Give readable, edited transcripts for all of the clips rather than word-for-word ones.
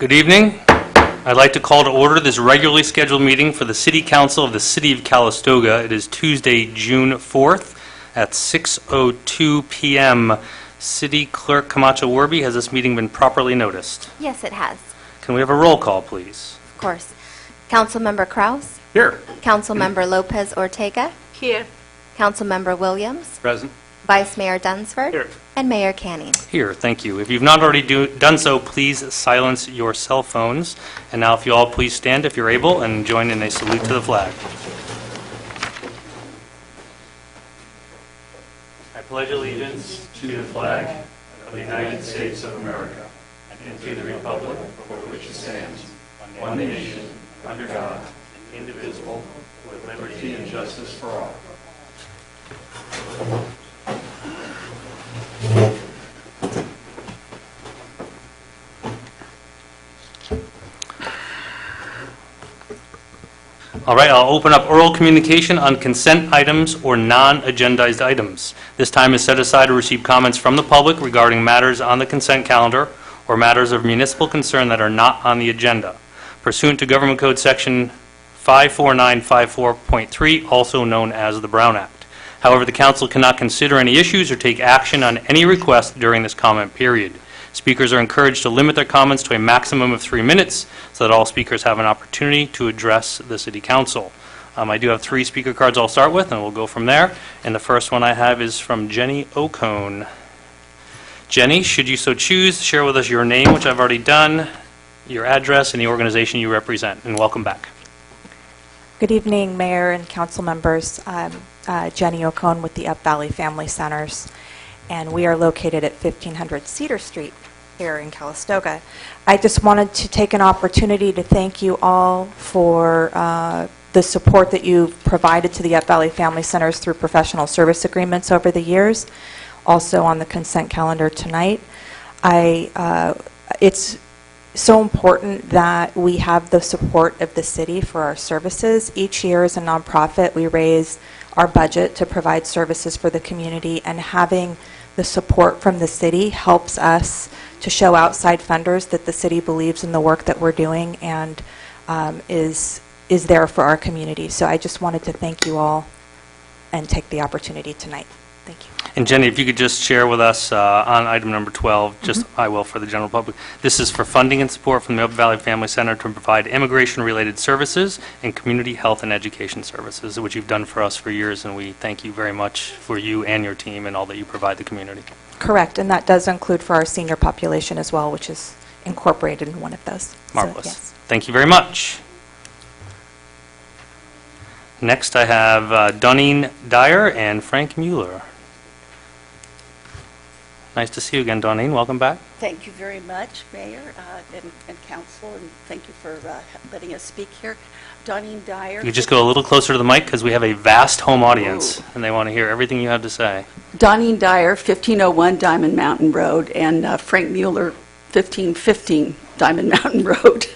Good evening. I'd like to call to order this regularly scheduled meeting for the City Council of the City of Calistoga. It is Tuesday, June 4th at 6:02 p.m. City Clerk Camacho Werby, has this meeting been properly noticed? Yes, it has. Can we have a roll call, please? Of course. Councilmember Kraus? Here. Councilmember Lopez Ortega? Here. Councilmember Williams? Present. Vice Mayor Dunsford? Here. And Mayor Canning. Here, thank you. If you've not already done so, please silence your cell phones. And now if you all please stand if you're able and join in a salute to the flag. I pledge allegiance to the flag of the United States of America and to the republic for which it stands, one nation, under God, indivisible, with liberty and justice for all. All right, I'll open up oral communication on consent items or non-agendized items. This time is set aside to receive comments from the public regarding matters on the consent calendar or matters of municipal concern that are not on the agenda, pursuant to Government Code Section 54954.3, also known as the Brown Act. However, the Council cannot consider any issues or take action on any request during this comment period. Speakers are encouraged to limit their comments to a maximum of 3 minutes so that all speakers have an opportunity to address the City Council. I do have 3 speaker cards I'll start with, and we'll go from there. And the first one I have is from Jenny Ocone. Jenny, should you so choose, share with us your name, which I've already done, your address, and the organization you represent. And welcome back. Good evening, Mayor and Council members. I'm Jenny Ocone with the Up Valley Family Centers, and we are located at 1500 Cedar Street here in Calistoga. I just wanted to take an opportunity to thank you all for the support that you've provided to the Up Valley Family Centers through professional service agreements over the years, also on the consent calendar tonight. It's so important that we have the support of the city for our services. Each year as a nonprofit, we raise our budget to provide services for the community, and having the support from the city helps us to show outside funders that the city believes in the work that we're doing and is there for our community. So I just wanted to thank you all and take the opportunity tonight. Thank you. And Jenny, if you could just share with us on item number 12, just I will for the general public. This is for funding and support from the Up Valley Family Center to provide immigration-related services and community health and education services, which you've done for us for years, and we thank you very much for you and your team and all that you provide the community. Correct, and that does include for our senior population as well, which is incorporated in one of those. Marvelous. So, yes. Thank you very much. Next, I have Doneen Dyer and Frank Mueller. Nice to see you again, Doneen. Welcome back. Thank you very much, Mayor and Council, and thank you for letting us speak here. Doneen Dyer. You could just go a little closer to the mic because we have a vast home audience, and they want to hear everything you have to say. Doneen Dyer, 1501 Diamond Mountain Road, and Frank Mueller, 1515 Diamond Mountain Road.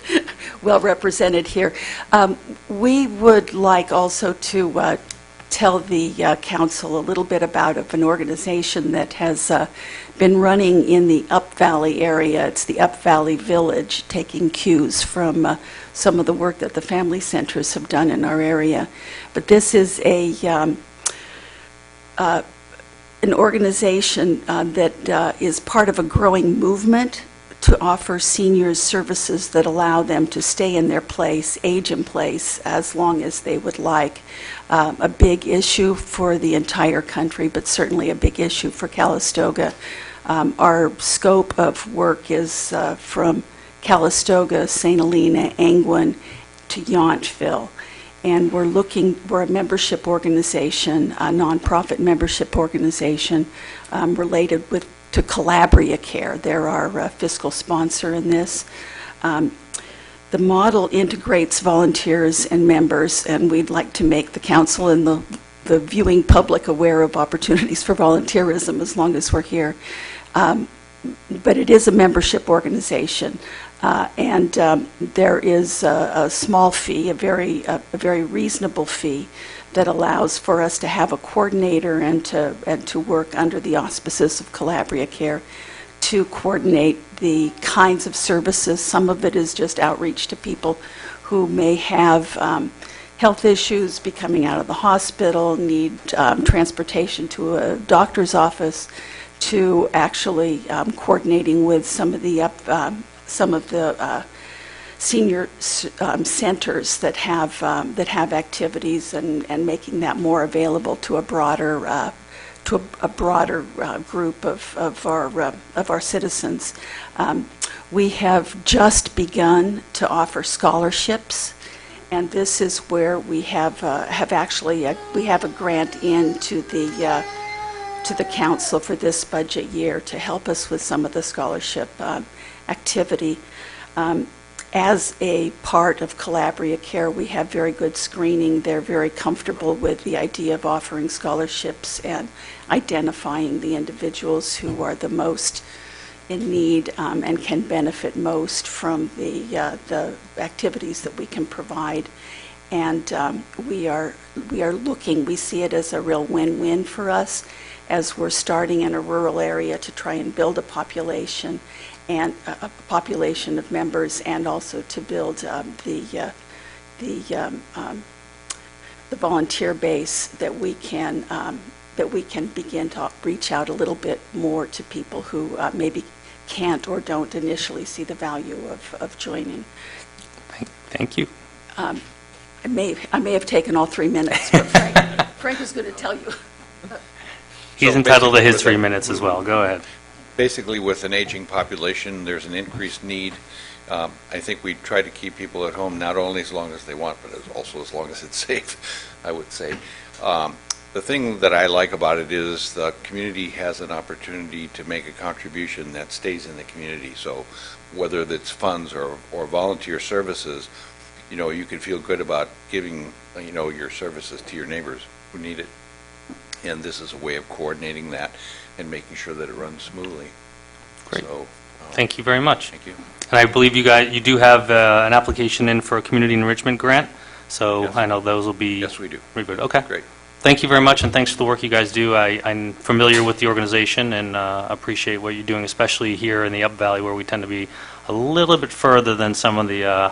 Well represented here. We would like also to tell the council a little bit about an organization that has been running in the Up Valley area. It's the Up Valley Village, taking cues from some of the work that the family centers have done in our area. But this is an organization that is part of a growing movement to offer seniors services that allow them to stay in their place, age in place, as long as they would like. A big issue for the entire country, but certainly a big issue for Calistoga. Our scope of work is from Calistoga, St. Helena, Angwin to Yountville. And we're a membership organization, a nonprofit membership organization related to Calabria Care. They're our fiscal sponsor in this. The model integrates volunteers and members, and we'd like to make the council and the viewing public aware of opportunities for volunteerism as long as we're here. But it is a membership organization, and there is a small fee, a very reasonable fee that allows for us to have a coordinator and to work under the auspices of Calabria Care to coordinate the kinds of services. Some of it is just outreach to people who may have health issues, be coming out of the hospital, need transportation to a doctor's office, to actually coordinating with some of the senior centers that have activities and making that more available to a broader group of our citizens. We have just begun to offer scholarships, and this is where we have a grant into the council for this budget year to help us with some of the scholarship activity. As a part of Calabria Care, we have very good screening. They're very comfortable with the idea of offering scholarships and identifying the individuals who are the most in need and can benefit most from the activities that we can provide. And we see it as a real win-win for us, as we're starting in a rural area to try and build a population of members, and also to build the volunteer base that we can begin to reach out a little bit more to people who maybe can't or don't initially see the value of joining. Thank you. I may have taken all 3 minutes, but Frank is going to tell you. He's So entitled to his basically 3 minutes as well. Go ahead. Basically, with an aging population, there's an increased need. I think we try to keep people at home not only as long as they want, but also as long as it's safe, I would say. The thing that I like about it is the community has an opportunity to make a contribution that stays in the community. So whether it's funds or volunteer services, you can feel good about giving, your services to your neighbors who need it. And this is a way of coordinating that and making sure that it runs smoothly. Great. So, Thank you very much. thank you. And I believe you do have an application in for a community enrichment grant, so Yes. I know those will be Yes, we do. reviewed. Okay. Great. Thank you very much, and thanks for the work you guys do. I'm familiar with the organization and appreciate what you're doing, especially here in the Up Valley, where we tend to be a little bit further than some of the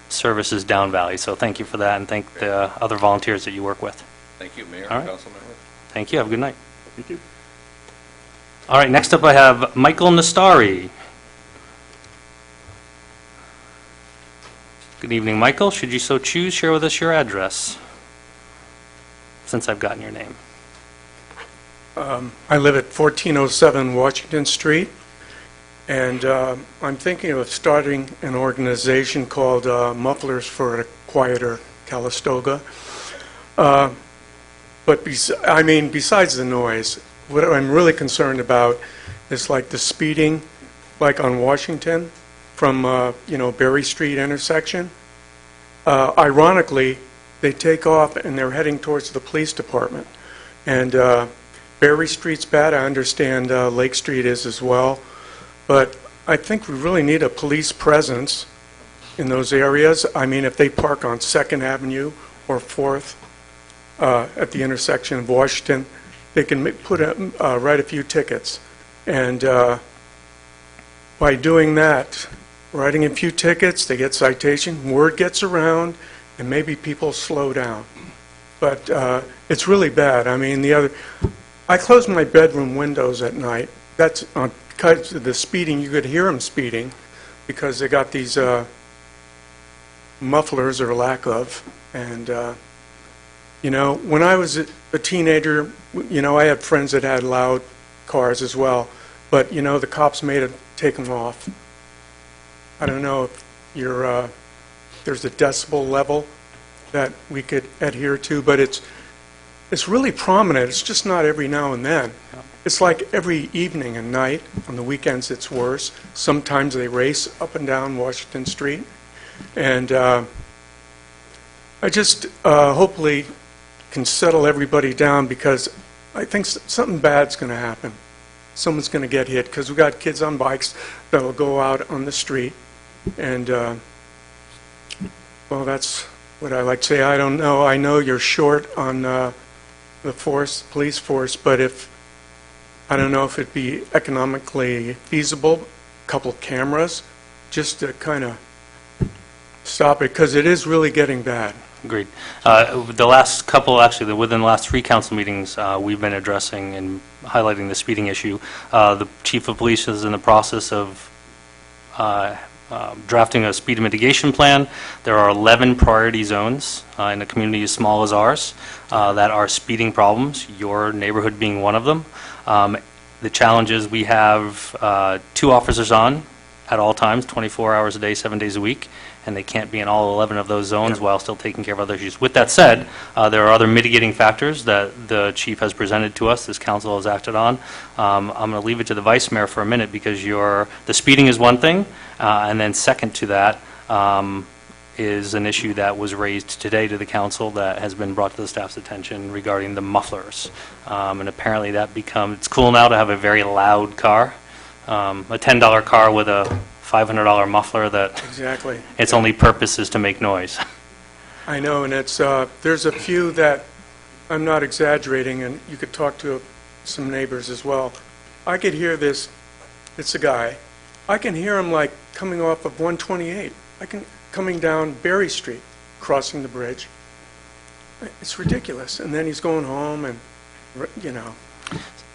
services down valley. So thank you for that, and thank the other volunteers that you work with. Thank you, Mayor All and right. Council members. Thank you. Have a good night. Thank you. All right, next up I have Michael Nastari. Good evening, Michael. Should you so choose, share with us your address, since I've gotten your name. I live at 1407 Washington Street, and I'm thinking of starting an organization called Mufflers for a Quieter Calistoga. But besides the noise, what I'm really concerned about is like the speeding, like on Washington from Berry Street intersection. Ironically, they take off and they're heading towards the police department. And Berry Street's bad. I understand Lake Street is as well. But I think we really need a police presence in those areas. I mean, if they park on 2nd Avenue or 4th at the intersection of Washington, they can write a few tickets. And by doing that, writing a few tickets, they get citation, word gets around, and maybe people slow down. But it's really bad. I mean, I close my bedroom windows at night. That's because of the speeding. You could hear them speeding because they got these mufflers, or lack of. And when I was a teenager, I had friends that had loud cars as well. But the cops made them take them off. I don't know if there's a decibel level that we could adhere to, but it's really prominent. It's just not every now and then. It's like every evening and night. On the weekends, it's worse. Sometimes they race up and down Washington Street. And I just hopefully can settle everybody down, because I think something bad's going to happen. Someone's going to get hit, because we've got kids on bikes that will go out on the street. And, well, that's what I like to say. I don't know. I know you're short on the police force, but if I don't know if it'd be economically feasible, a couple of cameras, just to kind of stop it, because it is really getting bad. Agreed. The last couple, actually, within the last 3 council meetings, we've been addressing and highlighting the speeding issue. The chief of police is in the process of drafting a speed mitigation plan. There are 11 priority zones in a community as small as ours that are speeding problems, your neighborhood being one of them. The challenge is we have 2 officers on at all times, 24 hours a day, 7 days a week, and they can't be in all 11 of those zones while still taking care of other issues. With that said, there are other mitigating factors that the chief has presented to us, this council has acted on. I'm going to leave it to the vice mayor for a minute because the speeding is one thing, and then second to that is an issue that was raised today to the council that has been brought to the staff's attention regarding the mufflers. And apparently it's cool now to have a very loud car, a $10 car with a $500 muffler that Exactly. its only purpose is to make noise. I know, and it's, there's a few that, I'm not exaggerating, and you could talk to some neighbors as well. I could hear this, it's a guy, I can hear him like coming off of 128. Coming down Berry Street, crossing the bridge. It's ridiculous. And then he's going home and, you know,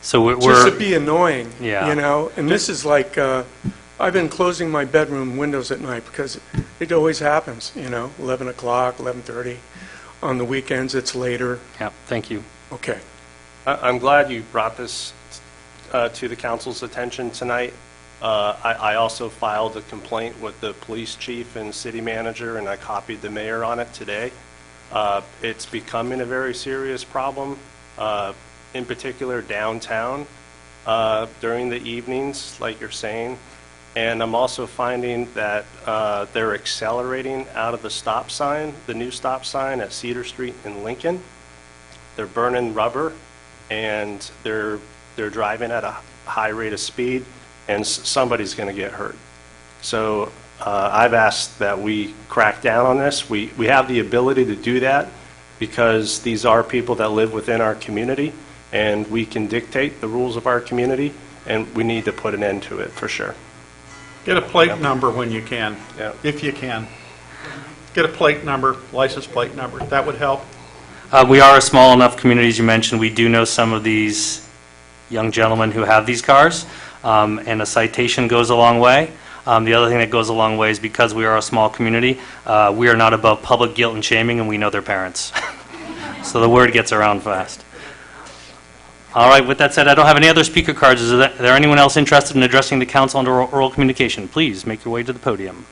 So just to be annoying, Yeah. you know? And this is like, I've been closing my bedroom windows at night because it always happens, you know, 11 o'clock, 11:30. On the weekends, it's later. Yeah, thank you. Okay. I'm glad you brought this to the council's attention tonight. I also filed a complaint with the police chief and city manager, and I copied the mayor on it today. It's becoming a very serious problem, in particular downtown during the evenings, like you're saying. And I'm also finding that they're accelerating out of the stop sign, the new stop sign at Cedar Street in Lincoln. They're burning rubber, and they're driving at a high rate of speed, and somebody's going to get hurt. So I've asked that we crack down on this. We have the ability to do that because these are people that live within our community, and we can dictate the rules of our community, and we need to put an end to it for sure. Get a plate number when you can, Yeah. if you can. Get a plate number, license plate number. That would help. We are a small enough community, as you mentioned. We do know some of these young gentlemen who have these cars, and a citation goes a long way. The other thing that goes a long way is because we are a small community, we are not above public guilt and shaming, and we know their parents. So the word gets around fast. All right, with that said, I don't have any other speaker cards. Is there anyone else interested in addressing the council under oral communication? Please make your way to the podium.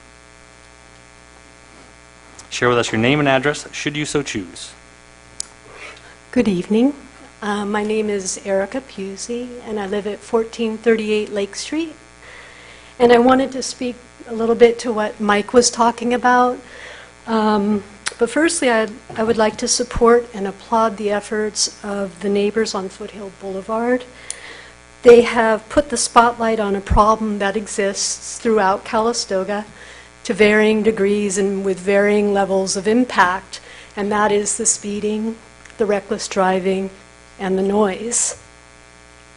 Share with us your name and address, should you so choose. Good evening. My name is Erica Pusey, and I live at 1438 Lake Street. And I wanted to speak a little bit to what Mike was talking about. But firstly, I would like to support and applaud the efforts of the neighbors on Foothill Boulevard. They have put the spotlight on a problem that exists throughout Calistoga to varying degrees and with varying levels of impact, and that is the speeding, the reckless driving, and the noise.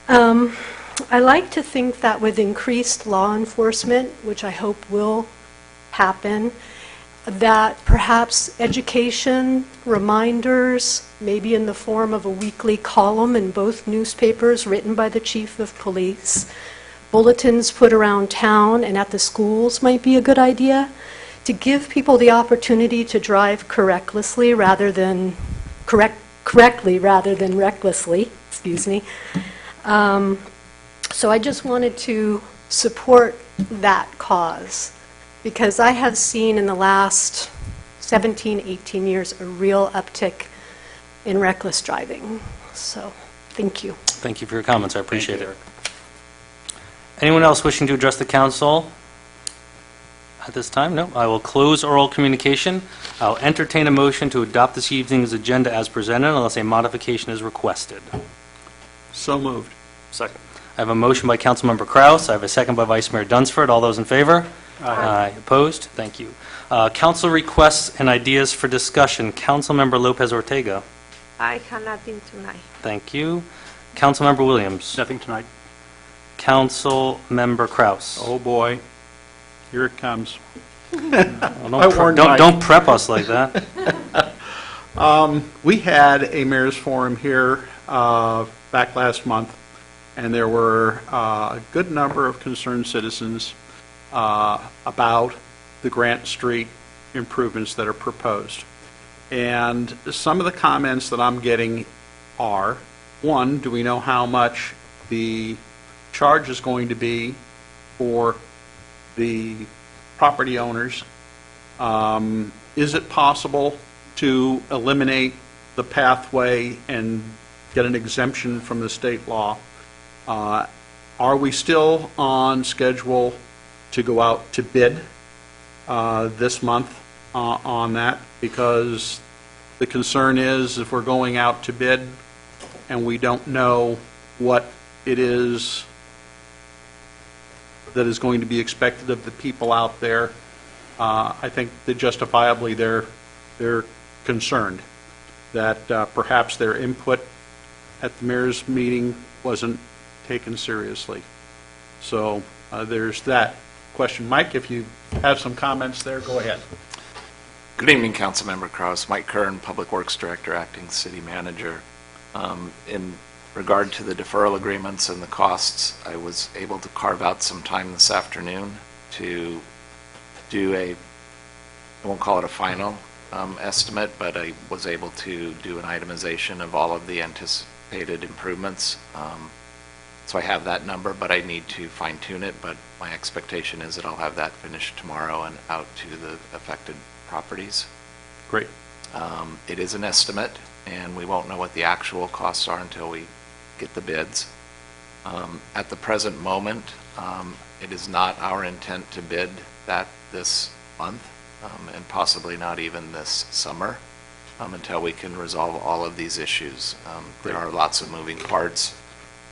I like to think that with increased law enforcement, which I hope will happen, that perhaps education, reminders, maybe in the form of a weekly column in both newspapers written by the chief of police, bulletins put around town and at the schools might be a good idea to give people the opportunity to drive correctly rather than recklessly, excuse me. So I just wanted to support that cause, because I have seen in the last 17, 18 years a real uptick in reckless driving. So, thank you. Thank you for your comments. I appreciate it. Anyone else wishing to address the council at this time? No. I will close oral communication. I'll entertain a motion to adopt this evening's agenda as presented unless a modification is requested. So moved. Second. I have a motion by Councilmember Kraus. I have a second by Vice Mayor Dunsford. All those in favor? Aye. Opposed? Thank you. Council requests and ideas for discussion. Councilmember Lopez Ortega. I have nothing tonight. Thank you. Councilmember Williams. Nothing tonight. Councilmember Kraus. Oh, boy. Here it comes. Well, I warned Mike. don't prep us like that. We had a mayor's forum here back last month, and there were a good number of concerned citizens about the Grant Street improvements that are proposed. And some of the comments that I'm getting are, one, do we know how much the charge is going to be for the property owners? Is it possible to eliminate the pathway and get an exemption from the state law? Are we still on schedule to go out to bid this month on that? Because the concern is if we're going out to bid and we don't know what it is that is going to be expected of the people out there, I think that justifiably they're concerned that perhaps their input at the mayor's meeting wasn't taken seriously. So there's that question. Mike, if you have some comments there, go ahead. Good evening, Councilmember Kraus. Mike Kern, Public Works Director, Acting City Manager. In regard to the deferral agreements and the costs, I was able to carve out some time this afternoon to do I won't call it a final estimate, but I was able to do an itemization of all of the anticipated improvements. So I have that number, but I need to fine tune it, but my expectation is that I'll have that finished tomorrow and out to the affected properties. Great. It is an estimate, and we won't know what the actual costs are until we get the bids. At the present moment, it is not our intent to bid that this month, and possibly not even this summer, until we can resolve all of these issues. There are lots of moving parts,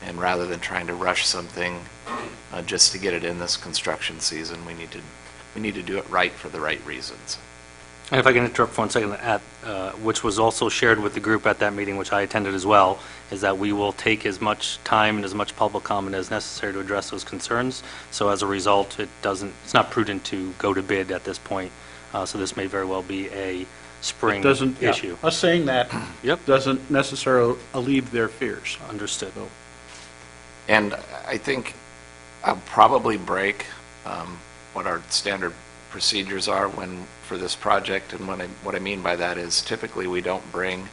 and rather than trying to rush something just to get it in this construction season, we need to do it right for the right reasons. And if I can interrupt for 1 second, which was also shared with the group at that meeting, which I attended as well, is that we will take as much time and as much public comment as necessary to address those concerns. So as a result, it's not prudent to go to bid at this point. So this may very well be a spring issue. Us saying that Yep. doesn't necessarily alleviate their fears. Understood. And I think I'll probably break what our standard procedures are for this project, and what I mean by that is typically we don't bring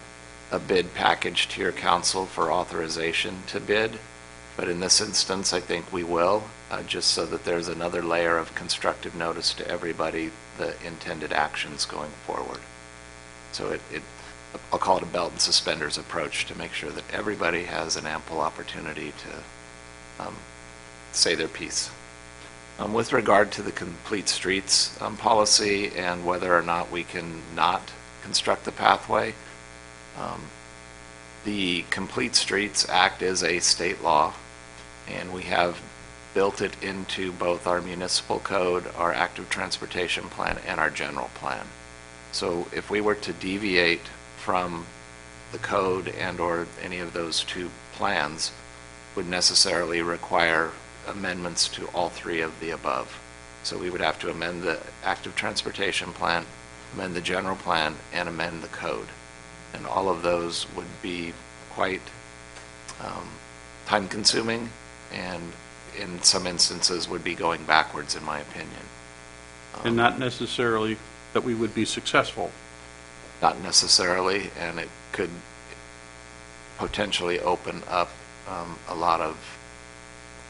a bid package to your council for authorization to bid, but in this instance I think we will, just so that there's another layer of constructive notice to everybody the intended actions going forward. So I'll call it a belt and suspenders approach to make sure that everybody has an ample opportunity to say their piece. With regard to the complete streets policy and whether or not we can not construct the pathway, the Complete Streets Act is a state law, and we have built it into both our municipal code, our active transportation plan, and our general plan. So if we were to deviate from the code and or any of those two plans, would necessarily require amendments to all three of the above. So we would have to amend the active transportation plan, amend the general plan, and amend the code. And all of those would be quite time-consuming, and in some instances would be going backwards, in my opinion. And not necessarily that we would be successful. Not necessarily, and it could potentially open up a lot of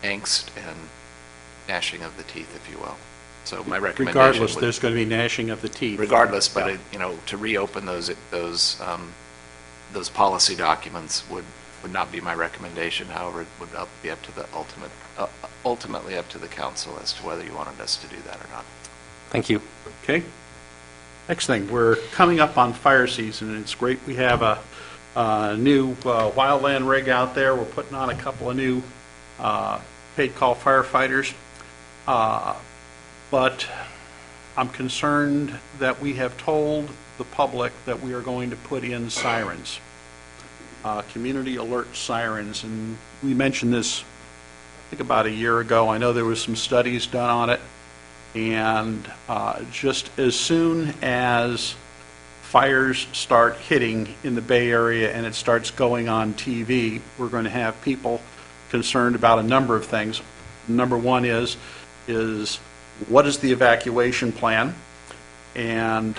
angst and gnashing of the teeth, if you will. So my recommendation Regardless, would, there's going to be gnashing of the teeth. regardless, but Yeah. to reopen those policy documents would not be my recommendation. However, it would be up to the ultimately up to the council as to whether you wanted us to do that or not. Thank you. Okay. Next thing, we're coming up on fire season, and it's great we have a new wildland rig out there. We're putting on a couple of new paid call firefighters. But I'm concerned that we have told the public that we are going to put in sirens. community alert sirens, and we mentioned this, I think, about a year ago. I know there was some studies done on it, and just as soon as fires start hitting in the Bay Area and it starts going on TV, we're going to have people concerned about a number of things. Number one is what is the evacuation plan? And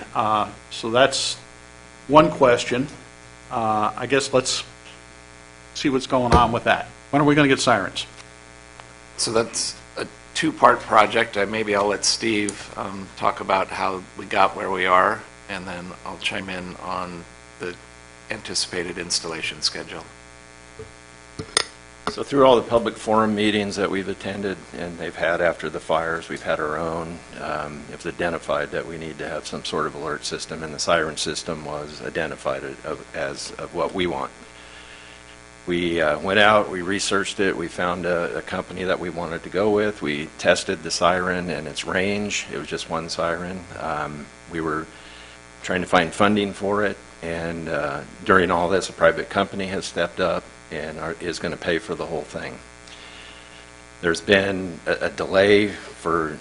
so that's one question. I guess let's see what's going on with that. When are we going to get sirens? So that's a two-part project. Maybe I'll let Steve talk about how we got where we are, and then I'll chime in on the anticipated installation schedule. So through all the public forum meetings that we've attended and they've had after the fires, we've had our own. It's identified that we need to have some sort of alert system, and the siren system was identified as of what we want. We went out, we researched it, we found a company that we wanted to go with. We tested the siren and its range. It was just one siren. We were trying to find funding for it, and during all this, a private company has stepped up and is going to pay for the whole thing. There's been a delay for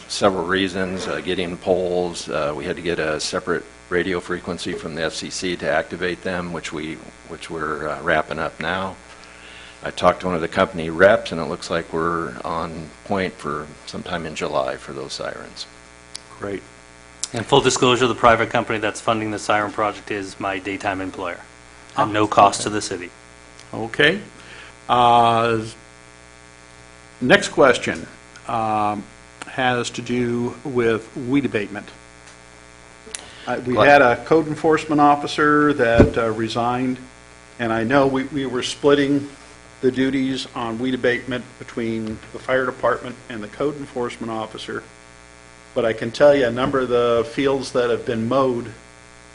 several reasons, getting poles. We had to get a separate radio frequency from the FCC to activate them, which we're wrapping up now. I talked to one of the company reps, and it looks like we're on point for sometime in July for those sirens. Great. And full disclosure, the private company that's funding the siren project is my daytime employer, at no cost to the city. Okay. Next question has to do with weed abatement. We had a code enforcement officer that resigned, and I know we were splitting the duties on weed abatement between the fire department and the code enforcement officer. But I can tell you a number of the fields that have been mowed,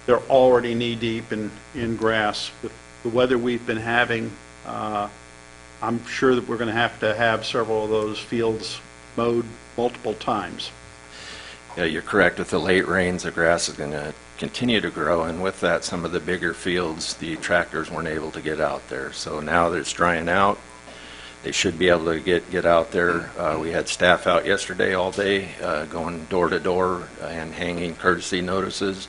they're already knee-deep in grass. With the weather we've been having, I'm sure that we're going to have several of those fields mowed multiple times. Yeah, you're correct. With the late rains, the grass is going to continue to grow, and with that, some of the bigger fields, the tractors weren't able to get out there. So now that it's drying out, they should be able to get out there. We had staff out yesterday all day going door to door and hanging courtesy notices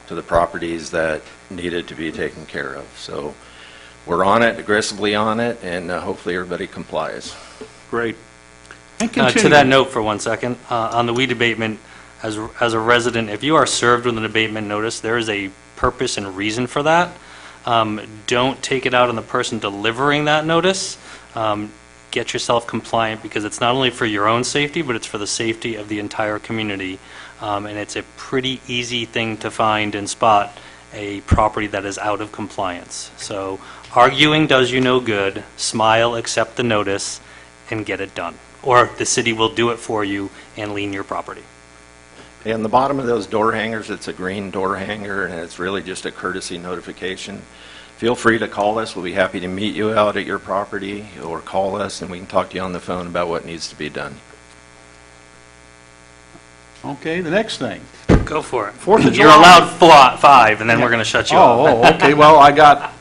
to the properties that needed to be taken care of. So we're on it, aggressively on it, and hopefully everybody complies. Great. And To that note for 1 second, on the weed abatement, as a resident, if you are served with an abatement notice, there is a purpose and reason for that. Don't take it out on the person delivering that notice. Get yourself compliant, because it's not only for your own safety, but it's for the safety of the entire community. And it's a pretty easy thing to find and spot a property that is out of compliance. So arguing does you no good. Smile, accept the notice, and get it done. Or the city will do it for you and lien your property. And the bottom of those door hangers, it's a green door hanger, and it's really just a courtesy notification. Feel free to call us. We'll be happy to meet you out at your property, or call us and we can talk to you on the phone about what needs to be done. Okay, the next thing. Go for it. 4th of You're July. allowed 5, and then we're going to shut you off. Oh, okay. Well, I got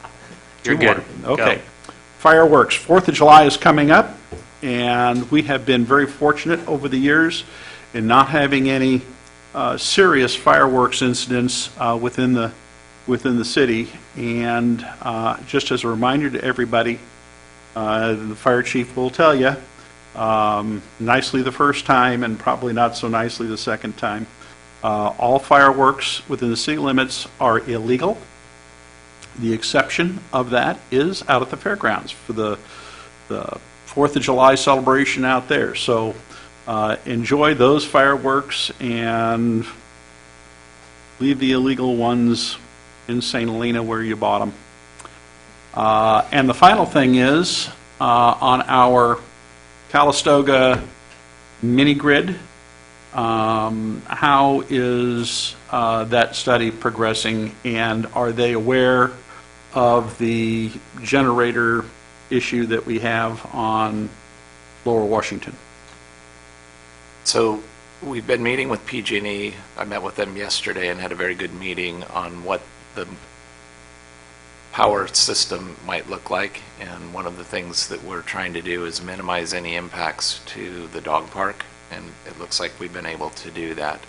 You're two more. good. Okay. Go. Fireworks. 4th of July is coming up, and we have been very fortunate over the years in not having any serious fireworks incidents within the city. And just as a reminder to everybody, the fire chief will tell you, nicely the first time and probably not so nicely the second time, all fireworks within the city limits are illegal. The exception of that is out at the fairgrounds for the 4th of July celebration out there. So enjoy those fireworks and leave the illegal ones in St. Helena where you bought them. And the final thing is on our Calistoga mini grid, how is that study progressing, and are they aware of the generator issue that we have on Lower Washington? So we've been meeting with PG&E. I met with them yesterday and had a very good meeting on what the power system might look like. And one of the things that we're trying to do is minimize any impacts to the dog park, and it looks like we've been able to do that.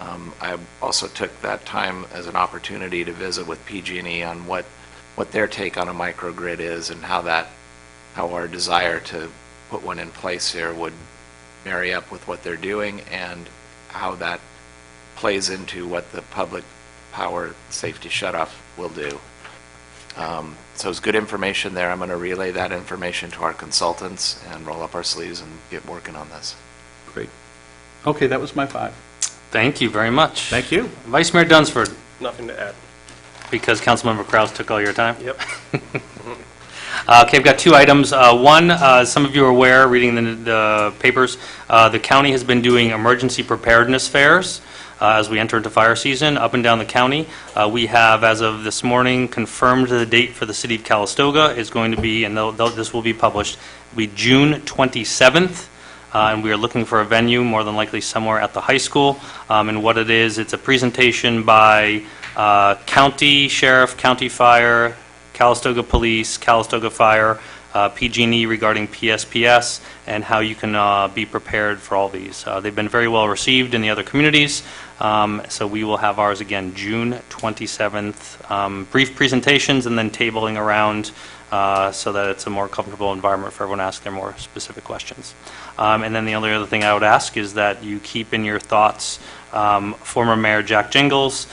I also took that time as an opportunity to visit with PG&E on what their take on a microgrid is, and how our desire to put one in place here would marry up with what they're doing, and how that plays into what the public power safety shutoff will do. So it's good information there. I'm going to relay that information to our consultants and roll up our sleeves and get working on this. Great. Okay, that was my 5. Thank you very much. Thank you. Vice Mayor Dunsford, Nothing to add. because Councilmember Kraus took all your time. Yep. Okay, I've got 2 items. One, some of you are aware, reading the papers, the county has been doing emergency preparedness fairs as we enter into fire season up and down the county. We have, as of this morning, confirmed the date for the city of Calistoga is going to be, and this will be published, will be June 27th. And we are looking for a venue, more than likely somewhere at the high school. And what it is, it's a presentation by county sheriff, county fire, Calistoga Police, Calistoga Fire, PG&E regarding PSPS, and how you can be prepared for all these. They've been very well received in the other communities, so we will have ours again June 27th. Brief presentations and then tabling around so that it's a more comfortable environment for everyone to ask their more specific questions. And then the only other thing I would ask is that you keep in your thoughts former Mayor Jack Jingles,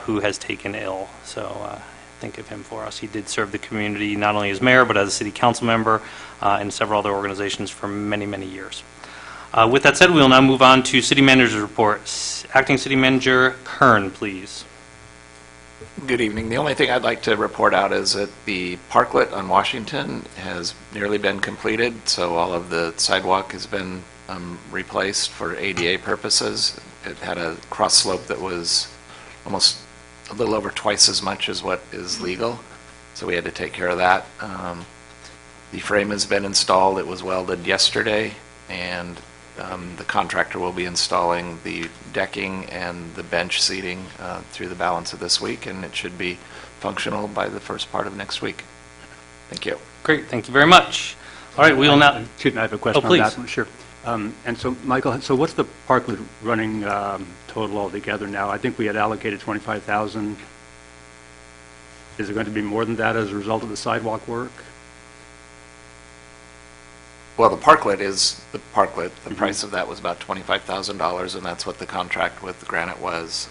who has taken ill. So think of him for us. He did serve the community not only as mayor, but as a city council member and several other organizations for many, many years. With that said, we will now move on to City Manager's report. Acting City Manager Kern, please. Good evening. The only thing I'd like to report out is that the parklet on Washington has nearly been completed, so all of the sidewalk has been replaced for ADA purposes. It had a cross slope that was almost a little over twice as much as what is legal, so we had to take care of that. The frame has been installed. It was welded yesterday, and the contractor will be installing the decking and the bench seating through the balance of this week, and it should be functional by the first part of next week. Thank you. Great, thank you very much. All right, we will now... Excuse me, I have a question Oh, on please. that one. Sure. And so, Michael, so what's the parklet running total altogether now? I think we had allocated $25,000. Is it going to be more than that as a result of the sidewalk work? Well, the parklet is the parklet. The price of that was about $25,000, and that's what the contract with the Granite was.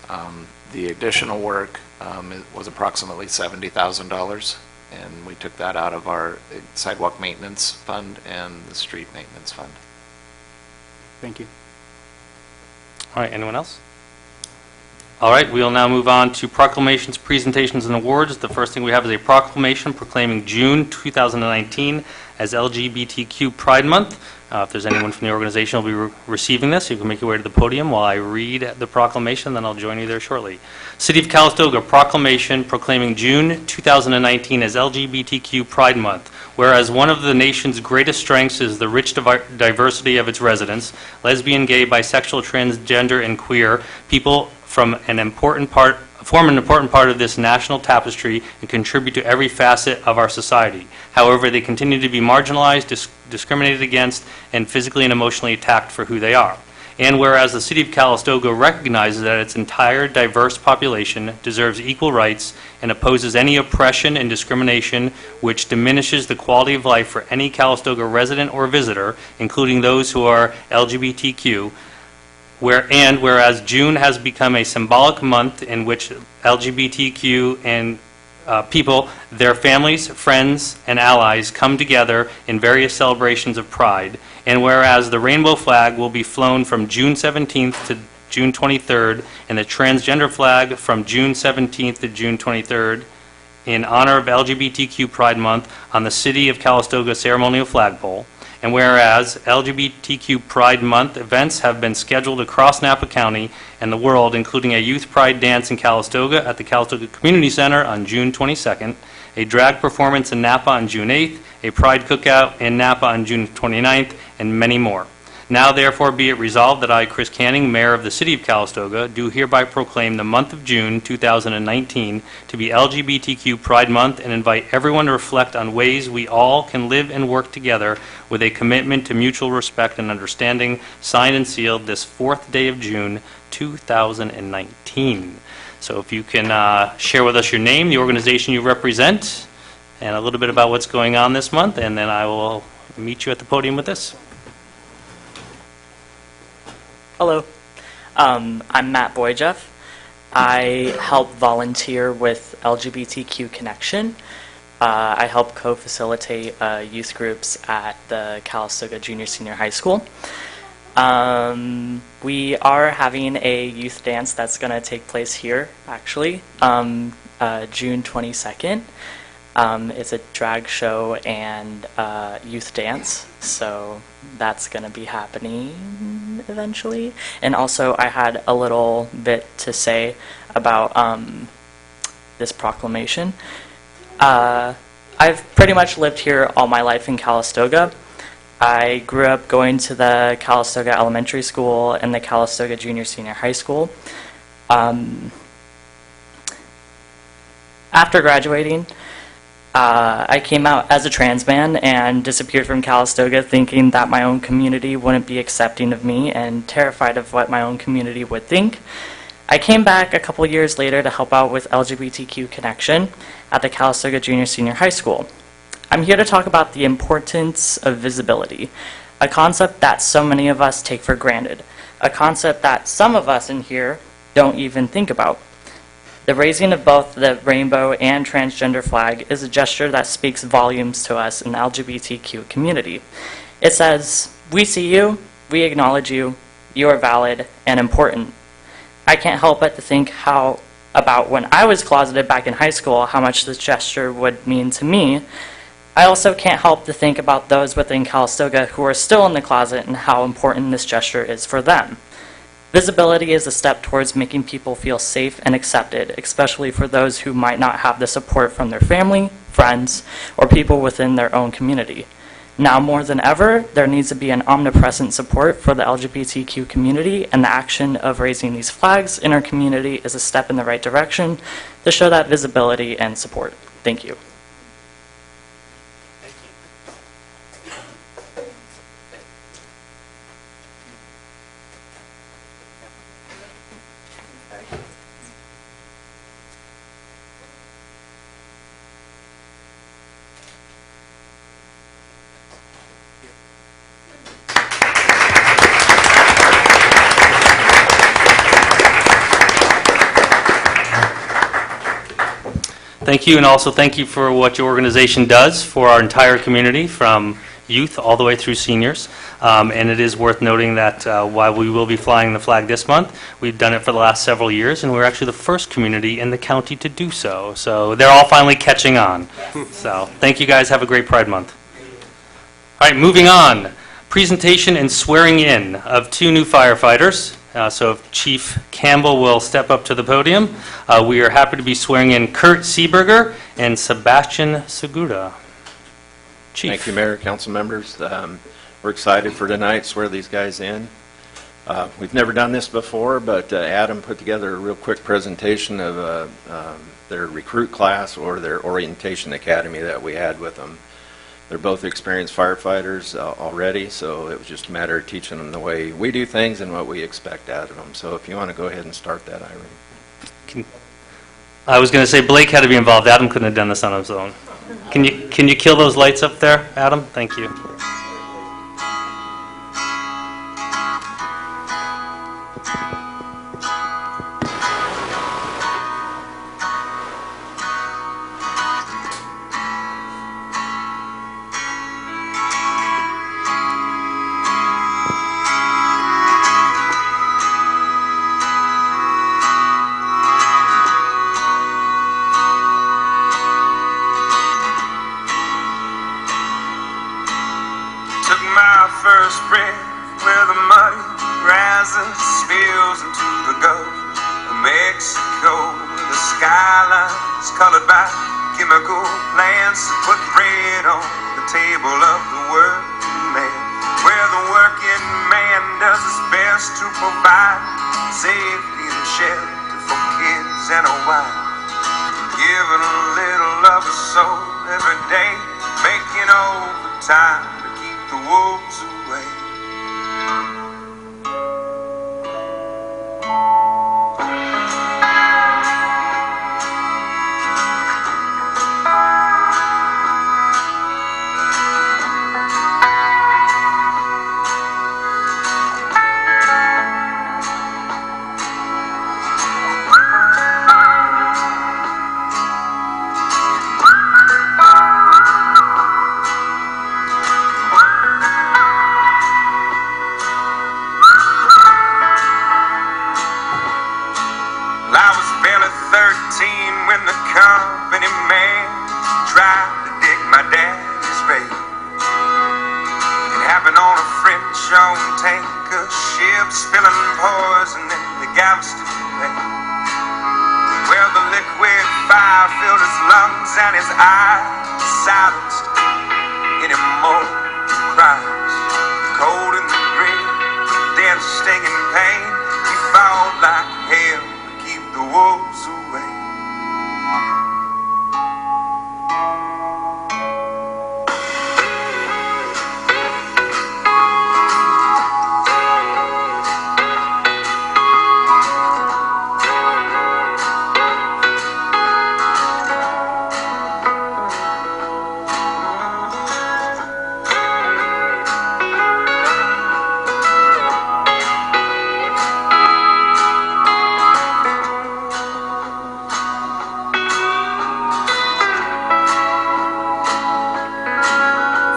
The additional work it was approximately $70,000, and we took that out of our sidewalk maintenance fund and the street maintenance fund. Thank you. All right, anyone else? All right, we will now move on to proclamations, presentations, and awards. The first thing we have is a proclamation proclaiming June 2019 as LGBTQ Pride Month. If there's anyone from the organization who will be receiving this, you can make your way to the podium while I read the proclamation, then I'll join you there shortly. City of Calistoga proclamation proclaiming June 2019 as LGBTQ Pride Month. Whereas one of the nation's greatest strengths is the rich diversity of its residents, lesbian, gay, bisexual, transgender, and queer people form an important part of this national tapestry and contribute to every facet of our society. However, they continue to be marginalized, discriminated against, and physically and emotionally attacked for who they are. And whereas the City of Calistoga recognizes that its entire diverse population deserves equal rights and opposes any oppression and discrimination which diminishes the quality of life for any Calistoga resident or visitor, including those who are LGBTQ, whereas June has become a symbolic month in which LGBTQ and people, their families, friends, and allies come together in various celebrations of pride, and whereas the rainbow flag will be flown from June 17th to June 23rd, and the transgender flag from June 17th to June 23rd, in honor of LGBTQ Pride Month on the City of Calistoga ceremonial flagpole. And whereas LGBTQ Pride Month events have been scheduled across Napa County and the world, including a youth pride dance in Calistoga at the Calistoga Community Center on June 22nd, a drag performance in Napa on June 8th, a pride cookout in Napa on June 29th, and many more. Now therefore be it resolved that I, Chris Canning, Mayor of the City of Calistoga, do hereby proclaim the month of June 2019 to be LGBTQ Pride Month and invite everyone to reflect on ways we all can live and work together with a commitment to mutual respect and understanding, signed and sealed this 4th day of June 2019. So if you can share with us your name, the organization you represent, and a little bit about what's going on this month, and then I will meet you at the podium with this. Hello, I'm Matt Boyjeff. I help volunteer with LGBTQ Connection. I help co-facilitate youth groups at the Calistoga Junior Senior High School. We are having a youth dance that's going to take place here, actually, June 22nd. It's a drag show and youth dance, so that's going to be happening eventually. And also, I had a little bit to say about this proclamation. I've pretty much lived here all my life in Calistoga. I grew up going to the Calistoga Elementary School and the Calistoga Junior Senior High School. After graduating, I came out as a trans man and disappeared from Calistoga thinking that my own community wouldn't be accepting of me and terrified of what my own community would think. I came back a couple years later to help out with LGBTQ Connection at the Calistoga Junior Senior High School. I'm here to talk about the importance of visibility, a concept that so many of us take for granted, a concept that some of us in here don't even think about. The raising of both the rainbow and transgender flag is a gesture that speaks volumes to us in the LGBTQ community. It says, "We see you, we acknowledge you, you are valid and important." I can't help but to think about when I was closeted back in high school, how much this gesture would mean to me. I also can't help to think about those within Calistoga who are still in the closet and how important this gesture is for them. Visibility is a step towards making people feel safe and accepted, especially for those who might not have the support from their family, friends, or people within their own community. Now more than ever, there needs to be an omnipresent support for the LGBTQ community, and the action of raising these flags in our community is a step in the right direction to show that visibility and support. Thank you. Thank you, and also thank you for what your organization does for our entire community, from youth all the way through seniors. And it is worth noting that while we will be flying the flag this month, we've done it for the last several years, and we're actually the first community in the county to do so. So they're all finally catching on. So thank you guys. Have a great Pride Month. All right, moving on. Presentation and swearing in of 2 new firefighters. So if Chief Campbell will step up to the podium, we are happy to be swearing in Kurt Seeberger and Sebastian Segura. Chief. Thank you, Mayor, council members. We're excited for tonight to swear these guys in. We've never done this before, but Adam put together a real quick presentation of their recruit class or their orientation academy that we had with them. They're both experienced firefighters already, so it was just a matter of teaching them the way we do things and what we expect out of them. So if you want to go ahead and start that, Irene. I was going to say Blake had to be involved. Adam couldn't have done this on his own. Can you kill those lights up there, Adam? Thank you. Took my first breath where the muddy rises spills into the Gulf of Mexico. The skyline's colored by chemical plants that put bread on the table of the working man, where the working man does his best to provide safety and shelter for kids and a wife. Giving a little of his soul every day, making overtime to keep the wolves away. I was barely 13 when the company man tried to dig my daddy's grave. It happened on a French-owned tanker ship, spilling poison in the Galveston Bay. Well, the liquid fire filled his lungs and his eyes silenced any more cries. Cold in the grave, death stinging pain, he fought like hell to keep the wolves away.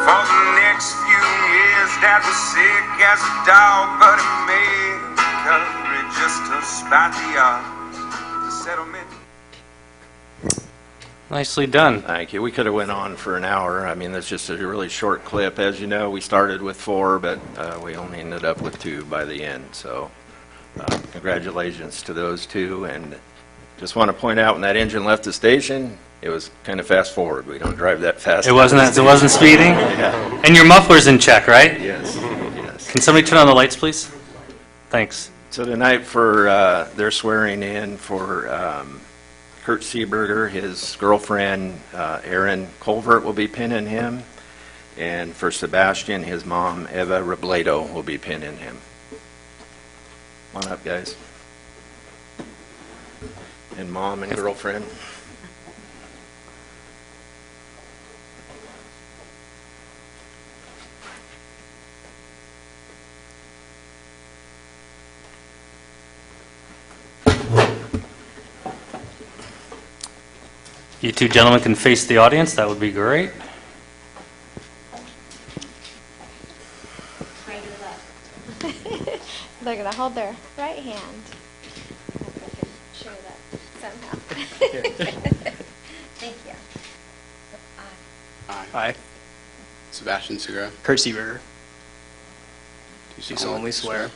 For the next few years, Dad was sick as a dog, but he made recovery just to spite the odds. The settlement. Nicely done. Thank you. We could have went on for an hour. I mean, that's just a really short clip. As you know, we started with 4, but we only ended up with 2 by the end. So congratulations to those 2. And just want to point out, when that engine left the station, it was kind of fast forward. We don't drive that fast. It wasn't speeding? Yeah. And your muffler's in check, right? Yes. Yes. Can somebody turn on the lights, please? Thanks. So tonight for their swearing in for Kurt Seeberger, his girlfriend Erin Colvert will be pinning him, and for Sebastian, his mom Eva Robledo will be pinning him. Come on up, guys. And mom and girlfriend. You 2 gentlemen can face the audience. That would be great. They're going to hold their right hand. If I can show that somehow. Thank you. I, Sebastian Segura, Kurt Seeberger, do do solemnly swear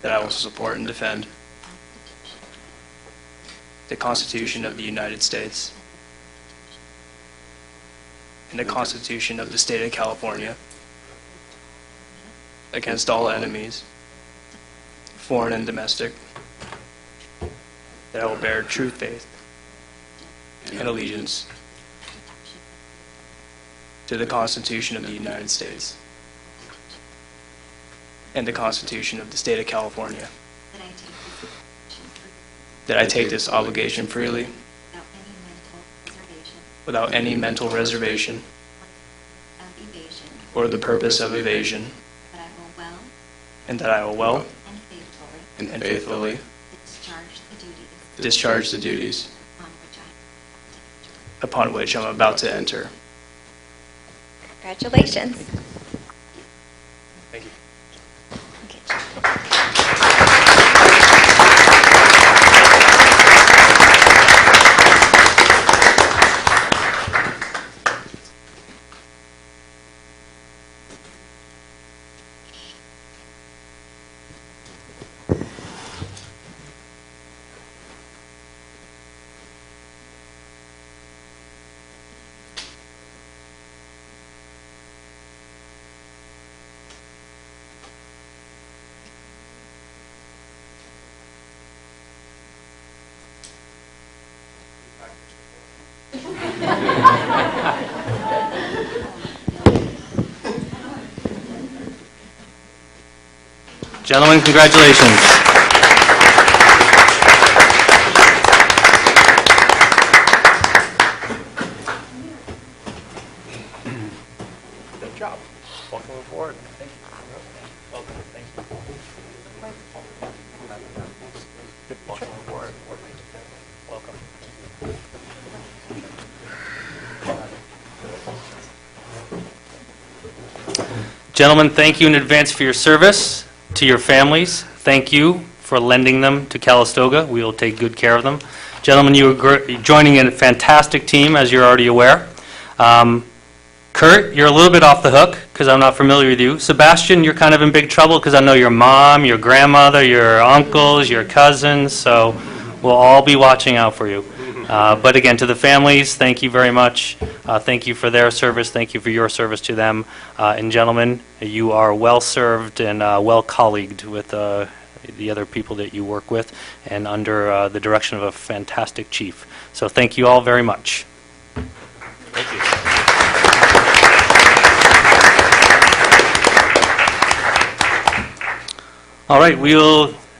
that I will support and defend the Constitution of the United States and the Constitution of the State of California against all enemies, foreign and domestic, that I will bear true faith and allegiance to the Constitution of the United States and the Constitution of the State of California, that I take this obligation freely without any mental reservation or the purpose of evasion, and that I will well and faithfully discharge the duties upon which I'm about to enter. Congratulations. Thank you. Gentlemen, congratulations. Good job. Welcome aboard. Welcome. Thank you. Welcome aboard. Welcome. Gentlemen, thank you in advance for your service. To your families, thank you for lending them to Calistoga. We will take good care of them. Gentlemen, you are joining a fantastic team, as you're already aware. Kurt, you're a little bit off the hook because I'm not familiar with you. Sebastian, you're kind of in big trouble because I know your mom, your grandmother, your uncles, your cousins, so we'll all be watching out for you. But again, to the families, thank you very much. Thank you for their service. Thank you for your service to them. And gentlemen, you are well served and well colleagued with the other people that you work with and under the direction of a fantastic chief. So thank you all very much. Thank you. All right,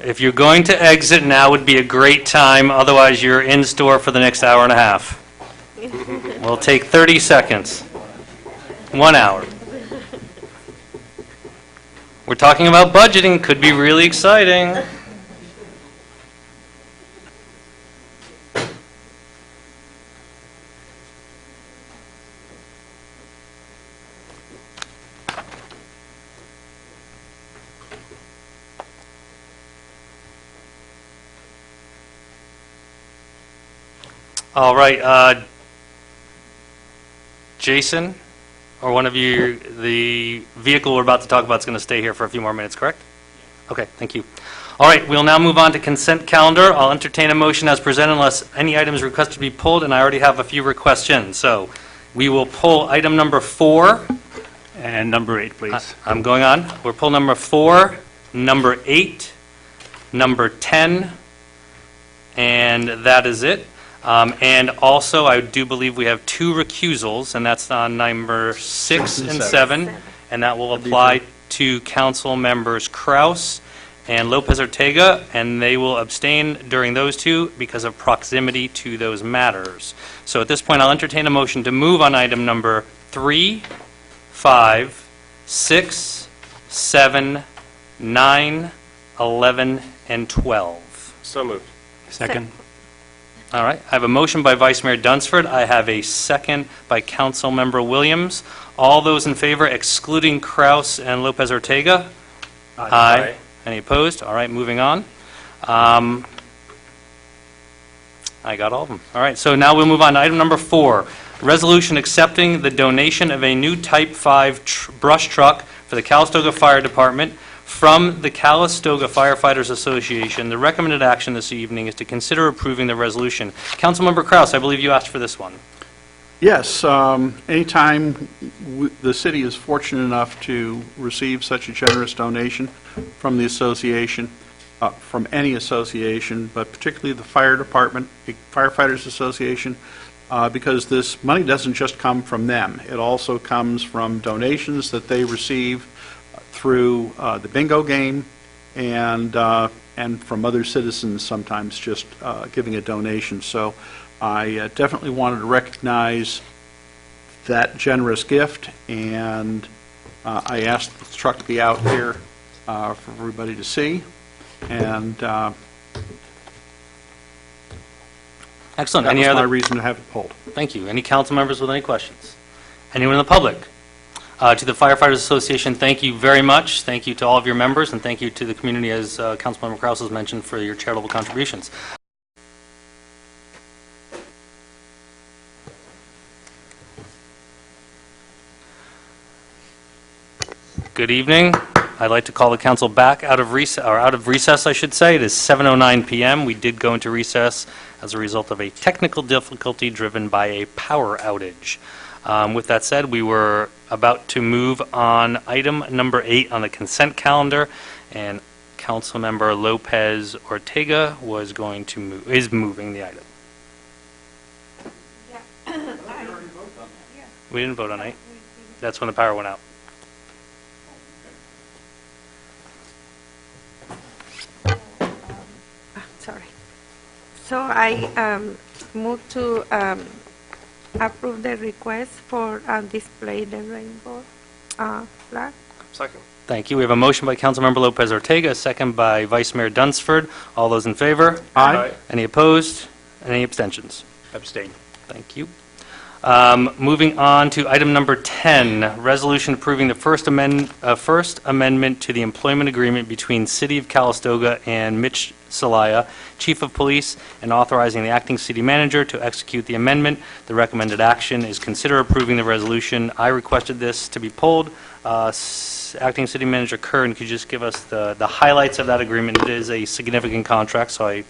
if you're going to exit, now would be a great time. Otherwise, you're in store for the next hour and a half. We'll take 30 seconds. 1 hour. We're talking about budgeting. Could be really exciting. All right, Jason, or one of you, the vehicle we're about to talk about is going to stay here for a few more minutes, correct? Okay, thank you. All right, we'll now move on to consent calendar. I'll entertain a motion as presented unless any items requested to be pulled, and I already have a few requests in. So we will pull item number 4. And number 8, please. I'm going on. We'll pull number 4, number 8, number 10, and that is it. And also, I do believe we have 2 recusals, and that's on number 6 and 7, and that will apply to council members Kraus and Lopez Ortega, and they will abstain during those 2 because of proximity to those matters. So at this point, I'll entertain a motion to move on item number 3, 5, 6, 7, 9, 11, and 12. So moved. Second. All right, I have a motion by Vice Mayor Dunsford. I have a second by Council Member Williams. All those in favor, excluding Kraus and Lopez Ortega? Aye. Any opposed? All right, moving on. I got all of them. All right, so now we'll move on to item number 4, resolution accepting the donation of a new Type 5 brush truck for the Calistoga Fire Department from the Calistoga Firefighters Association. The recommended action this evening is to consider approving the resolution. Councilmember Kraus, I believe you asked for this one. Yes, anytime the city is fortunate enough to receive such a generous donation from the association, from any association, but particularly the fire department, the Firefighters Association, because this money doesn't just come from them. It also comes from donations that they receive through the bingo game and from other citizens sometimes just giving a donation. So I definitely wanted to recognize that generous gift, and I asked the truck to be out here for everybody to see. And Excellent. That Any was other my reason to have it pulled. Thank you. Any council members with any questions? Anyone in the public? To the Firefighters Association, thank you very much. Thank you to all of your members, and thank you to the community, as Councilmember Kraus has mentioned, for your charitable contributions. Good evening. I'd like to call the council back out of recess, I should say. It is 7:09 p.m. We did go into recess as a result of a technical difficulty driven by a power outage. With that said, we were about to move on item number 8 on the consent calendar, and Councilmember Lopez Ortega is moving the item. We didn't vote on 8. That's when the power went out. So I move to approve the request for display the rainbow flag. Second. Thank you. We have a motion by Councilmember Lopez Ortega, a second by Vice Mayor Dunsford. All those in favor? Aye. Any opposed? Any abstentions? Abstain. Thank you. Moving on to item number 10, resolution approving the first amendment to the employment agreement between City of Calistoga and Mitch Salaya, Chief of Police, and authorizing the acting city manager to execute the amendment. The recommended action is consider approving the resolution. I requested this to be pulled. Acting City Manager Kern, could you just give us the highlights of that agreement? It is a significant contract, so I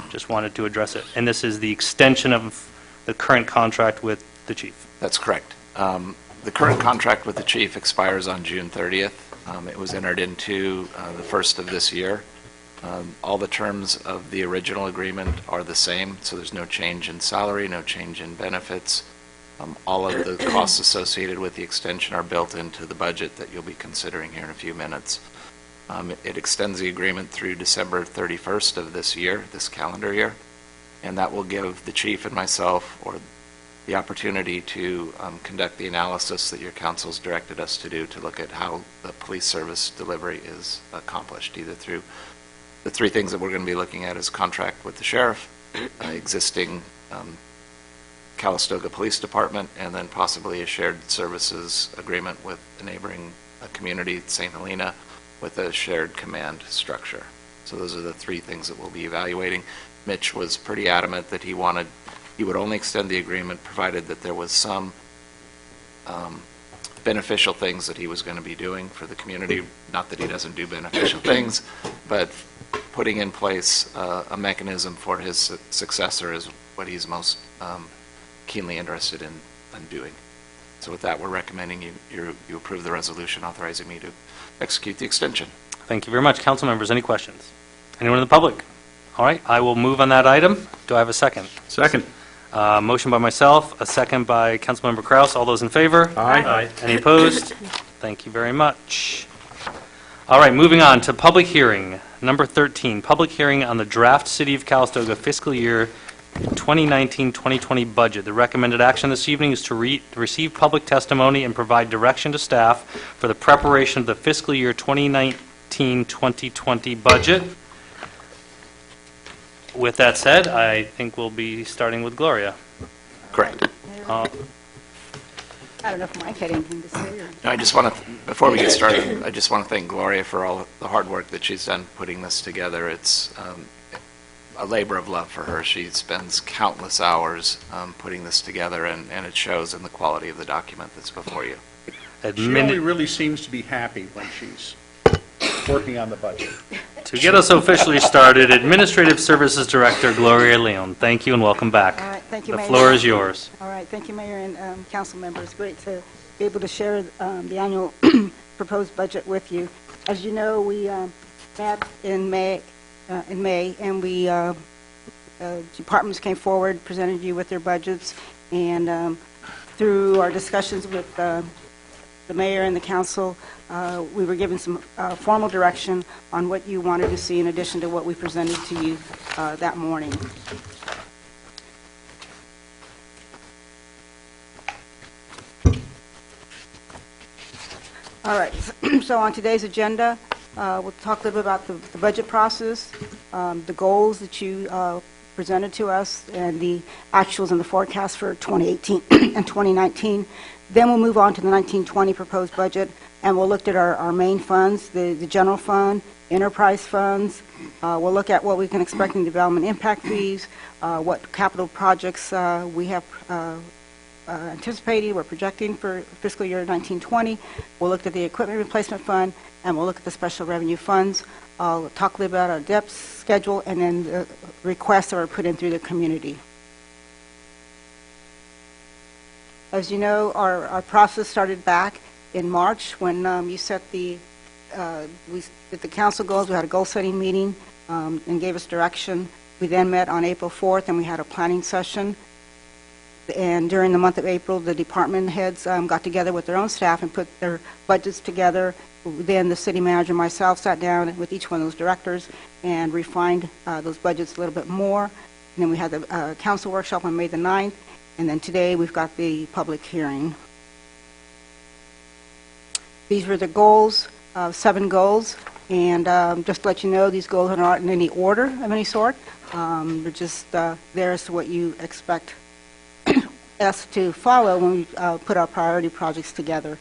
just wanted to address it. And this is the extension of the current contract with the chief. That's correct. The current contract with the chief expires on June 30th. It was entered into the first of this year. All the terms of the original agreement are the same, so there's no change in salary, no change in benefits. All of the costs associated with the extension are built into the budget that you'll be considering here in a few minutes. It extends the agreement through December 31st of this year, this calendar year, and that will give the chief and myself the opportunity to conduct the analysis that your council's directed us to do to look at how the police service delivery is accomplished, either through the three things that we're going to be looking at is contract with the sheriff, existing Calistoga Police Department, and then possibly a shared services agreement with a neighboring community, St. Helena, with a shared command structure. So those are the three things that we'll be evaluating. Mitch was pretty adamant that he would only extend the agreement provided that there was some beneficial things that he was going to be doing for the community. Not that he doesn't do beneficial things, but putting in place a mechanism for his successor is what he's most keenly interested in doing. So with that, we're recommending you approve the resolution authorizing me to execute the extension. Thank you very much. Council members, any questions? Anyone in the public? All right, I will move on that item. Do I have a second? Second. Motion by myself, a second by Councilmember Kraus. All those in favor? Aye. Any opposed? Thank you very much. All right, moving on to public hearing. Number 13, public hearing on the draft City of Calistoga fiscal year 2019-2020 budget. The recommended action this evening is to receive public testimony and provide direction to staff for the preparation of the fiscal year 2019-2020 budget. With that said, I think we'll be starting with Gloria. Correct. I don't know if Mike had anything to say. No, I just want to, before we get started, I just want to thank Gloria for all the hard work that she's done putting this together. It's a labor of love for her. She spends countless hours putting this together, and it shows in the quality of the document that's before you. She only really seems to be happy when she's working on the budget. To get us officially started, Administrative Services Director Gloria Leon. Thank you and welcome back. All right, thank you, The Mayor. floor is yours. All right, thank you, Mayor and council members. Great to be able to share the annual proposed budget with you. As you know, we met in May, and we departments came forward, presented you with their budgets, and through our discussions with the mayor and the council, we were given some formal direction on what you wanted to see in addition to what we presented to you that morning. All right, so on today's agenda, we'll talk a little bit about the budget process, the goals that you presented to us, and the actuals and the forecast for 2018 and 2019. Then we'll move on to the 1920 proposed budget, and we'll look at our main funds, the general fund, enterprise funds. We'll look at what we can expect in development impact fees, what capital projects we have anticipating, we're projecting for fiscal year 1920. We'll look at the equipment replacement fund, and we'll look at the special revenue funds. I'll talk a little bit about our debt schedule and then the requests that were put in through the community. As you know, our process started back in March when you set we did the council goals. We had a goal-setting meeting and gave us direction. We then met on April 4th, and we had a planning session. And during the month of April, the department heads got together with their own staff and put their budgets together. Then the city manager and myself sat down with each one of those directors and refined those budgets a little bit more. and then we had the council workshop on May the 9th, and then today we've got the public hearing. These were the goals, 7 goals, and just to let you know, these goals are not in any order of any sort. They're just there as to what you expect us to follow when we put our priority projects together.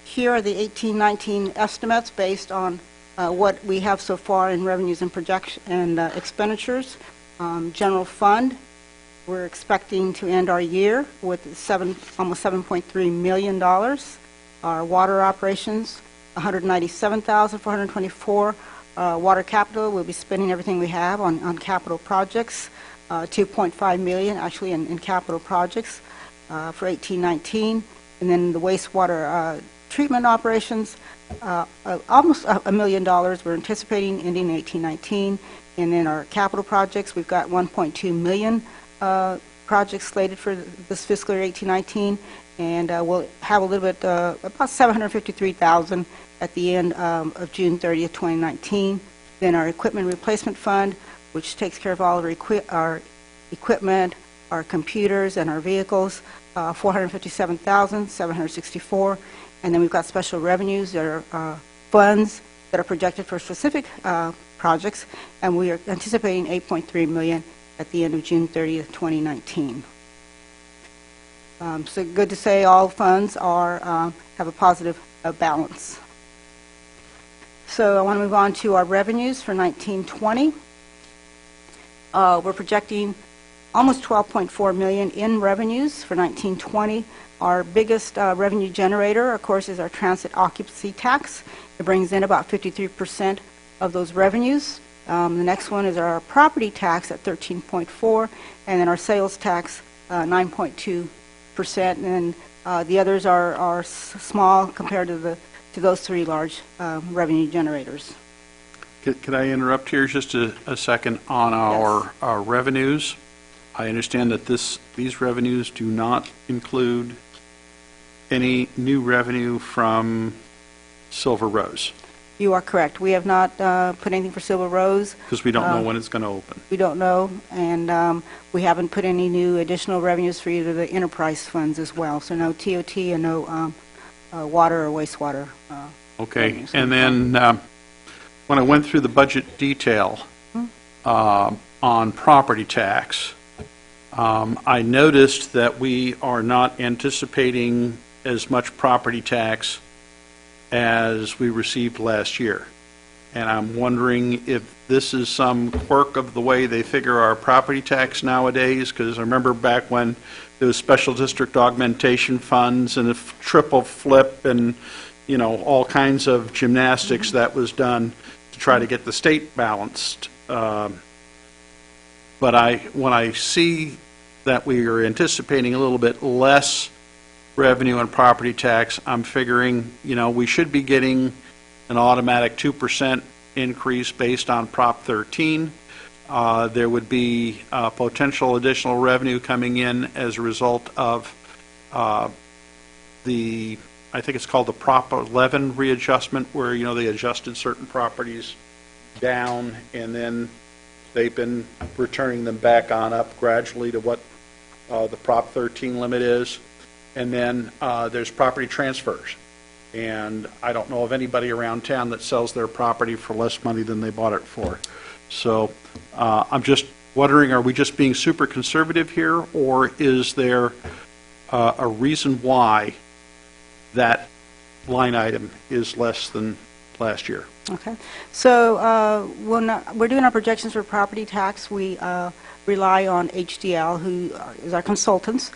Here are the 18-19 estimates based on what we have so far in revenues and projection and expenditures. General fund, we're expecting to end our year with almost $7.3 million. Our water operations, $197,424. Water capital, we'll be spending everything we have on capital projects, $2.5 million actually in capital projects for 18-19. And then the wastewater treatment operations, almost $1 million we're anticipating ending in 18-19. And then our capital projects, we've got 1.2 million projects slated for this fiscal year 18-19, and we'll have a little bit, about 753,000 at the end of June 30th, 2019. Then our equipment replacement fund, which takes care of all of our equipment, our computers, and our vehicles, 457,764. And then we've got special revenues that are funds that are projected for specific projects, and we are anticipating $8.3 million at the end of June 30th, 2019. So good to say all funds are have a positive balance. So I want to move on to our revenues for 1920. We're projecting almost $12.4 million in revenues for 1920. Our biggest revenue generator, of course, is our transit occupancy tax. It brings in about 53% of those revenues. The next one is our property tax at 13.4%, and then our sales tax 9.2%. And the others are small compared to those 3 large revenue generators. Could I interrupt here just a second on our revenues? I understand that these revenues do not include any new revenue from Silver Rose. You are correct. We have not put anything for Silver Rose. Because we don't know when it's going to open. We don't know, and we haven't put any new additional revenues for either the enterprise funds as well. So no TOT and no water or wastewater. Okay, revenues. and then when I went through the budget detail on property tax, I noticed that we are not anticipating as much property tax as we received last year. And I'm wondering if this is some quirk of the way they figure our property tax nowadays, because I remember back when there was special district augmentation funds and a triple flip and, you know, all kinds of gymnastics that was done to try to get the state balanced. But when I see that we are anticipating a little bit less revenue and property tax, I'm figuring, you know, we should be getting an automatic 2% increase based on Prop 13. There would be potential additional revenue coming in as a result of I think it's called the Prop 11 readjustment, where, you know, they adjusted certain properties down and then they've been returning them back on up gradually to what the Prop 13 limit is. And then there's property transfers. And I don't know of anybody around town that sells their property for less money than they bought it for. So I'm just wondering, are we just being super conservative here, or is there a reason why that line item is less than last year? Okay. So we're doing our projections for property tax. We rely on HDL, who is our consultants.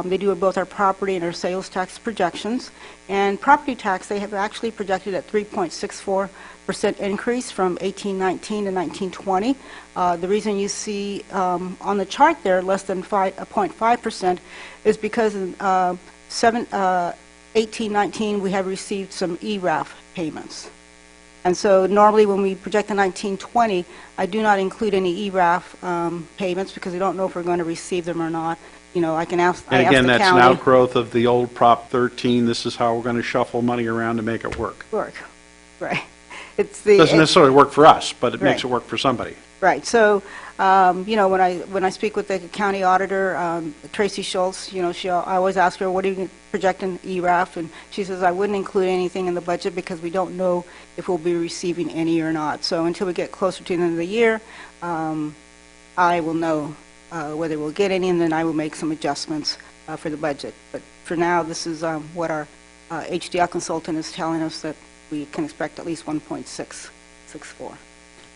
They do both our property and our sales tax projections. And property tax, they have actually projected at 3.64% increase from 1819 to 1920. The reason you see on the chart there less than 0.5% is because in 1819 we have received some ERAF payments. And so normally when we project the 1920, I do not include any ERAF payments because we don't know if we're going to receive them or not. You know, I can ask. And again, that's county. an outgrowth of the old Prop 13. This is how we're going to shuffle money around to make it work. Right. It's the... Doesn't necessarily work for us, but it makes Right. it work for somebody. Right, so, when I speak with the county auditor, Tracy Schultz, I always ask her, what are you projecting ERAF? And she says, I wouldn't include anything in the budget because we don't know if we'll be receiving any or not. So until we get closer to the end of the year, I will know whether we'll get any, and then I will make some adjustments for the budget. But for now, this is what our HDL consultant is telling us, that we can expect at least 1.664.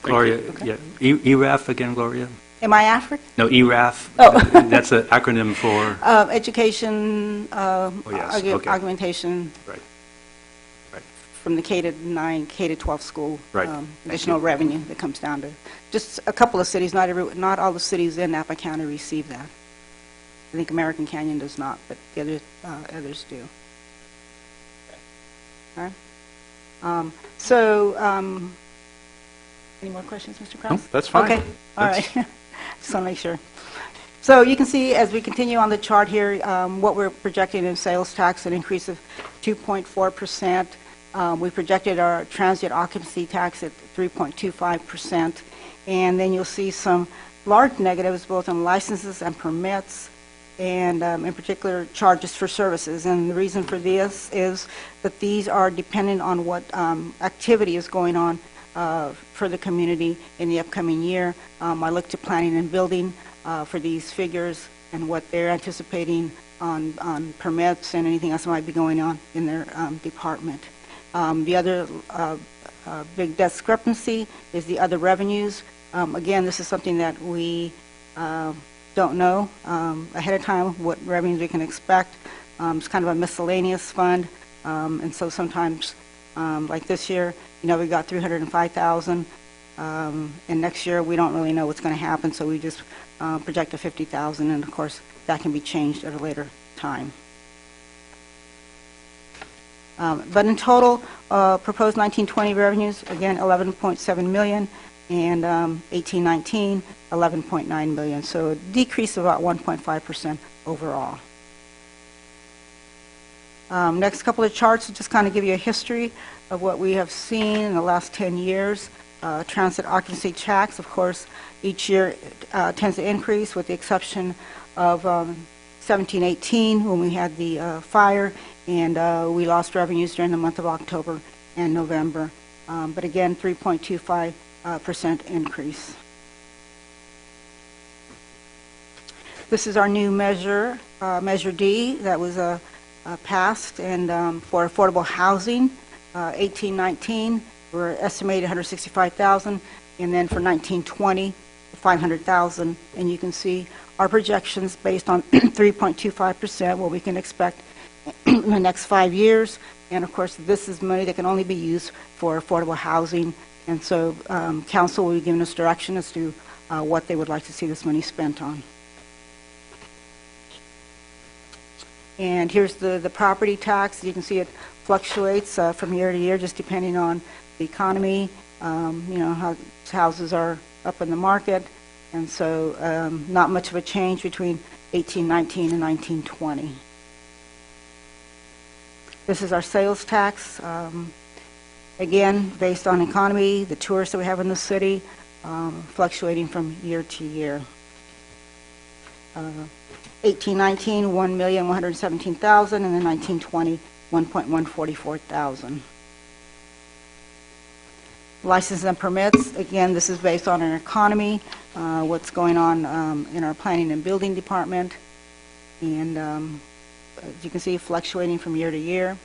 Gloria, yeah, ERAF again, Gloria? Am I African? No, ERAF. Oh. That's an acronym for... Education, yes, okay. augmentation. Right. Right. From the K-9, K-12 school. Right. Additional revenue that comes down to just a couple of cities. Not all the cities in Napa County receive that. I think American Canyon does not, but the others do. All right. Any more questions, Mr. Krause? No, that's fine. Okay, all right. Just want to make sure. So you can see, as we continue on the chart here, what we're projecting in sales tax, an increase of 2.4%. We projected our transient occupancy tax at 3.25%. And then you'll see some large negatives both on licenses and permits, and in particular charges for services. And the reason for this is that these are dependent on what activity is going on for the community in the upcoming year. I looked at planning and building for these figures and what they're anticipating on permits and anything else that might be going on in their department. The other big discrepancy is the other revenues. Again, this is something that we don't know ahead of time what revenues we can expect. It's kind of a miscellaneous fund, and so sometimes, like this year, we got $305,000, and next year we don't really know what's going to happen, so we just project a $50,000, and of course that can be changed at a later time. But in total, proposed 1920 revenues, again, $11.7 million, and 1819, $11.9 million, so a decrease of about 1.5% overall. Next couple of charts will just kind of give you a history of what we have seen in the last 10 years. Transit occupancy tax, of course, each year tends to increase, with the exception of 1718 when we had the fire, and we lost revenues during the month of October and November. But again, 3.25% increase. This is our new measure, Measure D, that was passed, and for affordable housing, 1819, we're estimated 165,000, and then for 1920, 500,000. And you can see our projections based on 3.25%, what we can expect in the next 5 years. And of course, this is money that can only be used for affordable housing. And so council will be giving us direction as to what they would like to see this money spent on. And here's the property tax. You can see it fluctuates from year to year, just depending on the economy, how houses are up in the market. And so not much of a change between 1819 and 1920. This is our sales tax. Again, based on economy, the tourists that we have in the city, fluctuating from year to year. 1819, 1,117,000, and then 1920, 1,144,000. Licenses and permits, again, this is based on our economy, what's going on in our planning and building department, and as you can see, fluctuating from year to year.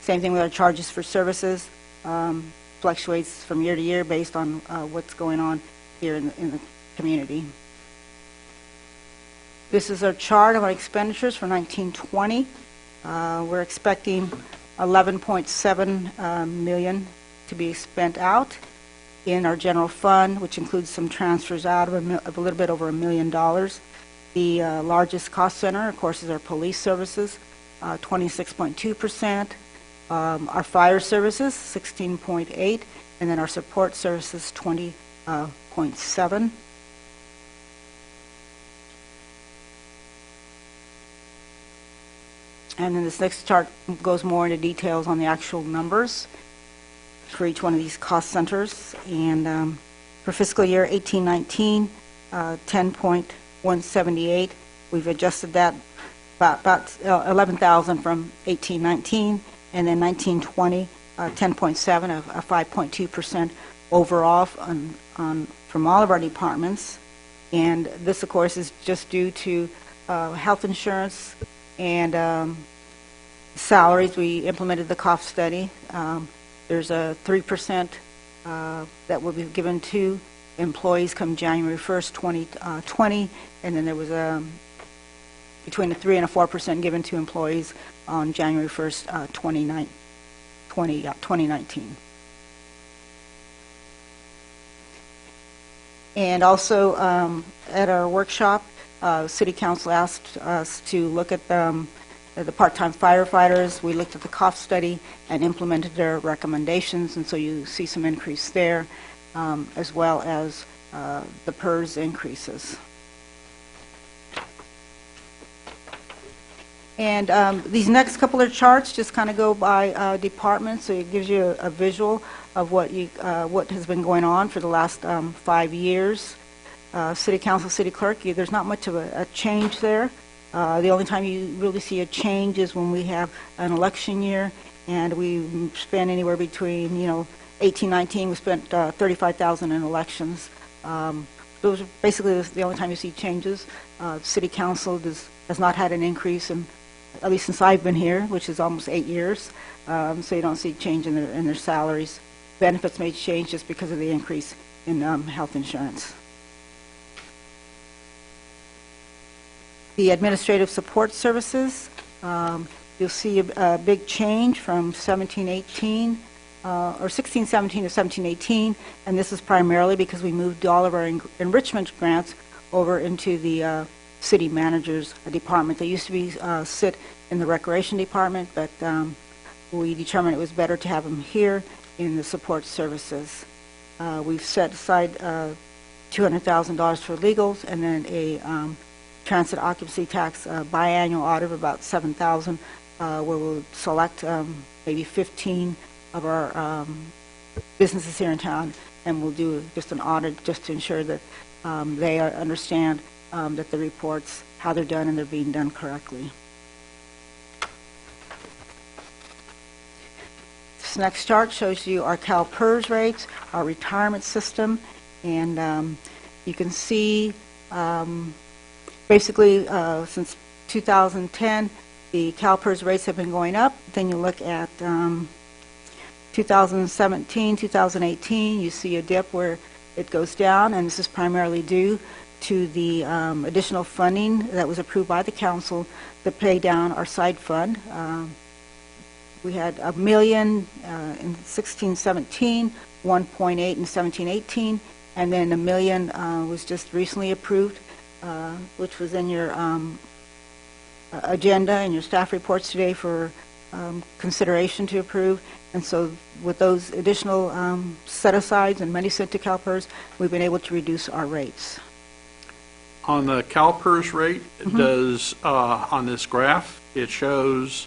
Same thing with our charges for services, fluctuates from year to year based on what's going on here in the community. This is our chart of our expenditures for 1920. We're expecting $11.7 million to be spent out in our general fund, which includes some transfers out of a little bit over $1 million. The largest cost center, of course, is our police services, 26.2%. Our fire services, 16.8%, and then our support services, 20.7%. And then this next chart goes more into details on the actual numbers. for each one of these cost centers. And for fiscal year 1819, 10.178. We've adjusted that about 11,000 from 1819, and then 1920, 10.7, a 5.2% overall from all of our departments. And this, of course, is just due to health insurance and salaries. We implemented the cost study. There's a 3% that will be given to employees come January 1st, 2020, and then there was between a 3 and a 4% given to employees on January 1st, 2019. And also at our workshop, City Council asked us to look at the part-time firefighters. We looked at the cost study and implemented their recommendations, and so you see some increase there, as well as the PERS increases. And these next couple of charts just kind of go by department, so it gives you a visual of what has been going on for the last 5 years. City Council, City Clerk, there's not much of a change there. The only time you really see a change is when we have an election year, and we spend anywhere between, 18, 19, we spent $35,000 in elections. Those are basically the only time you see changes. City Council has not had an increase in, at least since I've been here, which is almost 8 years. So you don't see change in their salaries. Benefits may change just because of the increase in health insurance. The administrative support services, you'll see a big change from 17-18, or 16-17 to 17-18, and this is primarily because we moved all of our enrichment grants over into the city manager's department. They used to be sit in the recreation department, but we determined it was better to have them here in the support services. We've set aside $200,000 for legals, and then a transit occupancy tax biannual audit of about $7,000, where we'll select maybe 15 of our businesses here in town, and we'll do just an audit just to ensure that they understand that the reports, how they're done, and they're being done correctly. This next chart shows you our CalPERS rates, our retirement system, and you can see basically since 2010, the CalPERS rates have been going up. Then you look at 2017, 2018, you see a dip where it goes down, and this is primarily due to the additional funding that was approved by the council to pay down our side fund. We had $1 million in 16-17, 1.8 in 17-18, and then $1 million was just recently approved, which was in your agenda and your staff reports today for consideration to approve. And so with those additional set-asides and money sent to CalPERS, we've been able to reduce our rates. On the CalPERS rate, does on this graph, it shows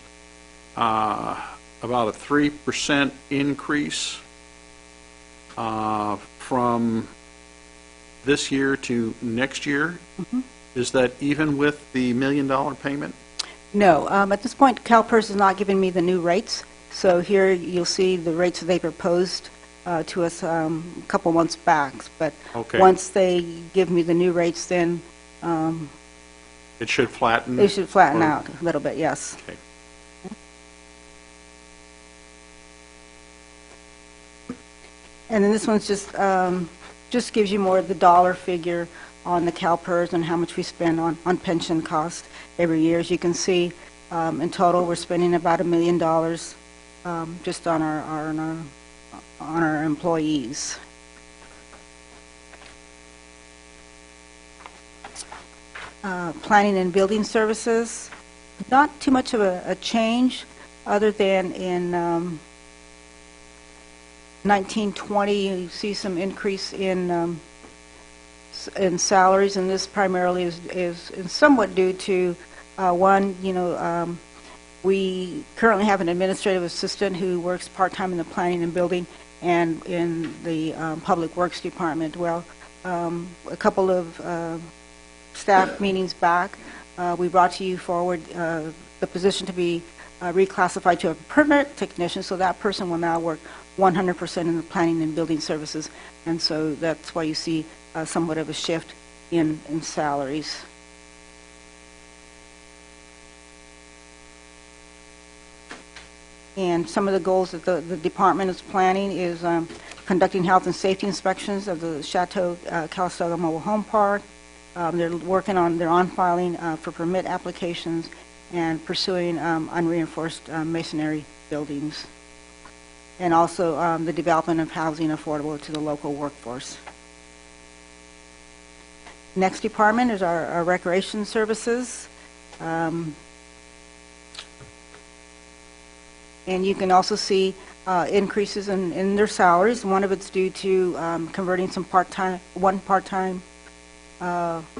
about a 3% increase from this year to next year. Is that even with the $1 million payment? No. At this point, CalPERS is not giving me the new rates. So here you'll see the rates that they proposed to us a couple months back. But once they give me the new rates, then it should flatten? It should flatten out a little bit, yes. Okay. And then this one's just gives you more of the dollar figure on the CalPERS and how much we spend on pension costs every year. As you can see, in total, we're spending about $1 million just on our employees. Planning and building services, not too much of a change, other than in 1920 you see some increase in salaries, and this primarily is somewhat due to one, We currently have an administrative assistant who works part-time in the planning and building and in the Public Works Department. Well, a couple of staff meetings back, we brought to you forward the position to be reclassified to a permit technician, so that person will now work 100% in the planning and building services, and so that's why you see somewhat of a shift in salaries. And some of the goals that the department is planning is conducting health and safety inspections of the Chateau Calistoga Mobile Home Park. They're on filing for permit applications and pursuing unreinforced masonry buildings. And also the development of housing affordable to the local workforce. Next department is our recreation services. And you can also see increases in their salaries. One of it's due to converting some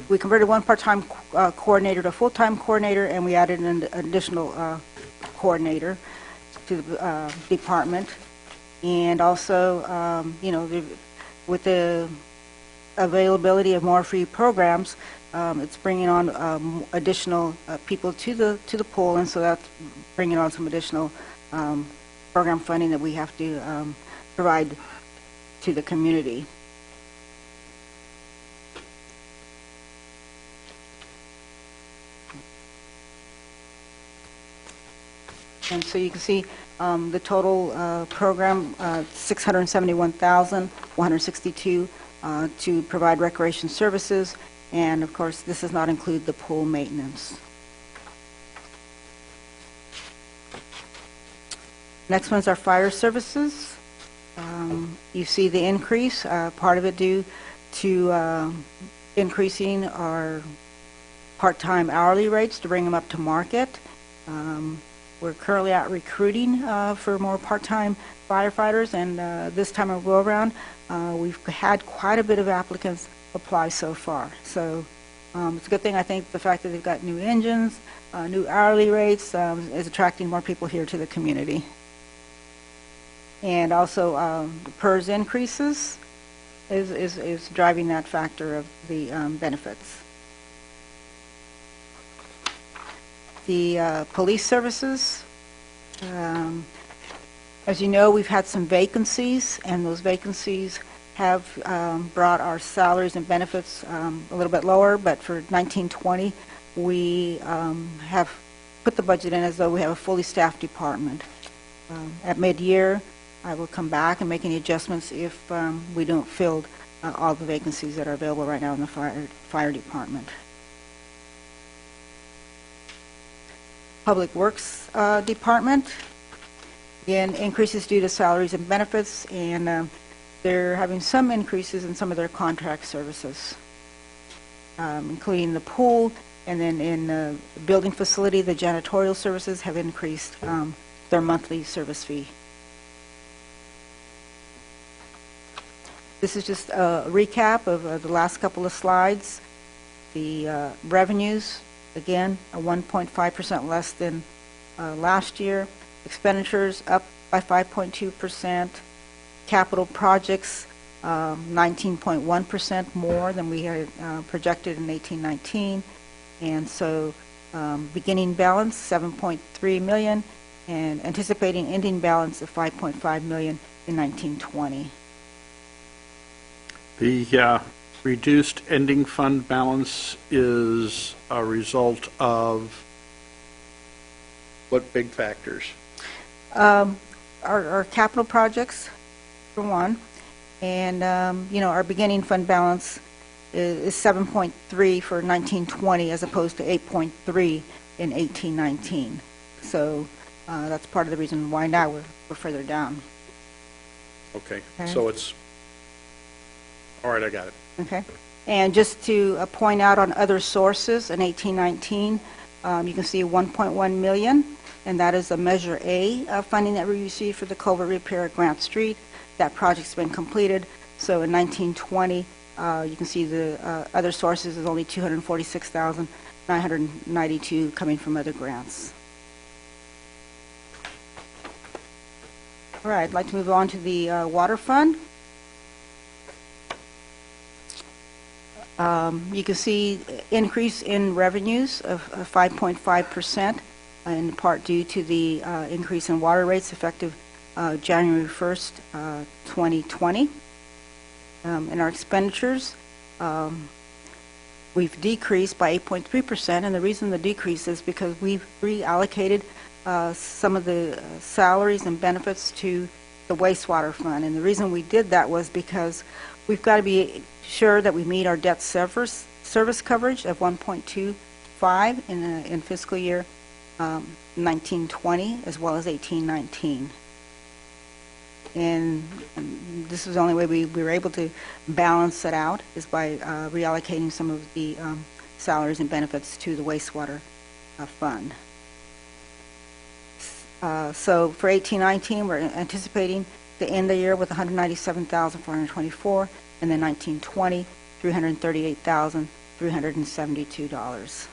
we converted one part-time coordinator to a full-time coordinator, and we added an additional coordinator to the department. And also, with the availability of more free programs, it's bringing on additional people to the pool, and so that's bringing on some additional program funding that we have to provide to the community. And so you can see the total program, $671,162 to provide recreation services, and of course this does not include the pool maintenance. Next one's our fire services. You see the increase, part of it due to increasing our part-time hourly rates to bring them up to market. We're currently out recruiting for more part-time firefighters, and this time of go around, we've had quite a bit of applicants apply so far. So it's a good thing. I think the fact that they've got new engines, new hourly rates is attracting more people here to the community. And also the PERS increases is driving that factor of the benefits. The police services, as you know, we've had some vacancies, and those vacancies have brought our salaries and benefits a little bit lower, but for 1920, we have put the budget in as though we have a fully staffed department. At mid-year, I will come back and make any adjustments if we don't fill all the vacancies that are available right now in the fire department. Public Works Department, again, increases due to salaries and benefits, and they're having some increases in some of their contract services, including the pool, and then in the building facility, the janitorial services have increased their monthly service fee. This is just a recap of the last couple of slides. The revenues, again, 1.5% less than last year. Expenditures up by 5.2%. Capital projects 19.1% more than we had projected in 18-19. And so beginning balance 7.3 million, and anticipating ending balance of 5.5 million in 19-20. The reduced ending fund balance is a result of what big factors? Our capital projects, for one, and our beginning fund balance is 7.3 for 19-20 as opposed to 8.3 in 18-19. So that's part of the reason why now we're further down. Okay, so it's all right. I got it. Okay, and just to point out on other sources in 18-19, you can see 1.1 million, and that is a Measure A funding that we received for the culvert repair at Grant Street. That project's been completed. So in 19-20, you can see the other sources is only 246,992 coming from other grants. All right, I'd like to move on to the water fund. You can see increase in revenues of 5.5%, in part due to the increase in water rates effective January 1st, 2020. In our expenditures, we've decreased by 8.3%, and the reason the decrease is because we've reallocated some of the salaries and benefits to the wastewater fund. And the reason we did that was because we've got to be sure that we meet our debt service coverage of 1.25 in fiscal year 1920 as well as 1819. And this is the only way we were able to balance it out, is by reallocating some of the salaries and benefits to the wastewater fund. So for 1819, we're anticipating to end the year with $197,424, and then 1920, $338,372.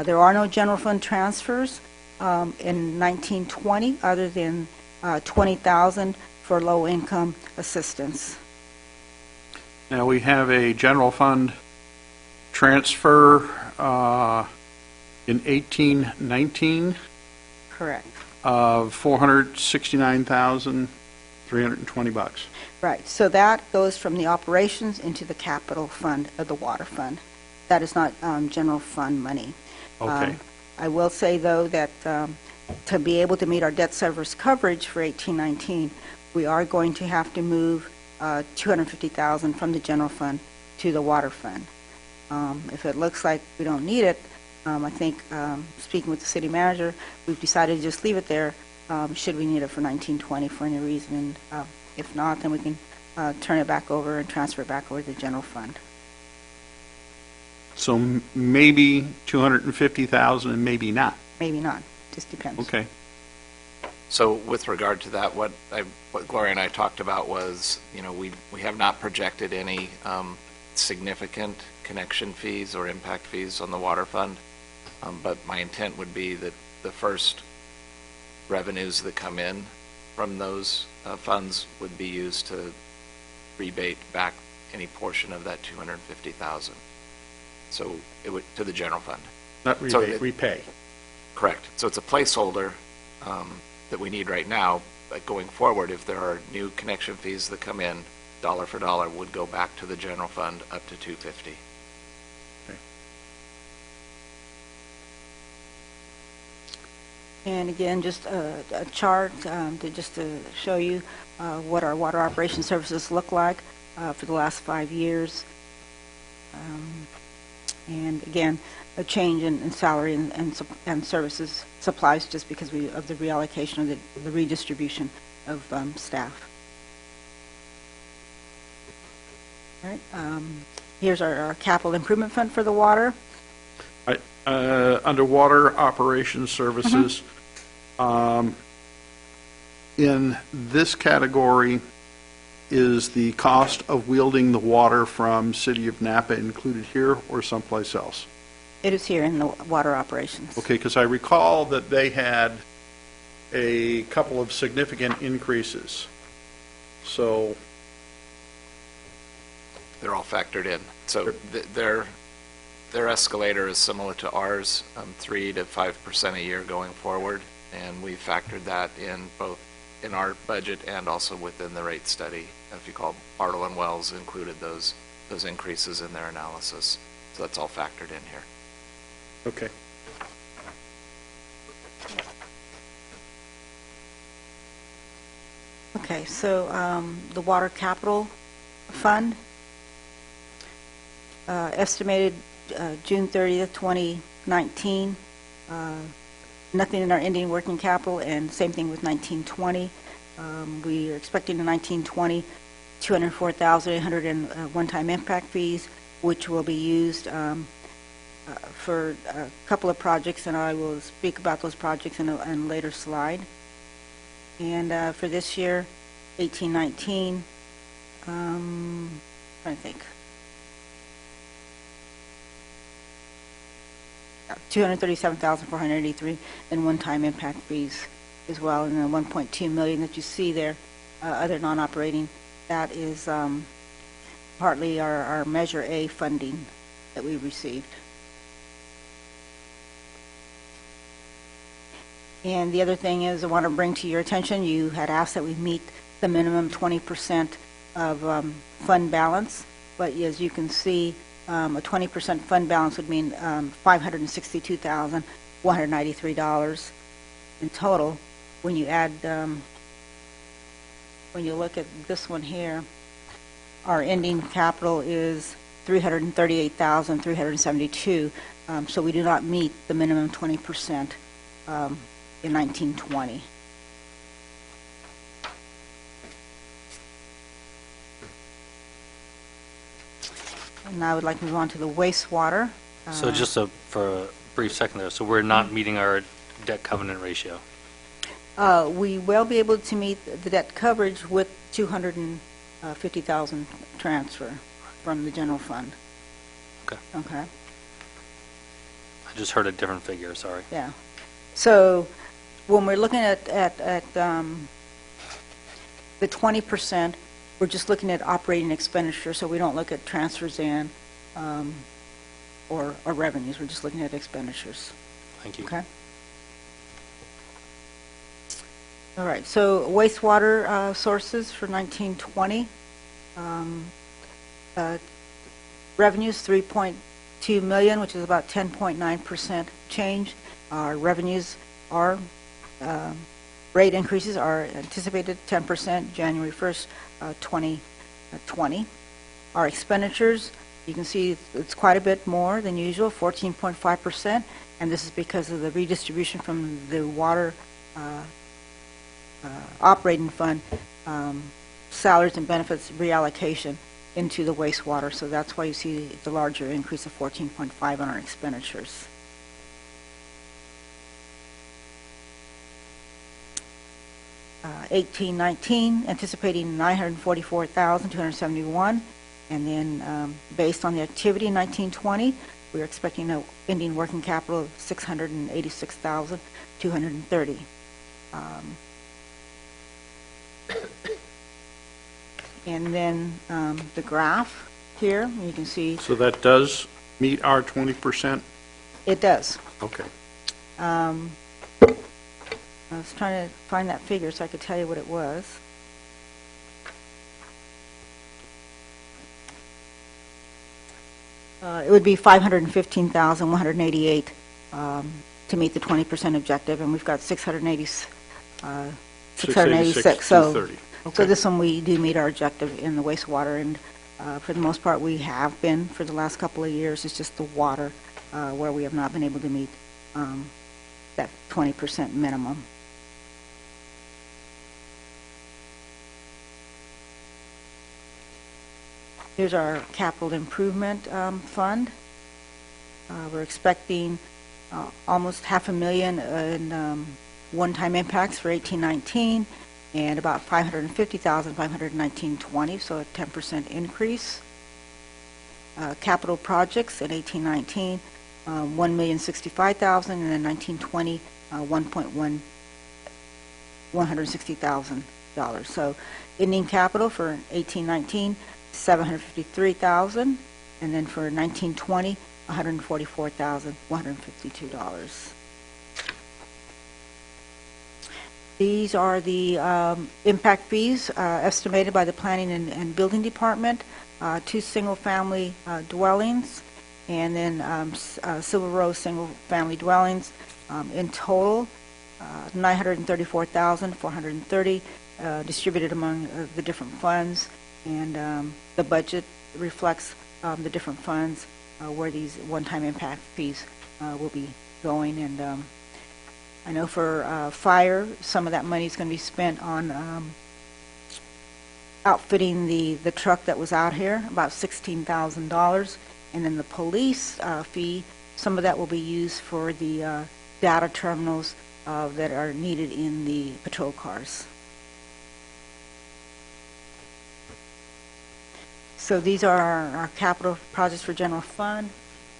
There are no general fund transfers in 1920 other than $20,000 for low-income assistance. Now, we have a general fund transfer in 1819 Correct. of $469,320. Right. So that goes from the operations into the capital fund of the water fund. That is not general fund money. Okay. I will say, though, that to be able to meet our debt service coverage for 1819, we are going to have to move $250,000 from the general fund to the water fund. If it looks like we don't need it, I think, speaking with the city manager, we've decided to just leave it there should we need it for 1920 for any reason. If not, then we can turn it back over and transfer it back over to the general fund. So maybe 250,000 and maybe not. Maybe not. Just depends. Okay. So with regard to that, what Gloria and I talked about was, we have not projected any significant connection fees or impact fees on the water fund, but my intent would be that the first revenues that come in from those funds would be used to rebate back any portion of that $250,000. So it would to the general fund. Not rebate, repay. Correct. So it's a placeholder that we need right now, but going forward, if there are new connection fees that come in, dollar for dollar would go back to the general fund up to $250,000. Okay. And again, just a chart to show you what our water operation services look like for the last 5 years. And again, a change in salary and services supplies just because of the reallocation of the redistribution of staff. All right. Here's our capital improvement fund for the water. Under water operations services, in this category, is the cost of wielding the water from City of Napa included here or someplace else? It is here in the water operations. Okay, because I recall that they had a couple of significant increases. So they're all factored in. So their escalator is similar to ours, 3 to 5% a year going forward, and we factored that in both in our budget and also within the rate study. If you call Bartle and Wells included those increases in their analysis. So that's all factored in here. Okay. Okay, so the water capital fund, estimated June 30th, 2019, nothing in our ending working capital, and same thing with 1920. We are expecting in 1920 $204,800 in one-time impact fees, which will be used for a couple of projects, and I will speak about those projects in a later slide. And for this year, 1819, trying to think. $237,483 in one-time impact fees as well, and the 1.2 million that you see there, other non-operating, that is partly our Measure A funding that we received. And the other thing is, I want to bring to your attention, you had asked that we meet the minimum 20% of fund balance, but as you can see, a 20% fund balance would mean $562,193 in total. When you add, when you look at this one here, our ending capital is $338,372, so we do not meet the minimum 20% in 1920. And now I would like to move on to the wastewater. So just for a brief second there, so we're not meeting our debt covenant ratio? We will be able to meet the debt coverage with $250,000 transfer from the general fund. Okay. Okay. I just heard a different figure, sorry. Yeah. So when we're looking at the 20%, we're just looking at operating expenditure, so we don't look at transfers in or revenues. We're just looking at expenditures. Thank you. Okay. All right. So wastewater sources for 1920. Revenues $3.2 million, which is about 10.9% change. Our revenues are rate increases are anticipated 10% January 1st, 2020. Our expenditures, you can see it's quite a bit more than usual, 14.5%, and this is because of the redistribution from the water operating fund, salaries and benefits reallocation into the wastewater. So that's why you see the larger increase of 14.5 on our expenditures. Uh, 1819, anticipating 944,271, and then based on the activity in 1920, we're expecting an ending working capital of 686,230. And then the graph here, you can see. So that does meet our 20%? It does. Okay. I was trying to find that figure so I could tell you what it was. It would be 515,188 to meet the 20% objective, and we've got 686. So this one we do meet our objective in the wastewater, and for the most part we have been for the last couple of years. It's just the water where we have not been able to meet that 20% minimum. Here's our capital improvement fund. We're expecting almost $500,000 in one-time impacts for 1819 and about 550,000 519-20, so a 10% increase. Capital projects in 1819, $1,065,000, and then 1920, $160,000. So ending capital for 1819, $753,000, and then for 1920, $144,152. These are the impact fees estimated by the Planning and Building Department, 2 single-family dwellings, and then Silver Rose single-family dwellings. In total, $934,430 distributed among the different funds, and the budget reflects the different funds where these one-time impact fees will be going. And I know for fire, some of that money is going to be spent on outfitting the truck that was out here, about $16,000. And then the police fee, some of that will be used for the data terminals that are needed in the patrol cars. So these are our capital projects for general fund.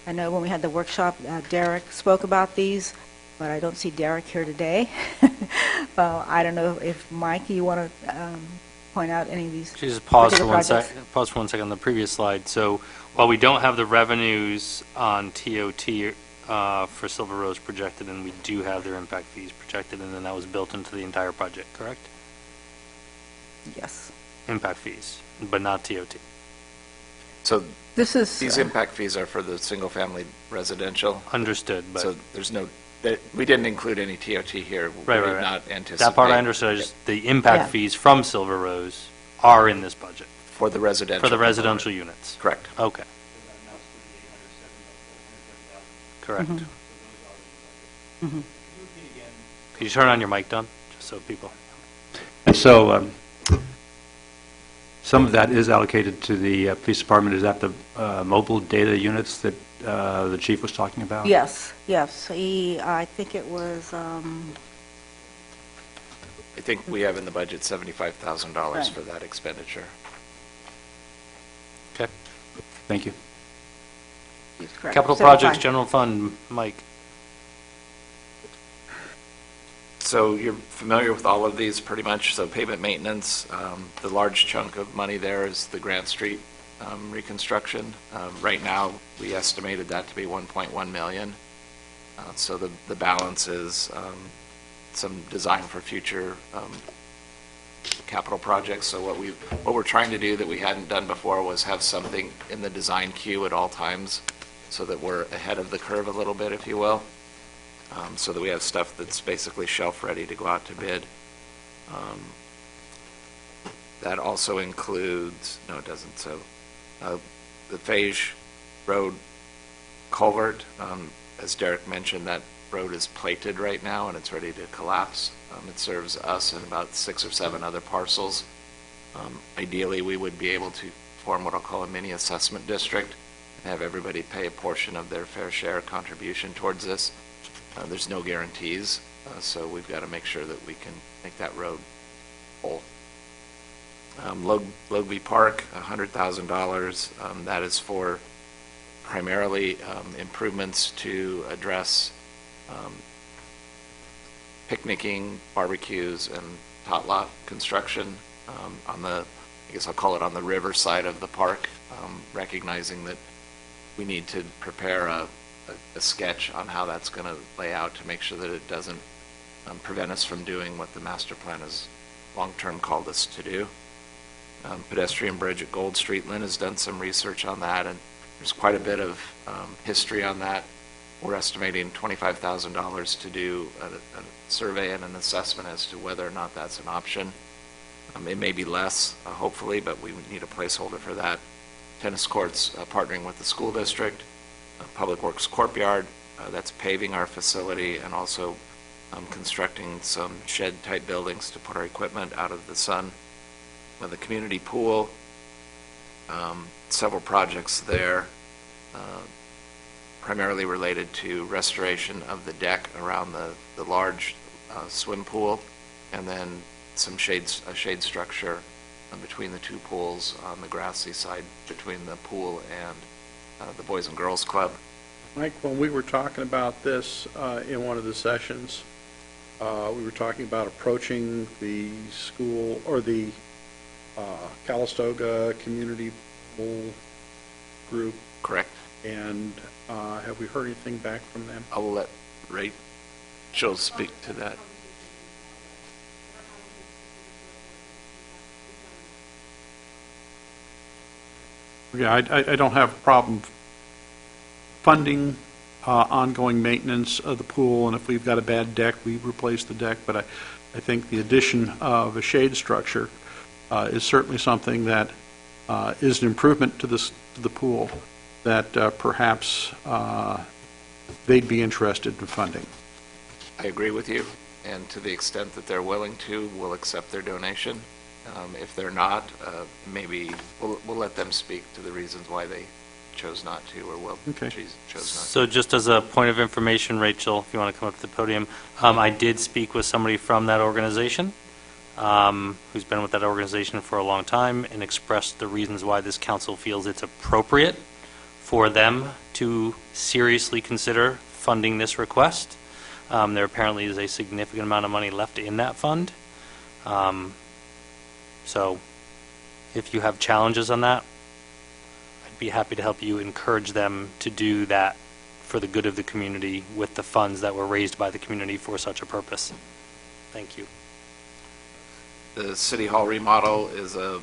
I know when we had the workshop, Derek spoke about these, but I don't see Derek here today. I don't know if, Mike, you want to point out any of these Just pause for particular one projects? second. Pause for 1 second on the previous slide. So while we don't have the revenues on TOT for Silver Rose projected, and we do have their impact fees projected, and then that was built into the entire budget, correct? Yes. Impact fees, but not TOT. So This is... these impact fees are for the single-family residential. Understood, but So there's no, we didn't include any TOT here. Right, We right, did right. not anticipate. That part I understood. The impact Yeah. fees from Silver Rose are in this budget For the residential. for the residential units. Correct. Okay. Correct. Mhm. Could you turn on your mic, Don, just so people? And so some of that is allocated to the police department. Is that the mobile data units that the chief was talking about? Yes, yes. I think it was, I think we have in the budget $75,000 Right. for that expenditure. Okay. Thank you. he's correct. Capital 75. Projects, General Fund, Mike. So you're familiar with all of these pretty much. So pavement maintenance, the large chunk of money there is the Grant Street reconstruction. Right now, we estimated that to be 1.1 million. So the balance is some design for future capital projects. So what we're trying to do that we hadn't done before was have something in the design queue at all times, so that we're ahead of the curve a little bit, if you will. So that we have stuff that's basically shelf-ready to go out to bid. That also includes, no, it doesn't, so the Phage Road culvert, as Derek mentioned, that road is plated right now and it's ready to collapse. It serves us and about 6 or 7 other parcels. Ideally, we would be able to form what I'll call a mini assessment district and have everybody pay a portion of their fair share contribution towards this. There's no guarantees, so we've got to make sure that we can make that road whole. Logby Park, $100,000. That is for primarily improvements to address picnicking, barbecues, and tot lot construction on the, I guess I'll call it on the river side of the park, recognizing that we need to prepare a sketch on how that's going to lay out to make sure that it doesn't prevent us from doing what the master plan has long-term called us to do. Pedestrian bridge at Gold Street, Lynn has done some research on that, and there's quite a bit of history on that. We're estimating $25,000 to do a survey and an assessment as to whether or not that's an option. It may be less, hopefully, but we need a placeholder for that. Tennis courts, partnering with the school district. Public Works Courtyard, that's paving our facility and also constructing some shed-type buildings to put our equipment out of the sun. The community pool, several projects there, primarily related to restoration of the deck around the large swim pool, and then a shade structure between the two pools on the grassy side between the pool and the Boys and Girls Club. Mike, when we were talking about this in one of the sessions, we were talking about approaching the school or the Calistoga Community Pool Group. Correct. And have we heard anything back from them? I will let Rachel speak to that. Yeah, I don't have a problem funding ongoing maintenance of the pool, and if we've got a bad deck, we replace the deck, but I think the addition of a shade structure is certainly something that is an improvement to the pool that perhaps they'd be interested in funding. I agree with you, and to the extent that they're willing to, we'll accept their donation. If they're not, maybe we'll let them speak to the reasons why they chose not to, or chose not to. So just as a point of information, Rachel, if you want to come up to the podium, I did speak with somebody from that organization who's been with that organization for a long time and expressed the reasons why this council feels it's appropriate for them to seriously consider funding this request. There apparently is a significant amount of money left in that fund. So if you have challenges on that, I'd be happy to help you encourage them to do that for the good of the community with the funds that were raised by the community for such a purpose. Thank you. The City Hall remodel is a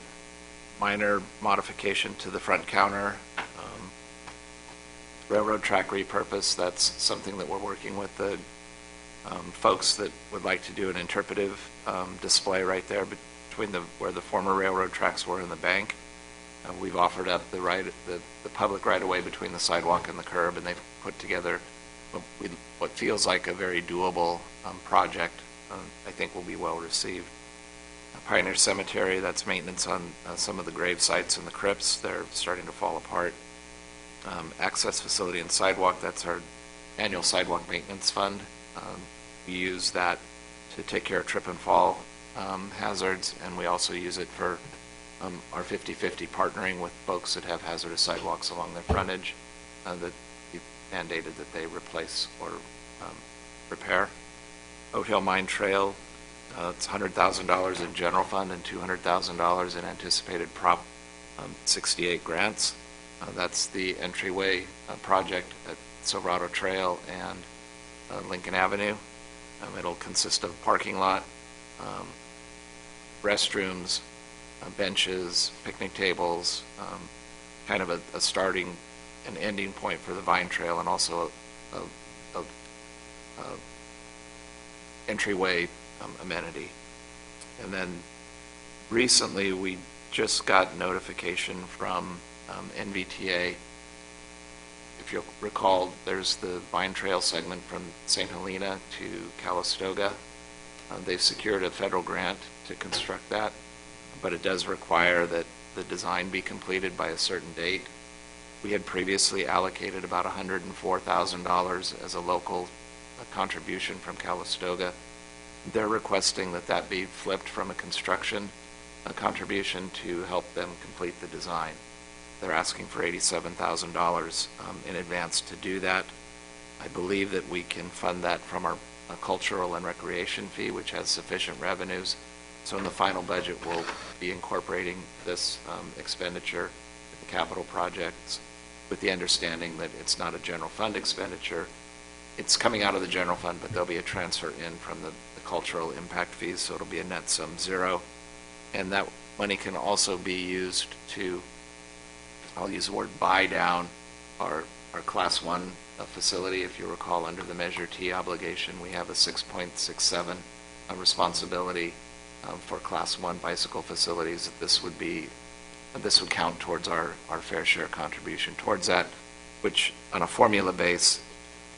minor modification to the front counter. Railroad track repurpose, that's something that we're working with the folks that would like to do an interpretive display right there between where the former railroad tracks were and the bank. We've offered up the public right-of-way between the sidewalk and the curb, and they've put together what feels like a very doable project. I think will be well received. Pioneer Cemetery, that's maintenance on some of the grave sites and the crypts. They're starting to fall apart. Access facility and sidewalk, that's our annual sidewalk maintenance fund. We use that to take care of trip and fall hazards, and we also use it for our 50-50 partnering with folks that have hazardous sidewalks along their frontage that we've mandated that they replace or repair. Oat Hill Mine Trail, it's $100,000 in general fund and $200,000 in anticipated Prop 68 grants. That's the entryway project at Silverado Trail and Lincoln Avenue. It'll consist of parking lot, restrooms, benches, picnic tables, kind of a starting and ending point for the Vine Trail, and also a entryway amenity. And then recently we just got notification from NVTA. If you'll recall, there's the Vine Trail segment from St. Helena to Calistoga. They've secured a federal grant to construct that, but it does require that the design be completed by a certain date. We had previously allocated about $104,000 as a local contribution from Calistoga. They're requesting that that be flipped from a construction contribution to help them complete the design. They're asking for $87,000 in advance to do that. I believe that we can fund that from our cultural and recreation fee, which has sufficient revenues. So in the final budget, we'll be incorporating this expenditure in the capital projects with the understanding that it's not a general fund expenditure. It's coming out of the general fund, but there'll be a transfer in from the cultural impact fees, so it'll be a net sum zero. And that money can also be used to, I'll use the word buy down our Class 1 facility. If you recall, under the Measure T obligation, we have a 6.67 responsibility for Class 1 bicycle facilities. This would count towards our fair share contribution towards that, which on a formula base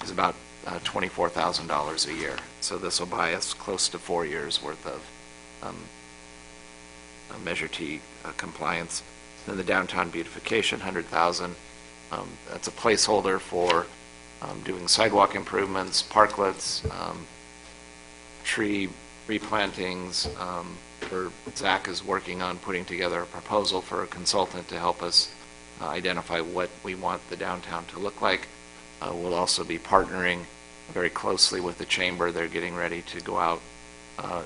is about $24,000 a year. So this will buy us close to 4 years worth of Measure T compliance. Then the downtown beautification, $100,000. That's a placeholder for doing sidewalk improvements, parklets, tree replantings. Zach is working on putting together a proposal for a consultant to help us identify what we want the downtown to look like. We'll also be partnering very closely with the chamber. They're getting ready to go out,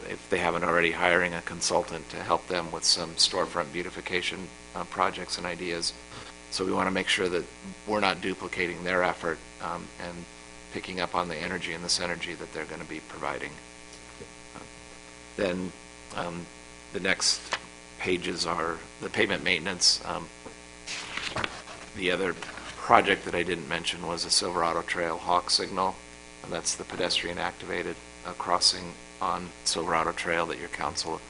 if they haven't already, hiring a consultant to help them with some storefront beautification projects and ideas. So we want to make sure that we're not duplicating their effort and picking up on the energy and the synergy that they're going to be providing. Then the next pages are the pavement maintenance. The other project that I didn't mention was the Silverado Trail Hawk Signal. And that's the pedestrian activated crossing on Silverado Trail that your council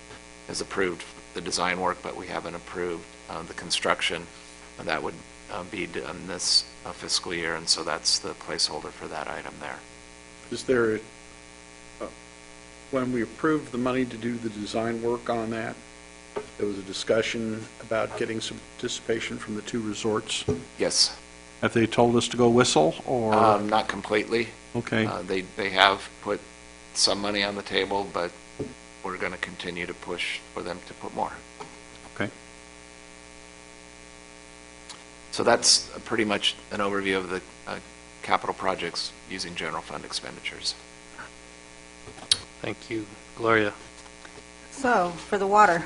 has approved the design work, but we haven't approved the construction. And that would be done this fiscal year, and so that's the placeholder for that item there. Is there, when we approved the money to do the design work on that, there was a discussion about getting some participation from the two resorts? Yes. Have they told us to go whistle, or? Not completely. Okay. They have put some money on the table, but we're going to continue to push for them to put more. Okay. So that's pretty much an overview of the capital projects using general fund expenditures. Thank you. Gloria? So, for the water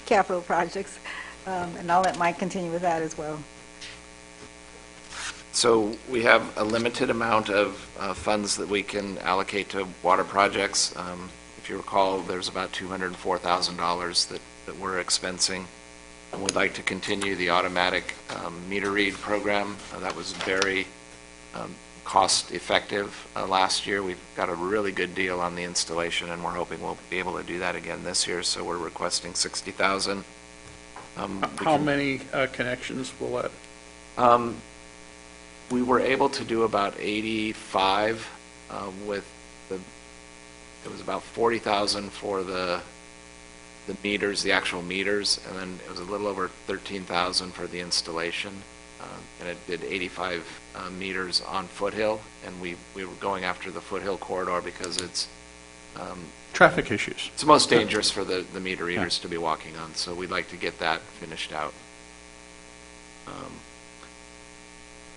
capital projects, and I'll let Mike continue with that as well. So we have a limited amount of funds that we can allocate to water projects. If you recall, there's about $204,000 that we're expensing. And we'd like to continue the automatic meter read program. That was very cost effective last year. We've got a really good deal on the installation, and we're hoping we'll be able to do that again this year. So we're requesting $60,000. How many connections will that? We were able to do about 85 with it was about 40,000 for the meters, the actual meters, and then it was a little over 13,000 for the installation. And it did 85 meters on Foothill, and we were going after the Foothill corridor because it's traffic issues. It's the most dangerous for the meter readers to be walking on, so we'd like to get that finished out.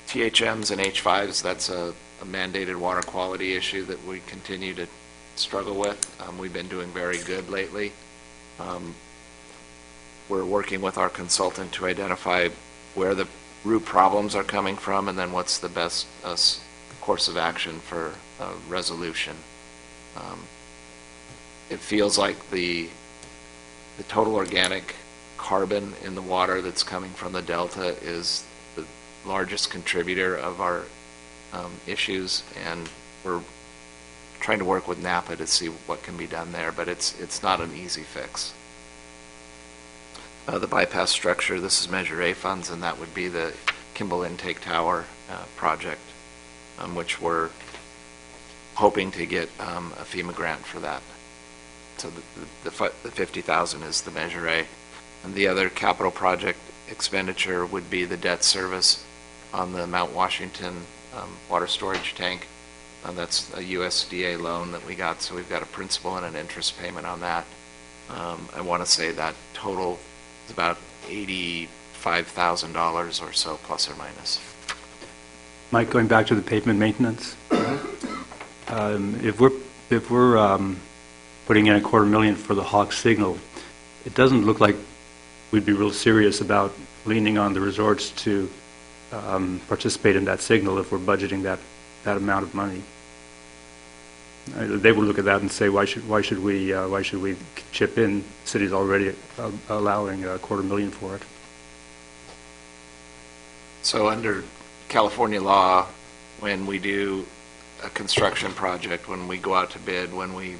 THMs and H5s, that's a mandated water quality issue that we continue to struggle with. We've been doing very good lately. We're working with our consultant to identify where the root problems are coming from and then what's the best course of action for resolution. It feels like the total organic carbon in the water that's coming from the Delta is the largest contributor of our issues, and we're trying to work with Napa to see what can be done there, but it's not an easy fix. The bypass structure, this is Measure A funds, and that would be the Kimball Intake Tower project, which we're hoping to get a FEMA grant for that. So the 50,000 is the Measure A. And the other capital project expenditure would be the debt service on the Mount Washington water storage tank. That's a USDA loan that we got, so we've got a principal and an interest payment on that. I want to say that total is about $85,000 or so, plus or minus. Mike, going back to the pavement maintenance, if we're putting in $250,000 for the Hawk signal, it doesn't look like we'd be real serious about leaning on the resorts to participate in that signal if we're budgeting that amount of money. They will look at that and say, why should we chip in? The city's already allowing $250,000 for it. So under California law, when we do a construction project, when we go out to bid, when we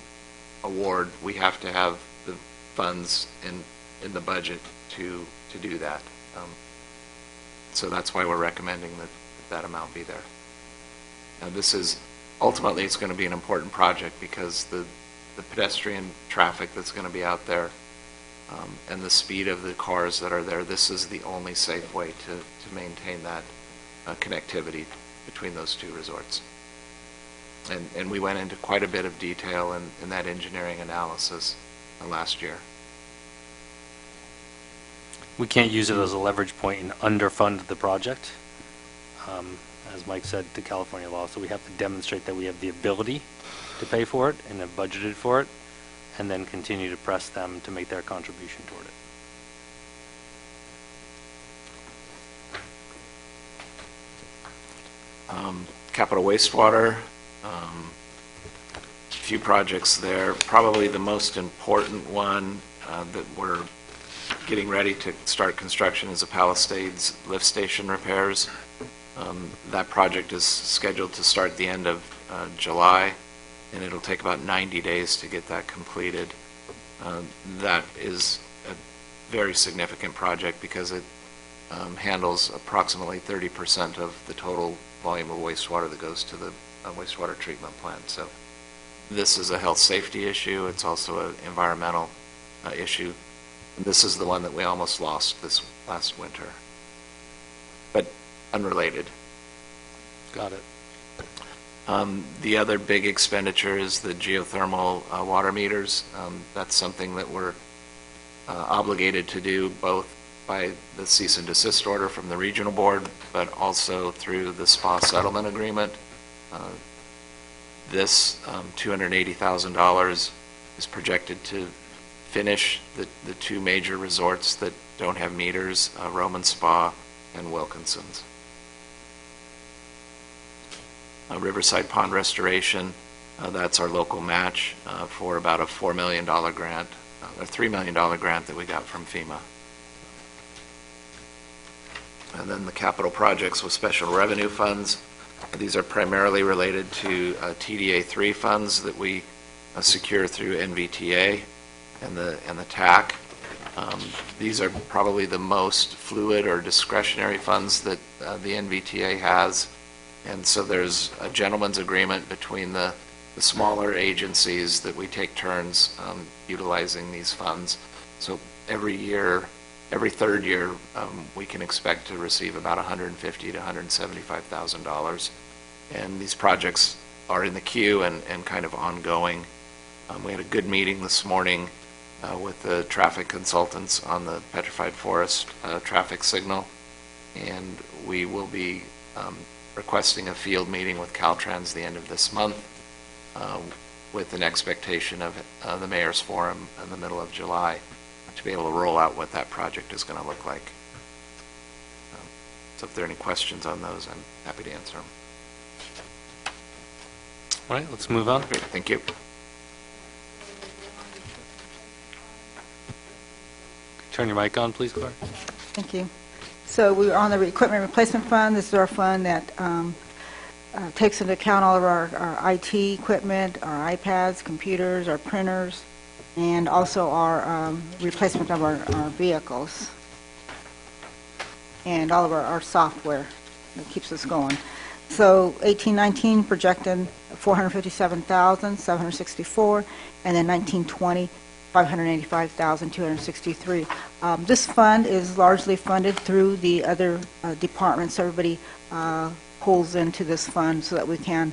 award, we have to have the funds in the budget to do that. So that's why we're recommending that amount be there. Now this is, ultimately it's going to be an important project because the pedestrian traffic that's going to be out there and the speed of the cars that are there, this is the only safe way to maintain that connectivity between those two resorts. And we went into quite a bit of detail in that engineering analysis last year. We can't use it as a leverage point and underfund the project, as Mike said, to California law. So we have to demonstrate that we have the ability to pay for it and have budgeted for it, and then continue to press them to make their contribution toward it. Capital wastewater, a few projects there. Probably the most important one that we're getting ready to start construction is the Palisades lift station repairs. That project is scheduled to start the end of July, and it'll take about 90 days to get that completed. That is a very significant project because it handles approximately 30% of the total volume of wastewater that goes to the wastewater treatment plant. So this is a health safety issue. It's also an environmental issue. And this is the one that we almost lost this last winter, but unrelated. Got it. The other big expenditure is the geothermal water meters. That's something that we're obligated to do both by the cease and desist order from the regional board, but also through the SPA settlement agreement. this $280,000 is projected to finish the two major resorts that don't have meters, Roman Spa and Wilkinson's. Riverside Pond Restoration, that's our local match for about a $4 million grant, a $3 million grant that we got from FEMA. And then the capital projects with special revenue funds. These are primarily related to TDA 3 funds that we secure through NVTA and the TAC. These are probably the most fluid or discretionary funds that the NVTA has. And so there's a gentleman's agreement between the smaller agencies that we take turns utilizing these funds. So every year, every third year, we can expect to receive about $150,000 to $175,000. And these projects are in the queue and kind of ongoing. We had a good meeting this morning with the traffic consultants on the Petrified Forest traffic signal. And we will be requesting a field meeting with Caltrans the end of this month with an expectation of the Mayor's Forum in the middle of July to be able to roll out what that project is going to look like. So if there are any questions on those, I'm happy to answer them. All right, let's move on. Great, thank you. Turn your mic on, please, Clark. Thank you. So we're on the Equipment Replacement Fund. This is our fund that takes into account all of our IT equipment, our iPads, computers, our printers, and also our replacement of our vehicles, and all of our software that keeps us going. So 1819 projected $457,764, and then 1920 $585,263. This fund is largely funded through the other departments. Everybody pulls into this fund so that we can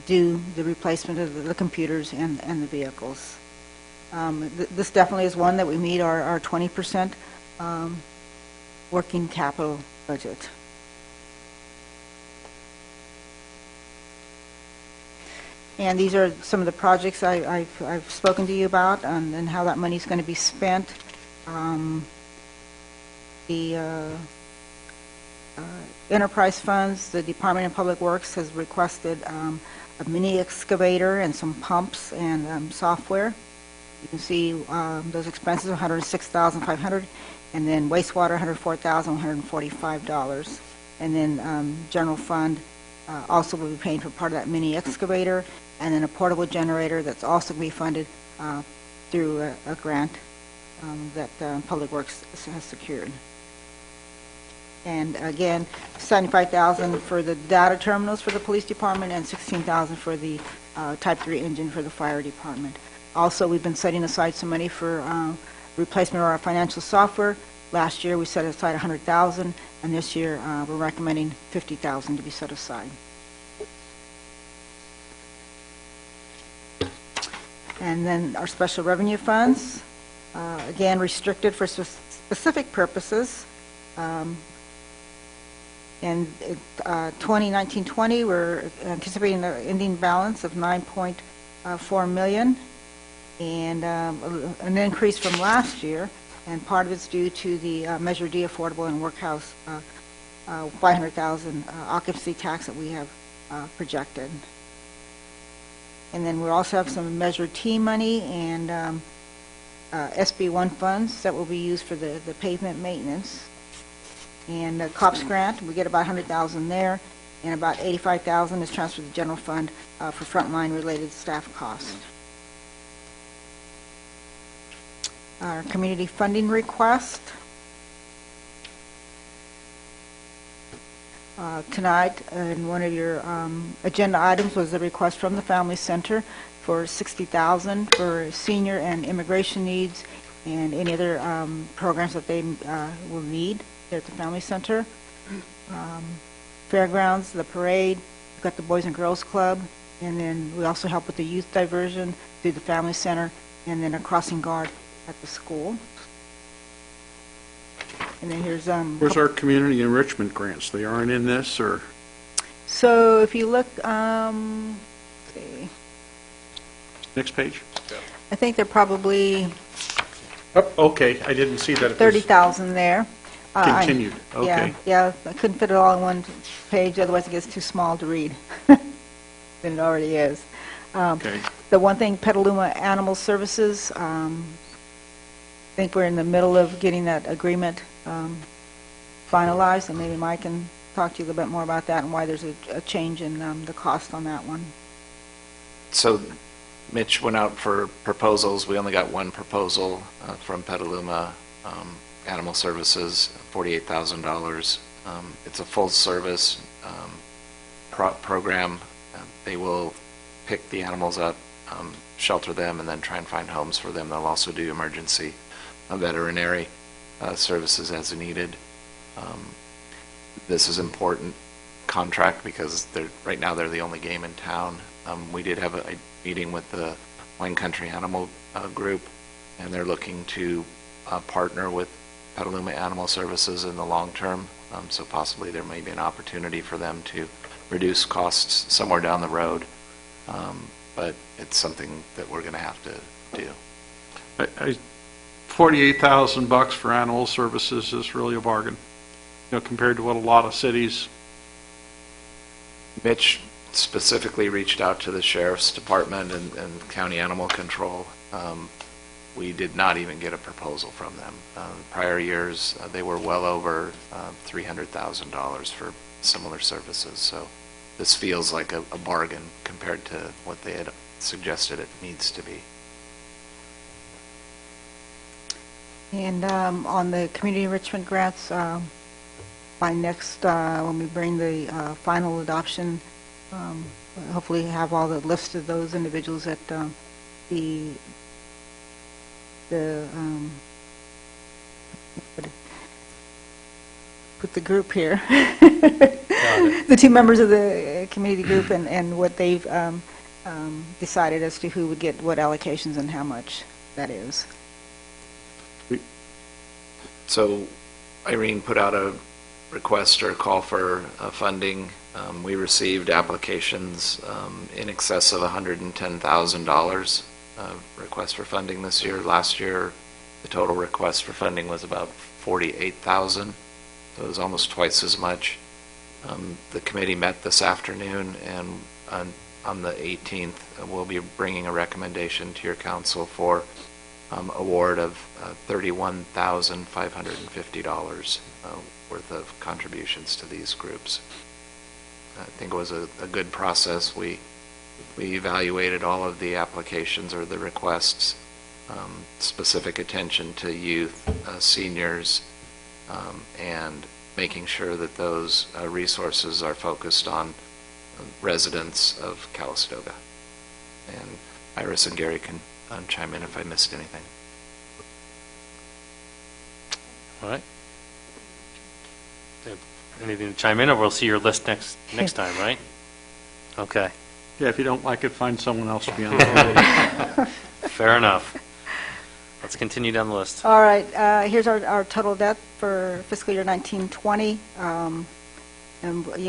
do the replacement of the computers and the vehicles. This definitely is one that we meet our 20% working capital budget. And these are some of the projects I've spoken to you about and how that money is going to be spent. The enterprise funds, the Department of Public Works has requested a mini excavator and some pumps and software. You can see those expenses, $106,500, and then wastewater, $104,145. And then general fund also will be paying for part of that mini excavator, and then a portable generator that's also going to be funded through a grant that Public Works has secured. And again, $75,000 for the data terminals for the police department and $16,000 for the Type 3 engine for the fire department. Also, we've been setting aside some money for replacement of our financial software. Last year we set aside $100,000, and this year we're recommending $50,000 to be set aside. And then our special revenue funds, again restricted for specific purposes. In 2019-20, we're anticipating an ending balance of $9.4 million, and an increase from last year. And part of it's due to the Measure D affordable and workhouse $500,000 occupancy tax that we have projected. And then we also have some Measure T money and SB1 funds that will be used for the pavement maintenance. And the COPS grant, we get about $100,000 there, and about $85,000 is transferred to the general fund for frontline related staff costs. Our community funding request. Tonight, and one of your agenda items was a request from the Family Center for $60,000 for senior and immigration needs and any other programs that they will need there at the Family Center. Fairgrounds, the parade, we've got the Boys and Girls Club, and then we also help with the youth diversion through the Family Center, and then a crossing guard at the school. And then here's where's our community enrichment grants? They aren't in this, or? So if you look, see. Next page. I think they're probably Oh, okay, I didn't see that. It was 30,000 there. Continued, Yeah, okay. yeah, I couldn't fit it all on one page, otherwise it gets too small to read than it already is. Okay. The one thing, Petaluma Animal Services, I think we're in the middle of getting that agreement finalized, and maybe Mike can talk to you a little bit more about that and why there's a change in the cost on that one. So Mitch went out for proposals. We only got one proposal from Petaluma Animal Services, $48,000. It's a full-service program. They will pick the animals up, shelter them, and then try and find homes for them. They'll also do emergency veterinary services as needed. This is an important contract because right now they're the only game in town. We did have a meeting with the Wine Country Animal Group, and they're looking to partner with Petaluma Animal Services in the long term. So possibly there may be an opportunity for them to reduce costs somewhere down the road. But it's something that we're going to have to do. $48,000 for animal services is really a bargain, compared to what a lot of cities. Mitch specifically reached out to the sheriff's department and county animal control. We did not even get a proposal from them. Prior years, they were well over $300,000 for similar services. So this feels like a bargain compared to what they had suggested it needs to be. And on the community enrichment grants, by next, when we bring the final adoption, hopefully have all the list of those individuals that put the group here, the two members of the community group, and what they've decided as to who would get what allocations and how much that is. So Irene put out a request or a call for funding. We received applications in excess of $110,000 request for funding this year. Last year, the total request for funding was about $48,000, so it was almost twice as much. The committee met this afternoon, and on the 18th, we'll be bringing a recommendation to your council for award of $31,550 worth of contributions to these groups. I think it was a good process. We evaluated all of the applications or the requests, specific attention to youth, seniors, and making sure that those resources are focused on residents of Calistoga. And Iris and Gary can chime in if I missed anything. All right. Anything to chime in, or we'll see your list next time, right? Okay. Yeah, if you don't like it, find someone else to be on the list. Fair enough. Let's continue down the list. All right, here's our total debt for fiscal year 1920. And,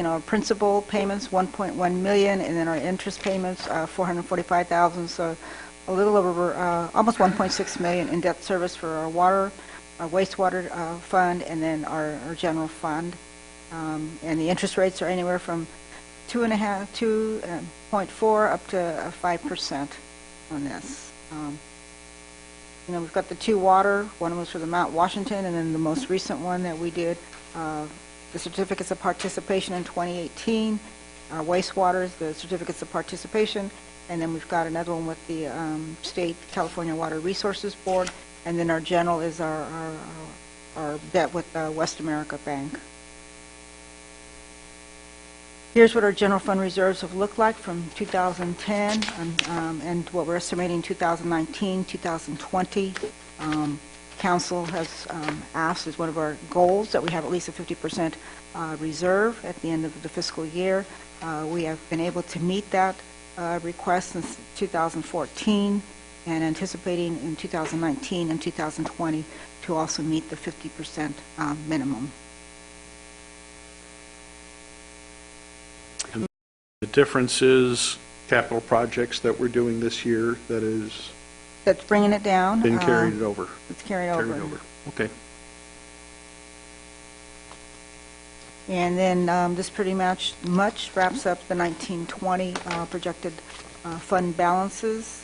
our principal payments, $1.1 million, and then our interest payments, $445,000. So a little over, almost $1.6 million in debt service for our water, our wastewater fund, and then our general fund. And the interest rates are anywhere from 2.4 up to 5% on this. We've got the two water. One was for the Mount Washington, and then the most recent one that we did, the certificates of participation in 2018. Our wastewater is the certificates of participation, and then we've got another one with the State California Water Resources Board, and then our general is our debt with West America Bank. Here's what our general fund reserves have looked like from 2010 and what we're estimating 2019, 2020. Council has asked as one of our goals that we have at least a 50% reserve at the end of the fiscal year. We have been able to meet that request since 2014 and anticipating in 2019 and 2020 to also meet the 50% minimum. The difference is capital projects that we're doing this year that is That's bringing it down. been carried over? It's carried over. Okay. And then this pretty much wraps up the 1920 projected fund balances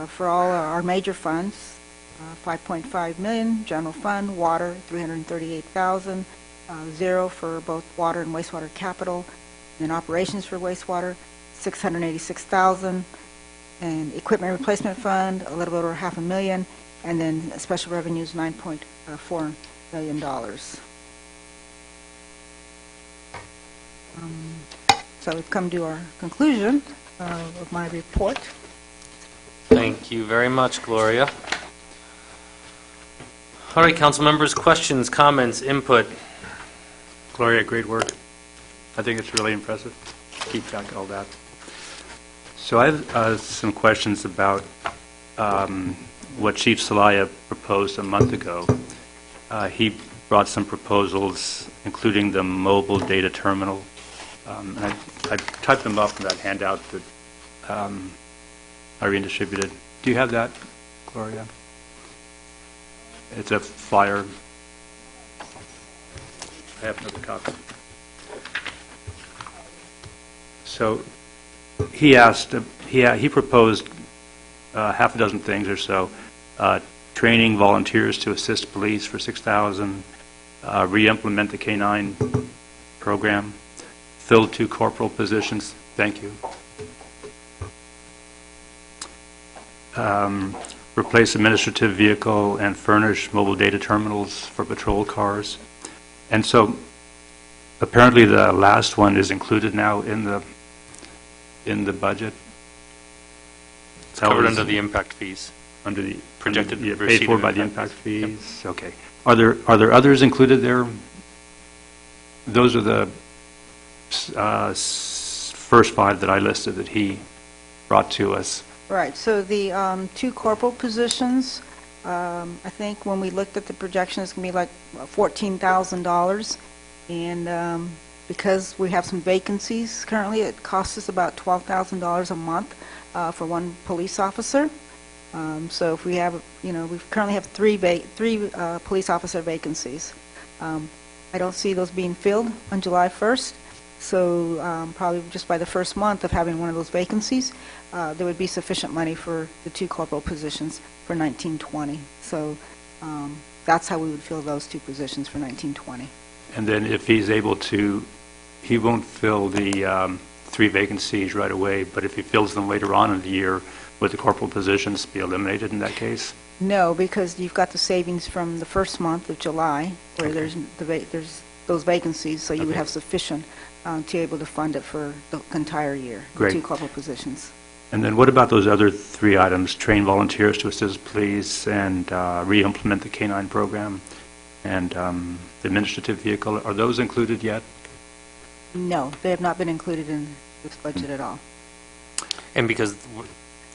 for all our major funds. 5.5 million, general fund, water, 338,000, zero for both water and wastewater capital, and operations for wastewater, 686,000, and equipment replacement fund, a little bit over $500,000, and then special revenues, $9.4 million. So we've come to our conclusion of my report. Thank you very much, Gloria. All right, council members, questions, comments, input? Gloria, great work. I think it's really impressive. Keep track of all that. So I have some questions about what Chief Celaya proposed a month ago. He brought some proposals, including the mobile data terminal. And I typed them up in that handout that Irene distributed. Do you have that, Gloria? It's a flyer. I have another copy. So he asked, he proposed half a dozen things or so. Training volunteers to assist police for 6,000, re-implement the K-9 program, fill 2 corporal positions. Thank you. Replace administrative vehicle and furnish mobile data terminals for patrol cars. And so apparently the last one is included now in the budget. It's covered under the impact fees. Under the projected paid for by the impact fees. Yep. Okay. Are there others included there? Those are the first 5 that I listed that he brought to us. Right, so the 2 corporal positions, I think when we looked at the projection, it's going to be like $14,000. And because we have some vacancies currently, it costs us about $12,000 a month for 1 police officer. So if we have, we currently have 3 police officer vacancies. I don't see those being filled on July 1st. So probably just by the first month of having one of those vacancies, there would be sufficient money for the 2 corporal positions for 1920. So that's how we would fill those 2 positions for 1920. And then if he's able to, he won't fill the 3 vacancies right away, but if he fills them later on in the year, would the corporal positions be eliminated in that case? No, because you've got the savings from the first month of July, where there's those vacancies, so you would have sufficient to be able to fund it for the entire year. Great. 2 corporal positions. And then what about those other 3 items? Train volunteers to assist police and re-implement the K-9 program and the administrative vehicle. Are those included yet? No, they have not been included in this budget at all. And because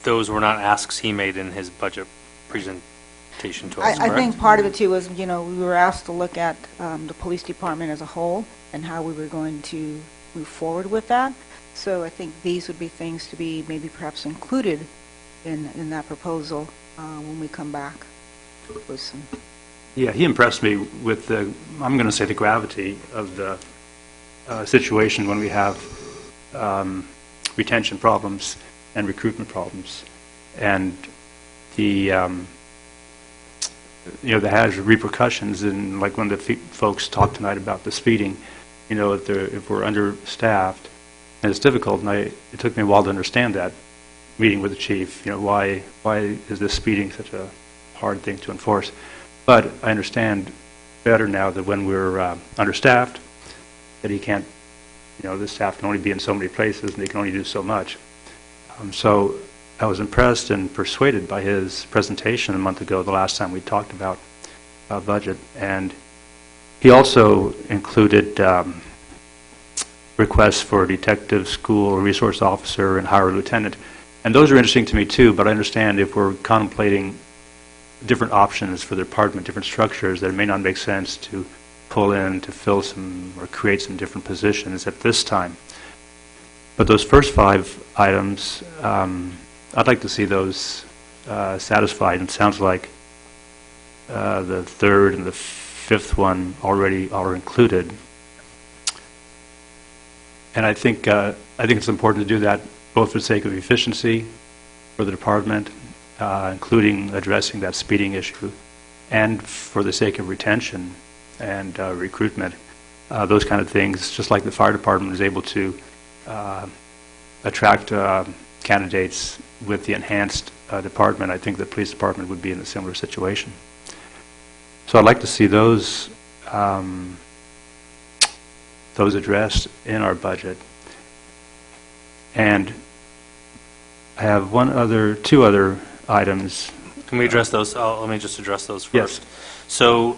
those were not asks he made in his budget presentation to us, I correct? think part of it too was, we were asked to look at the police department as a whole and how we were going to move forward with that. So I think these would be things to be maybe perhaps included in that proposal when we come back with some. Yeah, he impressed me with I'm going to say the gravity of the situation when we have retention problems and recruitment problems. And that has repercussions in, like when the folks talked tonight about the speeding, if we're understaffed, and it's difficult, and it took me a while to understand that, meeting with the chief, why is this speeding such a hard thing to enforce? But I understand better now that when we're understaffed, that he can't, the staff can only be in so many places and they can only do so much. So I was impressed and persuaded by his presentation a month ago, the last time we talked about budget. And he also included requests for detective, school, resource officer, and hire a lieutenant. And those are interesting to me too, but I understand if we're contemplating different options for the department, different structures, that it may not make sense to pull in to fill some or create some different positions at this time. But those first 5 items, I'd like to see those satisfied. And it sounds like the third and the fifth one already are included. And I think it's important to do that both for the sake of efficiency for the department, including addressing that speeding issue, and for the sake of retention and recruitment. Those kind of things, just like the fire department is able to attract candidates with the enhanced department, I think the police department would be in a similar situation. So I'd like to see those addressed in our budget. And I have two other items. Can we address those? Let me just address those Yes. first. So,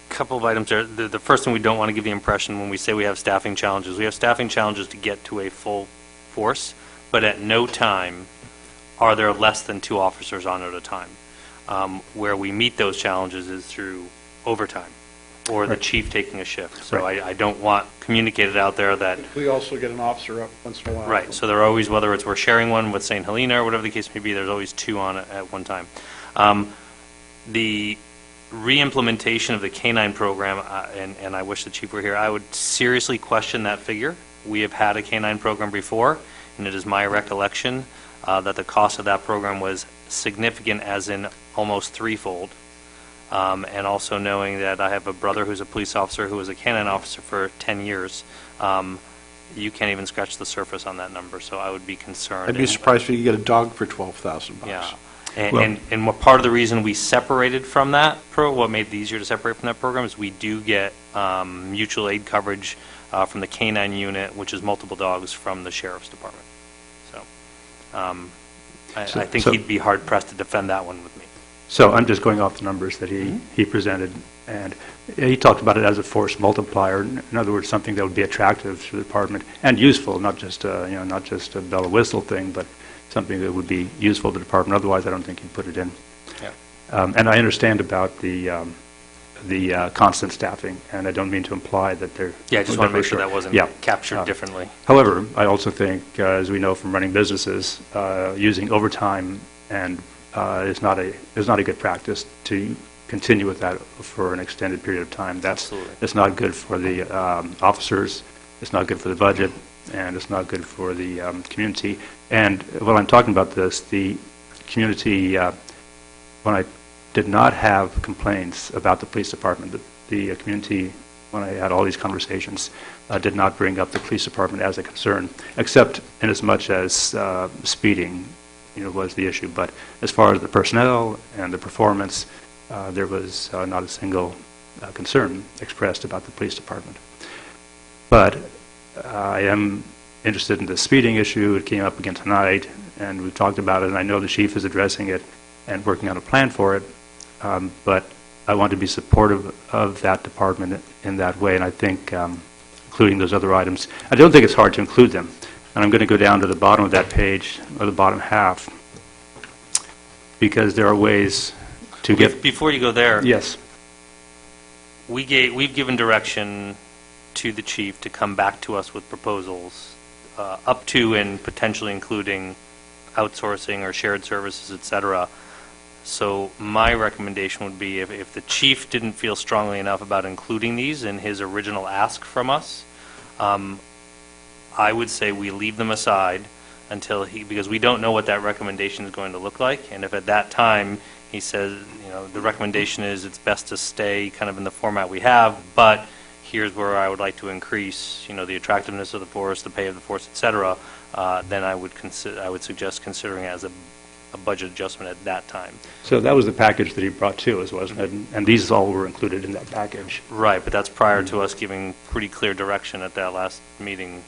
a couple of items there. The first one, we don't want to give the impression when we say we have staffing challenges. We have staffing challenges to get to a full force, but at no time are there less than 2 officers on at a time. Where we meet those challenges is through overtime or the chief taking a shift. So I don't want communicated out there that... We also get an officer up once in a while. Right, so there are always, whether it's we're sharing one with St. Helena or whatever the case may be, there's always 2 on at one time. The re-implementation of the K-9 program, and I wish the chief were here, I would seriously question that figure. We have had a K-9 program before, and it is my recollection that the cost of that program was significant, as in almost threefold. And also knowing that I have a brother who's a police officer who was a K-9 officer for 10 years, you can't even scratch the surface on that number, so I would be concerned. I'd be surprised if you could get a dog for $12,000. Yeah. And what part of the reason we separated from that what made it easier to separate from that program is we do get mutual aid coverage from the K-9 unit, which is multiple dogs from the sheriff's department. So I think he'd be hard pressed to defend that one with me. So I'm just going off the numbers that he presented, and he talked about it as a force multiplier. In other words, something that would be attractive to the department and useful, not just not just a bell or whistle thing, but something that would be useful to the department. Otherwise, I don't think he'd put it in. Yeah. And I understand about the constant staffing, and I don't mean to imply that they're... Yeah, I just want to make sure that wasn't captured differently. However, I also think, as we know from running businesses, using overtime and is not a good practice to continue with that for an extended period of time. It's not good for the officers, it's not good for the budget, and it's not good for the community. And while I'm talking about this, the community, when I did not have complaints about the police department, the community, when I had all these conversations, did not bring up the police department as a concern, except in as much as speeding was the issue. But as far as the personnel and the performance, there was not a single concern expressed about the police department. But I am interested in the speeding issue. It came up again tonight, and we've talked about it, and I know the chief is addressing it and working on a plan for it. But I want to be supportive of that department in that way, and I think including those other items, I don't think it's hard to include them. And I'm going to go down to the bottom of that page, or the bottom half, because there are ways to get... Before you go there... Yes. We've given direction to the chief to come back to us with proposals up to and potentially including outsourcing or shared services, et cetera. So my recommendation would be if the chief didn't feel strongly enough about including these in his original ask from us, I would say we leave them aside until because we don't know what that recommendation is going to look like. And if at that time he says, the recommendation is it's best to stay kind of in the format we have, but here's where I would like to increase, the attractiveness of the force, the pay of the force, et cetera, then I would suggest considering it as a budget adjustment at that time. So that was the package that he brought to us, wasn't it? And these all were included in that package. Right, but that's prior to us giving pretty clear direction at that last meeting.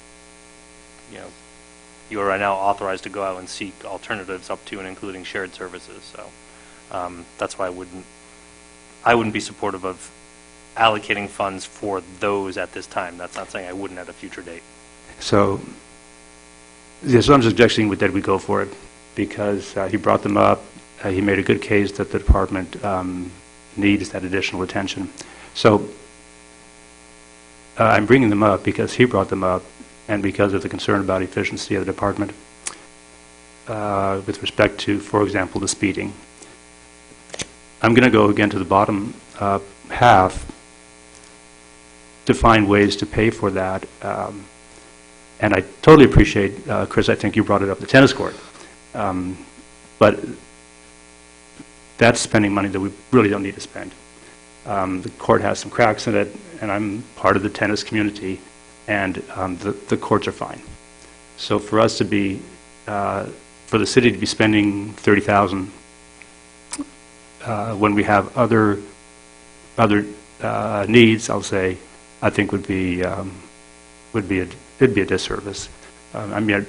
You are now authorized to go out and seek alternatives up to and including shared services. So that's why I wouldn't be supportive of allocating funds for those at this time. That's not saying I wouldn't at a future date. So, I'm suggesting that we go for it because he brought them up. He made a good case that the department needs that additional attention. So I'm bringing them up because he brought them up, and because of the concern about efficiency of the department with respect to, for example, the speeding. I'm going to go again to the bottom half to find ways to pay for that. And I totally appreciate, Chris, I think you brought it up, the tennis court. But that's spending money that we really don't need to spend. The court has some cracks in it, and I'm part of the tennis community, and the courts are fine. So for us to be, for the city to be spending $30,000 when we have other needs, I'll say, I think would be a disservice. I mean,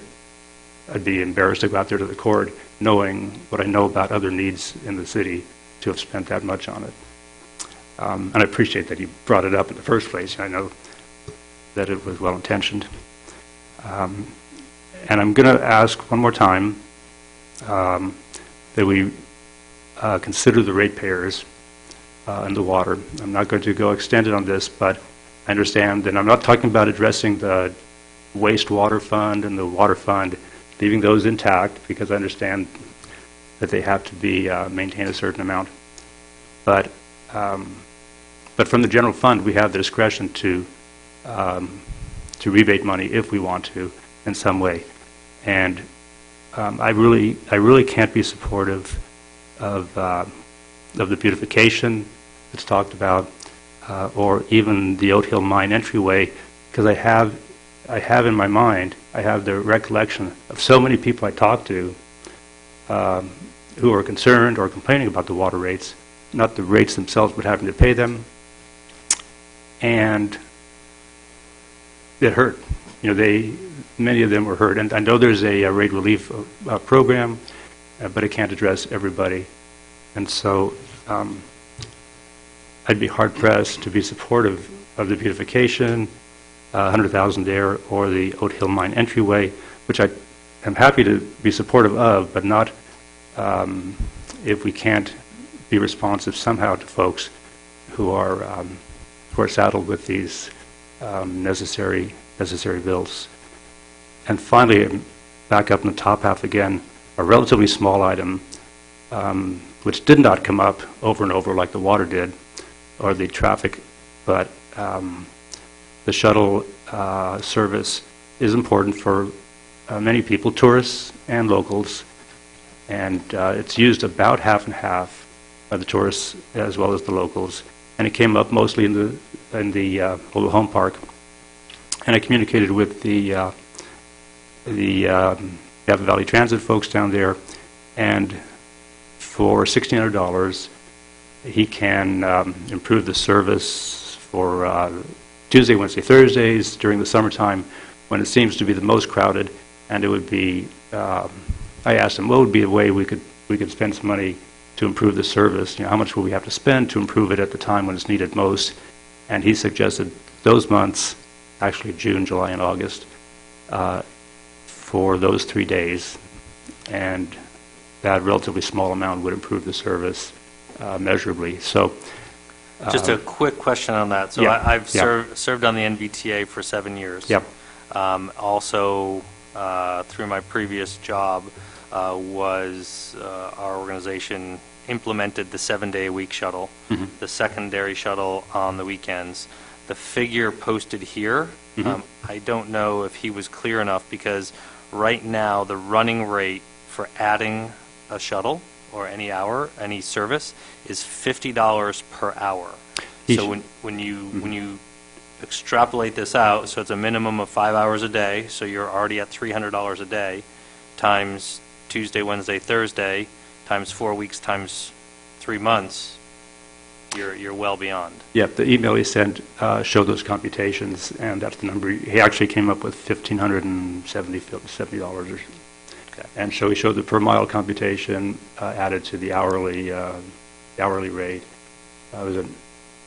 I'd be embarrassed to go out there to the court knowing what I know about other needs in the city to have spent that much on it. And I appreciate that you brought it up in the first place. I know that it was well-intentioned. And I'm going to ask one more time that we consider the ratepayers and the water. I'm not going to go extended on this, but I understand, and I'm not talking about addressing the wastewater fund and the water fund, leaving those intact, because I understand that they have to be maintained a certain amount. But from the general fund, we have the discretion to rebate money if we want to in some way. And I really can't be supportive of the beautification that's talked about, or even the Oat Hill Mine entryway, because I have in my mind, I have the recollection of so many people I talk to who are concerned or complaining about the water rates, not the rates themselves, but having to pay them, and it hurt. You know, many of them were hurt, and I know there's a rate relief program, but it can't address everybody, and so I'd be hard-pressed to be supportive of the beautification, 100,000 there, or the Oat Hill Mine entryway, which I am happy to be supportive of, but not if we can't be responsive somehow to folks who are saddled with these necessary bills. And finally, back up in the top half again, a relatively small item, which did not come up over and over like the water did, or the traffic, but the shuttle service is important for many people, tourists and locals, and it's used about half and half by the tourists as well as the locals. And it came up mostly in the Mobile Home Park. And I communicated with the Napa Valley Transit folks down there, and for $1,600, he can improve the service for Tuesday, Wednesday, Thursdays during the summertime when it seems to be the most crowded. And it would be, I asked him, what would be a way we could spend some money to improve the service? You know, how much will we have to spend to improve it at the time when it's needed most? And he suggested those months, actually June, July, and August, for those 3 days. And that relatively small amount would improve the service measurably. So, just a quick question on that. So yeah, I've served on the NVTA for 7 years. Yep. Also, through my previous job, was our organization implemented the 7-day-a-week shuttle, the secondary shuttle on the weekends. The figure posted here, I don't know if he was clear enough, because right now the running rate for adding a shuttle or any hour, any service, is $50 per hour. So when you extrapolate this out, so it's a minimum of 5 hours a day, so you're already at $300 a day, times Tuesday, Wednesday, Thursday, times 4 weeks, times 3 months, you're well beyond. Yeah, the email he sent showed those computations, and that's the number. He actually came up with $1,570 or. Okay. And so he showed the per mile computation added to the hourly rate. It was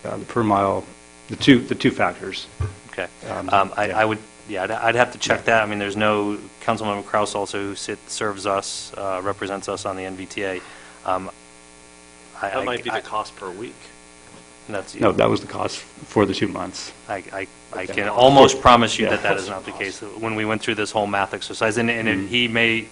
the per mile, the two factors. Okay. I'd have to check that. I mean, there's no, Councilmember Kraus also who serves us, represents us on the NVTA. That might be the cost per week. And that's, No, that was the cost for the 2 months. I can almost promise you that that is not the case. When we went through this whole math exercise, and he may,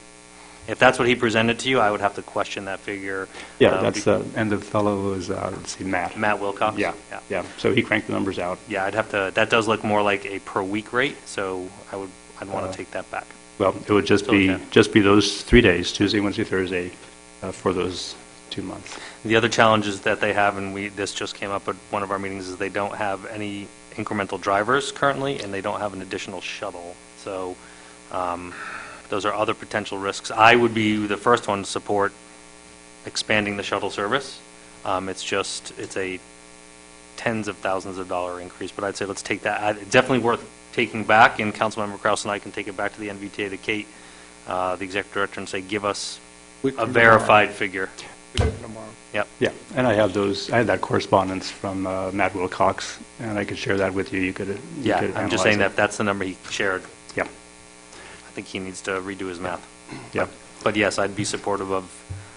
if that's what he presented to you, I would have to question that figure. Yeah, that's, and the fellow was, let's see, Matt. Matt Wilcox? Yeah, yeah. So he cranked the numbers out. Yeah, I'd have to, that does look more like a per week rate, so I'd want to take that back. Well, it would just be those 3 days, Tuesday, Wednesday, Thursday, for those 2 months. The other challenges that they have, and this just came up at one of our meetings, is they don't have any incremental drivers currently, and they don't have an additional shuttle. So those are other potential risks. I would be the first one to support expanding the shuttle service. It's a tens of thousands of dollar increase, but I'd say let's take that. It's definitely worth taking back, and Councilmember Kraus and I can take it back to the NVTA, to Kate, the executive director, and say, give us a verified figure. Yep. Yeah, and I have that correspondence from Matt Wilcox, and I could share that with you. You could I'm just saying that that's the number he shared. Yeah. I think he needs to redo his math. Yeah. But yes, I'd be supportive of,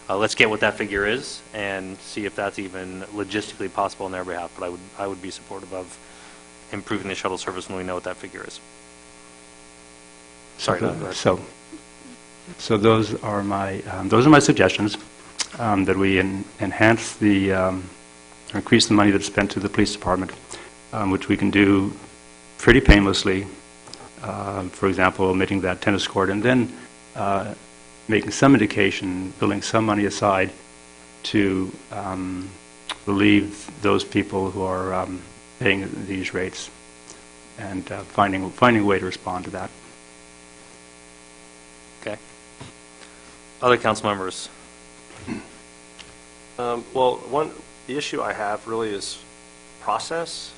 let's get what that figure is and see if that's even logistically possible on their behalf. But I would be supportive of improving the shuttle service when we know what that figure is. Sorry. So those are my suggestions, that we enhance increase the money that's spent to the police department, which we can do pretty painlessly. For example, omitting that tennis court, and then making some indication, building some money aside to relieve those people who are paying these rates, and finding a way to respond to that. Okay. Other council members? Well, the issue I have really is process.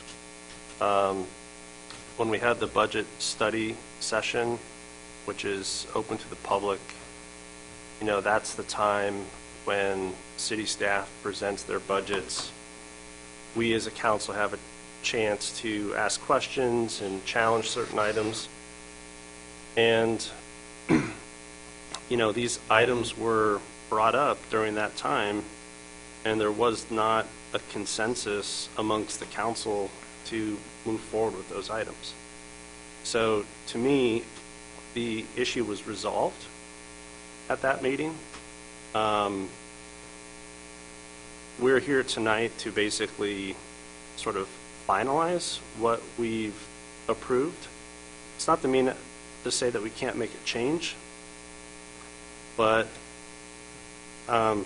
When we had the budget study session, which is open to the public, that's the time when city staff presents their budgets. We as a council have a chance to ask questions and challenge certain items. And, these items were brought up during that time, and there was not a consensus amongst the council to move forward with those items. So to me, the issue was resolved at that meeting. We're here tonight to basically sort of finalize what we've approved. It's not to say that we can't make a change, but I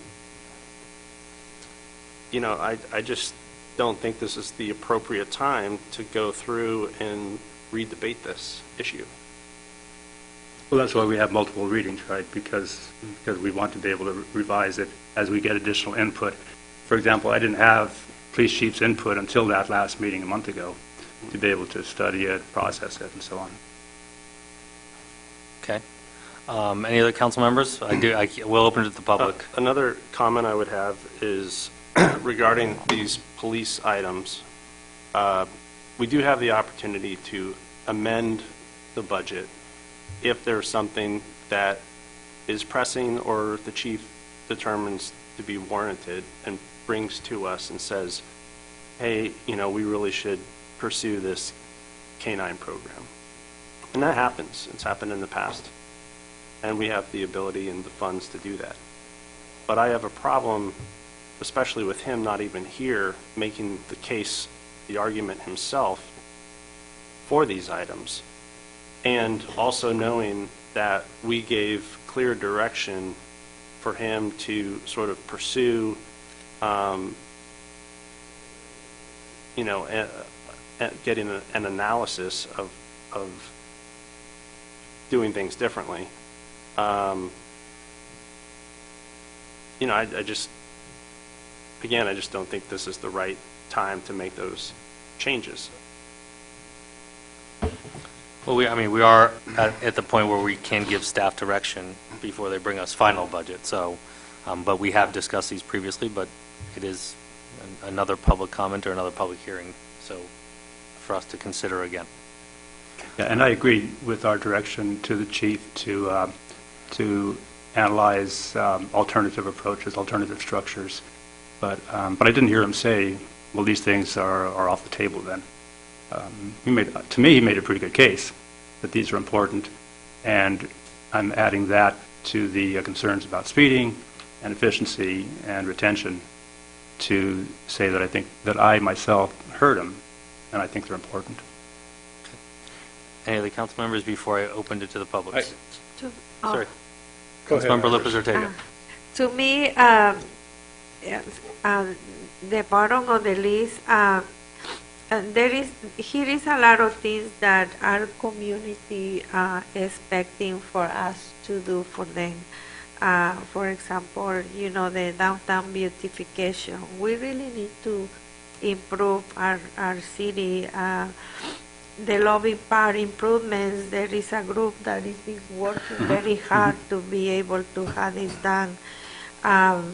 just don't think this is the appropriate time to go through and re-debate this issue. Well, that's why we have multiple readings, right? Because we want to be able to revise it as we get additional input. For example, I didn't have police chief's input until that last meeting a month ago to be able to study it, process it, and so on. Okay. Any other council members? We'll open it to the public. Another comment I would have is regarding these police items. We do have the opportunity to amend the budget if there's something that is pressing or the chief determines to be warranted and brings to us and says, hey, we really should pursue this K-9 program. And that happens. It's happened in the past. And we have the ability and the funds to do that. But I have a problem, especially with him not even here, making the case, the argument himself for these items. And also knowing that we gave clear direction for him to sort of pursue, getting an analysis of doing things differently. I just don't think this is the right time to make those changes. Well, we are at the point where we can give staff direction before they bring us final budget. So, but we have discussed these previously, but it is another public comment or another public hearing. So, for us to consider again. Yeah, and I agree with our direction to the chief to analyze alternative approaches, alternative structures. But I didn't hear him say well, these things are off the table then. To me, he made a pretty good case that these are important, and I'm adding that to the concerns about speeding and efficiency and retention to say that I think that I myself heard him, and I think they're important. Any other council members before I opened it to the public? Sorry. Go ahead, Councilmember Iris. Lopez Ortega. To me, the bottom of the list, here is a lot of things that our community expecting for us to do for them. For example, the downtown beautification. We really need to improve our city. The Loving Park improvements, there is a group that is working very hard to be able to have this done.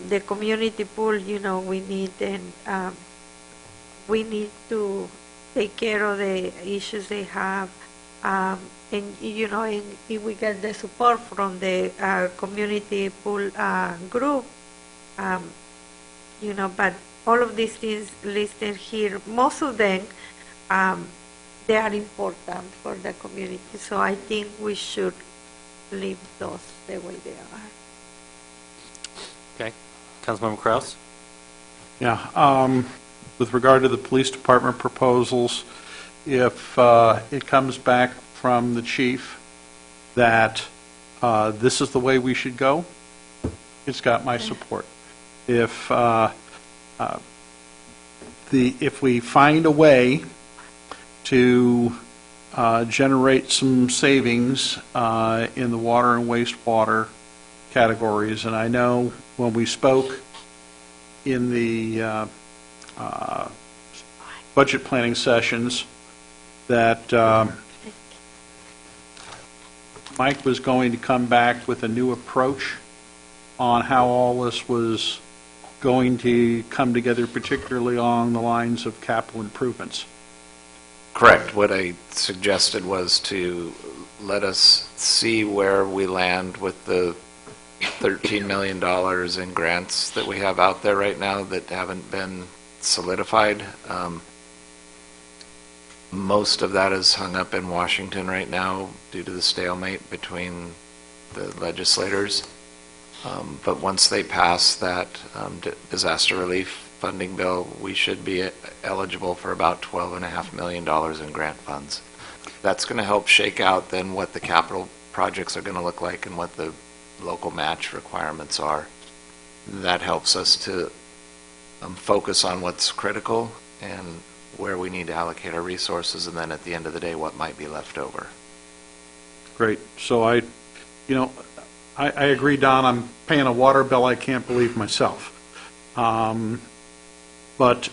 The community pool, we need, and we need to take care of the issues they have. And if we get the support from the community pool group, but all of these things listed here, most of them, they are important for the community. So I think we should leave those the way they are. Okay. Councilmember Kraus? Yeah. With regard to the police department proposals, if it comes back from the chief that this is the way we should go, it's got my support. If we find a way to generate some savings in the water and wastewater categories, and I know when we spoke in the budget planning sessions that Mike was going to come back with a new approach on how all this was going to come together, particularly along the lines of capital improvements. Correct. What I suggested was to let us see where we land with the $13 million in grants that we have out there right now that haven't been solidified. Most of that is hung up in Washington right now due to the stalemate between the legislators. But once they pass that disaster relief funding bill, we should be eligible for about $12.5 million in grant funds. That's going to help shake out then what the capital projects are going to look like and what the local match requirements are. That helps us to focus on what's critical and where we need to allocate our resources, and then at the end of the day, what might be left over. Great. So I agree, Don. I'm paying a water bill I can't believe myself. But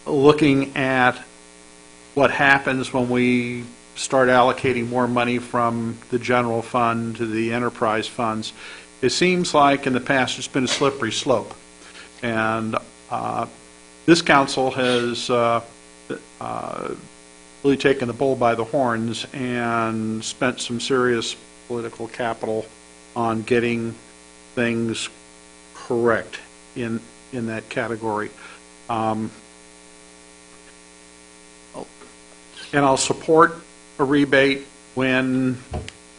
looking at what happens when we start allocating more money from the general fund to the enterprise funds, it seems like in the past it's been a slippery slope. And this council has really taken the bull by the horns and spent some serious political capital on getting things correct in that category. And I'll support a rebate when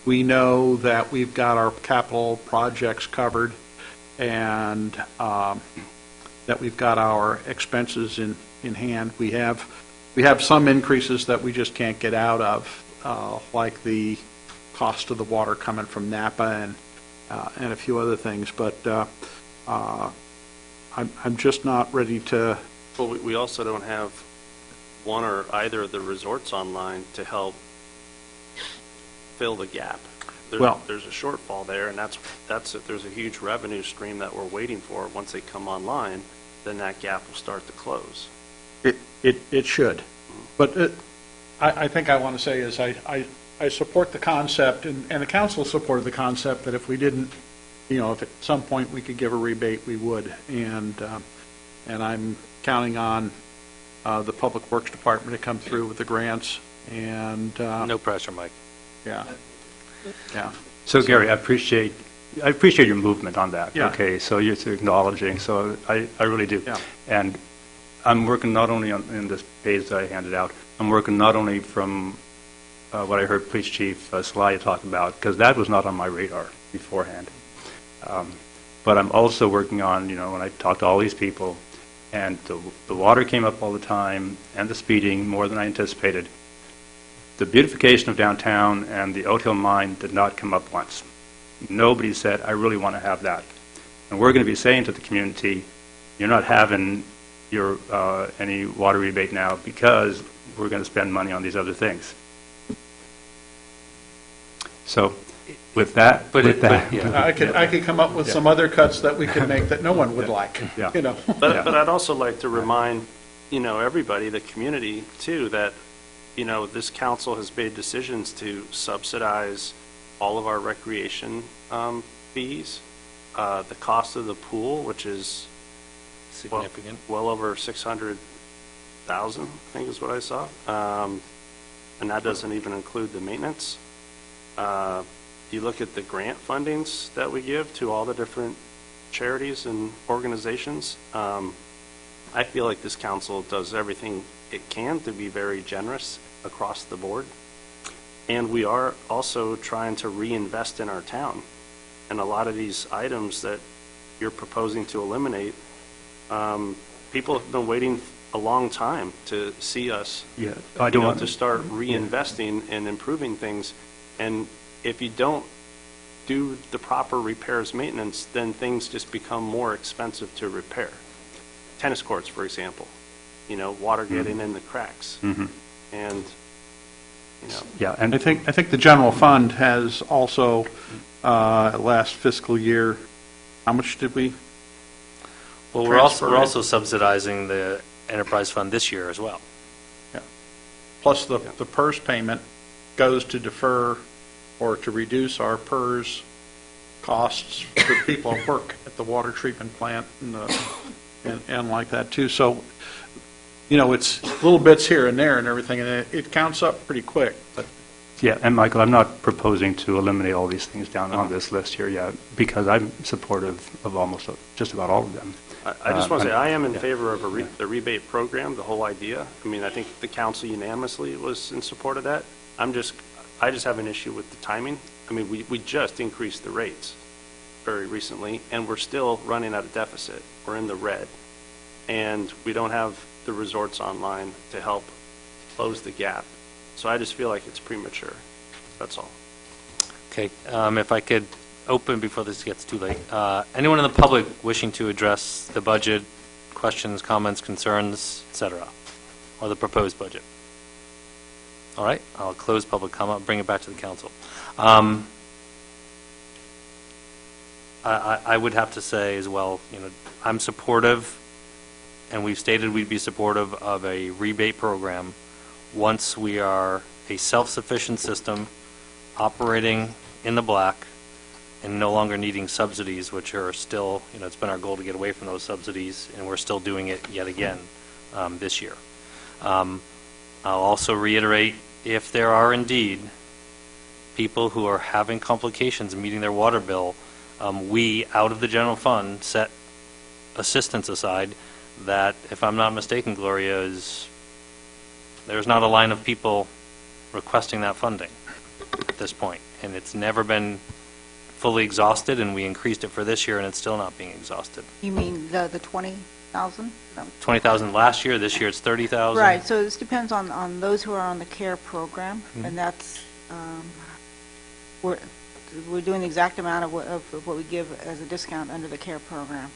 we know that we've got our capital projects covered and that we've got our expenses in hand. We have some increases that we just can't get out of, like the cost of the water coming from Napa and a few other things. But I'm just not ready to. Well, we also don't have one or either of the resorts online to help fill the gap. There's a shortfall there, and there's a huge revenue stream that we're waiting for. Once they come online, then that gap will start to close. It should. But I think I want to say is I support the concept, and the council supported the concept that if we didn't, if at some point we could give a rebate, we would. And I'm counting on the Public Works Department to come through with the grants. And no pressure, Mike. Yeah. Yeah. So Gary, I appreciate your movement on that. Yeah. Okay, so you're acknowledging. So I really do. Yeah. And I'm working not only on in this page that I handed out, I'm working not only from what I heard Police Chief Celaya talk about, because that was not on my radar beforehand. But I'm also working on, when I talk to all these people, and the water came up all the time, and the speeding more than I anticipated. The beautification of downtown and the Oat Hill Mine did not come up once. Nobody said, I really want to have that. And we're going to be saying to the community, you're not having your any water rebate now because we're going to spend money on these other things. So with that, I could come up with some other cuts that we could make that no one would like, But I'd also like to remind, everybody, the community too, that, this council has made decisions to subsidize all of our recreation fees. The cost of the pool, which is significant, well over 600,000, I think is what I saw. And that doesn't even include the maintenance. You look at the grant fundings that we give to all the different charities and organizations. I feel like this council does everything it can to be very generous across the board. And we are also trying to reinvest in our town. And a lot of these items that you're proposing to eliminate, people have been waiting a long time to see us to start reinvesting and improving things. And if you don't do the proper repairs maintenance, then things just become more expensive to repair. Tennis courts, for example, water getting in the cracks. And, Yeah, and I think the general fund has also, last fiscal year, how much did we? Well, we're also subsidizing the enterprise fund this year as well. Yeah. Plus the PERS payment goes to defer or to reduce our PERS costs for people who work at the water treatment plant and like that too. So, it's little bits here and there and everything, and it counts up pretty quick. But yeah, and Michael, I'm not proposing to eliminate all these things down on this list here yet, because I'm supportive of just about all of them. I just want to say I am in favor of the rebate program, the whole idea. I mean, I think the council unanimously was in support of that. I just have an issue with the timing. I mean, we just increased the rates very recently, and we're still running at a deficit. We're in the red, and we don't have the resorts online to help close the gap. So I just feel like it's premature. That's all. Okay, if I could open before this gets too late. Anyone in the public wishing to address the budget, questions, comments, concerns, etc., or the proposed budget? All right, I'll close public comment, bring it back to the council. I would have to say as well, I'm supportive, and we've stated we'd be supportive of a rebate program once we are a self-sufficient system operating in the black and no longer needing subsidies, which are still, it's been our goal to get away from those subsidies, and we're still doing it yet again this year. I'll also reiterate, if there are indeed people who are having complications meeting their water bill, we, out of the general fund, set assistance aside that, if I'm not mistaken, Gloria, there's not a line of people requesting that funding at this point, and it's never been fully exhausted, and we increased it for this year, and it's still not being exhausted. You mean the 20,000? 20,000 last year. This year it's 30,000. Right. So this depends on those who are on the CARE program, and that's we're doing the exact amount of what we give as a discount under the CARE program.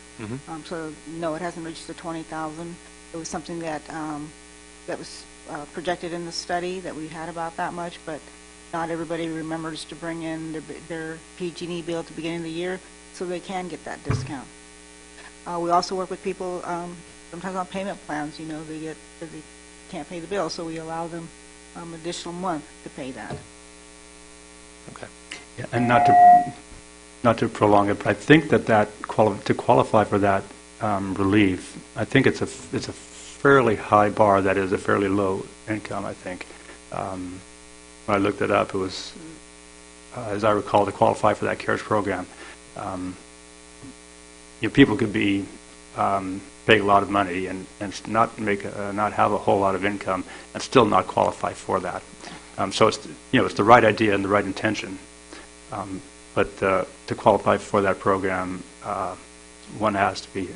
So no, it hasn't reached the 20,000. It was something that was projected in the study that we had about that much, but not everybody remembers to bring in their PG&E bill at the beginning of the year, so they can get that discount. We also work with people sometimes on payment plans. They can't pay the bill, so we allow them additional month to pay that. Okay. Yeah, and not to prolong it, but I think that to qualify for that relief, I think it's a fairly high bar. That is a fairly low income, I think. When I looked it up, it was, as I recall, to qualify for that CARES program, people could be pay a lot of money and not not have a whole lot of income and still not qualify for that. So it's, it's the right idea and the right intention. But to qualify for that program, one has to be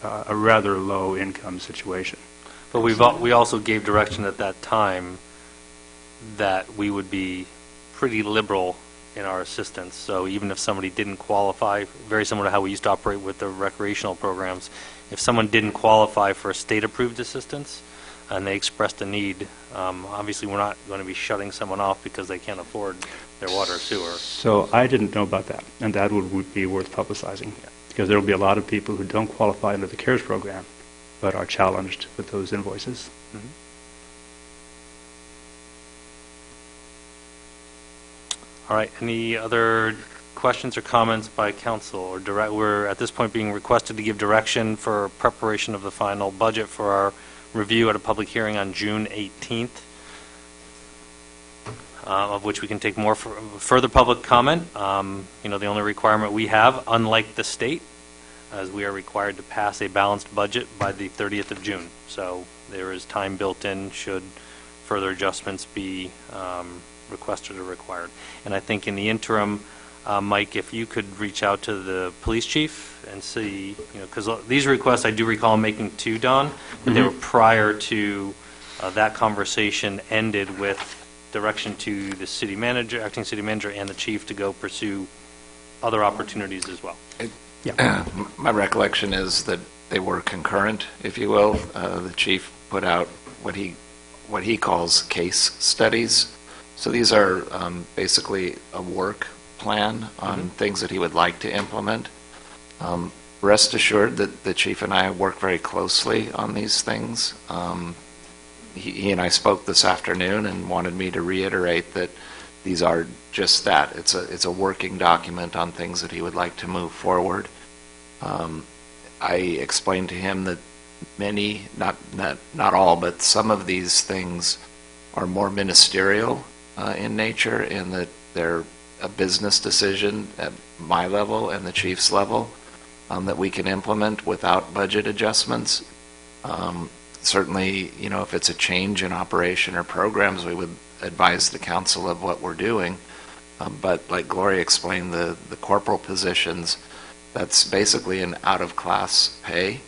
a rather low income situation. But we also gave direction at that time that we would be pretty liberal in our assistance. So even if somebody didn't qualify, very similar to how we used to operate with the recreational programs, if someone didn't qualify for a state-approved assistance and they expressed a need, obviously we're not going to be shutting someone off because they can't afford their water or sewer. So I didn't know about that, and that would be worth publicizing, because there will be a lot of people who don't qualify under the CARES program but are challenged with those invoices. Mm-hmm. All right, any other questions or comments by council? Or we're at this point being requested to give direction for preparation of the final budget for our review at a public hearing on June 18th, of which we can take more further public comment. The only requirement we have, unlike the state, as we are required to pass a balanced budget by the 30th of June. So there is time built in should further adjustments be requested or required. And I think in the interim, Mike, if you could reach out to the police chief and see, because these requests I do recall making to Don, but they were prior to that conversation ended with direction to the city manager, acting city manager, and the chief to go pursue other opportunities as well. My recollection is that they were concurrent, if you will. The chief put out what he calls case studies. So these are basically a work plan on things that he would like to implement. Rest assured that the chief and I work very closely on these things. He and I spoke this afternoon and wanted me to reiterate that these are just that. It's a working document on things that he would like to move forward. I explained to him that many, not all, but some of these things are more ministerial in nature, in that they're a business decision at my level and the chief's level that we can implement without budget adjustments. Certainly, if it's a change in operation or programs, we would advise the council of what we're doing. But like Gloria explained, the corporal positions, that's basically an out-of-class pay,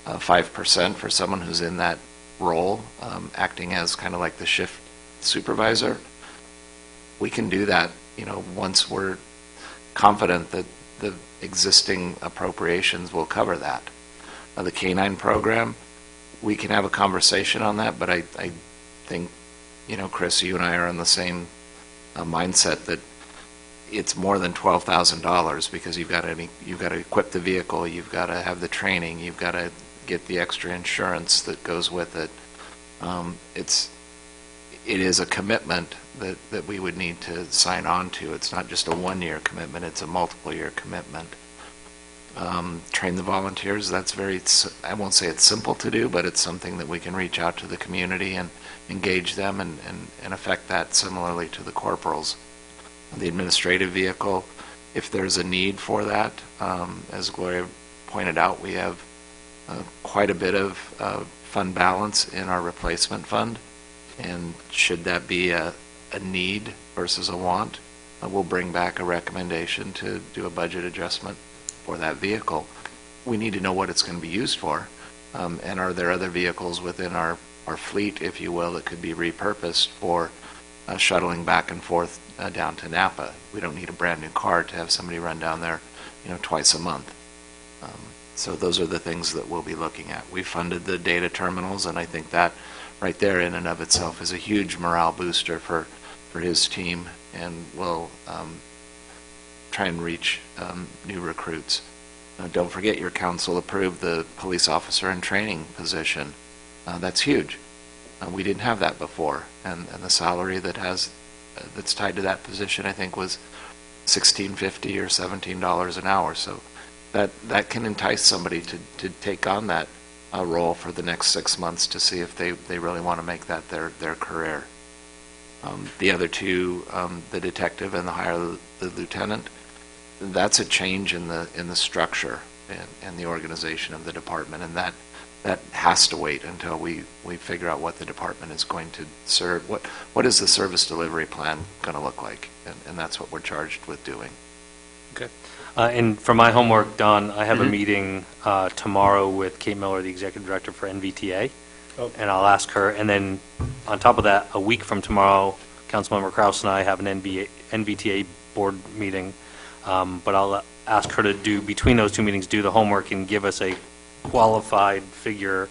5% for someone who's in that role, acting as kind of like the shift supervisor. We can do that, once we're confident that the existing appropriations will cover that. The K-9 program, we can have a conversation on that, but I think, Chris, you and I are on the same mindset that it's more than $12,000, because you've got to equip the vehicle, you've got to have the training, you've got to get the extra insurance that goes with it. It is a commitment that we would need to sign on to. It's not just a one-year commitment, it's a multiple-year commitment. Train the volunteers, that's I won't say it's simple to do, but it's something that we can reach out to the community and engage them and affect that similarly to the corporals. The administrative vehicle, if there's a need for that, as Gloria pointed out, we have quite a bit of fund balance in our replacement fund, and should that be a need versus a want, we'll bring back a recommendation to do a budget adjustment for that vehicle. We need to know what it's going to be used for, and are there other vehicles within our fleet, if you will, that could be repurposed for shuttling back and forth down to Napa. We don't need a brand new car to have somebody run down there, twice a month. So those are the things that we'll be looking at. We funded the data terminals, and I think that right there in and of itself is a huge morale booster for his team, and will try and reach new recruits. Don't forget, your council approved the police officer in training position. That's huge. We didn't have that before, and the salary that's tied to that position, I think, was $16.50 or $17 an hour. So that can entice somebody to take on that role for the next 6 months to see if they really want to make that their career. The other two, the detective and the lieutenant, that's a change in the structure and the organization of the department, and that has to wait until we figure out what the department is going to serve. What is the service delivery plan going to look like? And that's what we're charged with doing. Okay. And for my homework, Don, I have a Mhm. meeting tomorrow with Kate Miller, the Executive Director for NVTA, and I'll ask her. And then on top of that, a week from tomorrow, Councilmember Kraus and I have an NVTA board meeting, but I'll ask her to do, between those two meetings, do the homework and give us a qualified figure,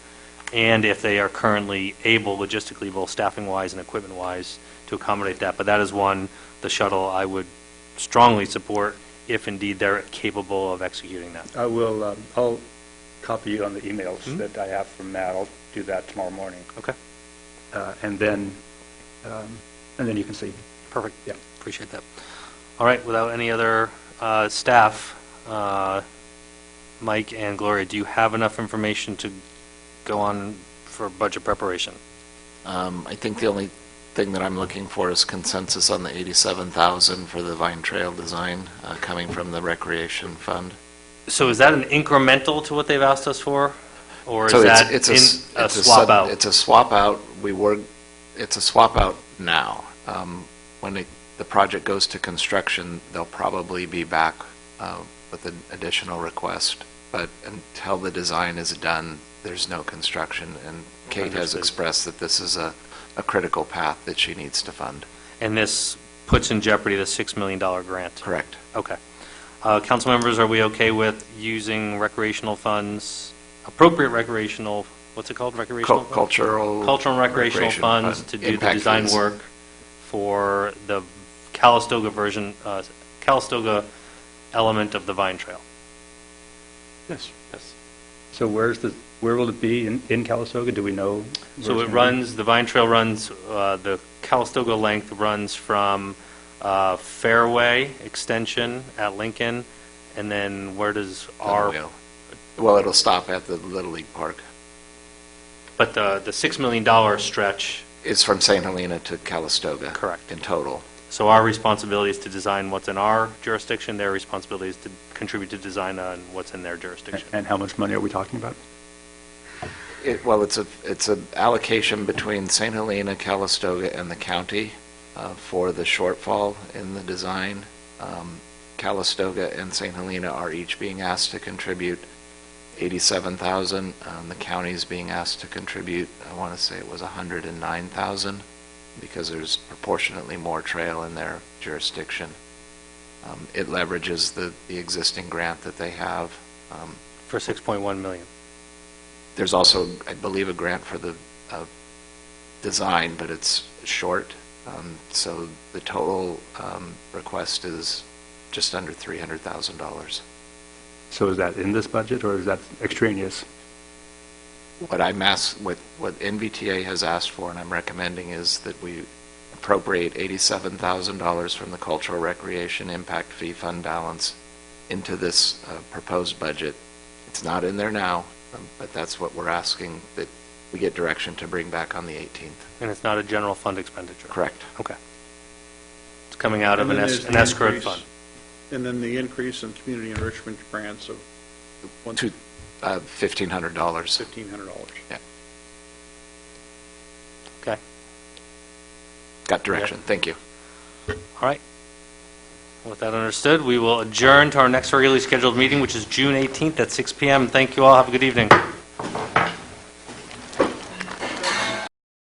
and if they are currently able, logistically, both staffing-wise and equipment-wise, to accommodate that. But that is one, the shuttle, I would strongly support if indeed they're capable of executing that. I will, I'll copy you on the emails that I have from Matt. I'll do that tomorrow morning. Okay. And then you can see. Perfect. Yeah. Appreciate that. All right, without any other staff, Mike and Gloria, do you have enough information to go on for budget preparation? I think the only thing that I'm looking for is consensus on the 87,000 for the Vine Trail design coming from the Recreation Fund. So is that an incremental to what they've asked us for? Or is So that it's a swap out? It's a swap out. It's a swap out now. When the project goes to construction, they'll probably be back with an additional request. But until the design is done, there's no construction. And Kate has Understood. expressed that this is a critical path that she needs to fund. And this puts in jeopardy the $6 million grant? Correct. Okay. Council members, are we okay with using recreational funds, appropriate recreational, what's it called, recreational? funds? Cultural and recreational recreation funds fund, to do the impact design fees. work for the Calistoga version, Calistoga element of the Vine Trail? Yes. Yes. So where will it be in Calistoga? Do we know? So it runs, the Vine Trail runs, the Calistoga length runs from Fairway Extension at Lincoln, and then where does our... Well, it'll stop at the Little League Park. But the $6 million stretch... Is from St. Helena to Calistoga. Correct. In total. So our responsibility is to design what's in our jurisdiction, their responsibility is to contribute to design on what's in their jurisdiction. And how much money are we talking about? Well, it's an allocation between St. Helena, Calistoga, and the county for the shortfall in the design. Calistoga and St. Helena are each being asked to contribute $87,000. The county is being asked to contribute, I want to say it was $109,000, because there's proportionately more trail in their jurisdiction. It leverages the existing grant that they have. For $6.1 million. There's also, I believe, a grant for the design, but it's short. So the total request is just under $300,000. So is that in this budget, or is that extraneous? What NVTA has asked for, and I'm recommending, is that we appropriate $87,000 from the Cultural Recreation Impact Fee Fund balance into this proposed budget. It's not in there now, but that's what we're asking, that we get direction to bring back on the 18th. And it's not a general fund expenditure? Correct. Okay. It's coming out of an escrowed fund. And then the increase in community enrichment grants of $1,500. $1,500. Yeah. Okay. Got direction. Yeah. Thank you. All right. With that understood, we will adjourn to our next regularly scheduled meeting, which is June 18th at 6 p.m. Thank you all. Have a good evening.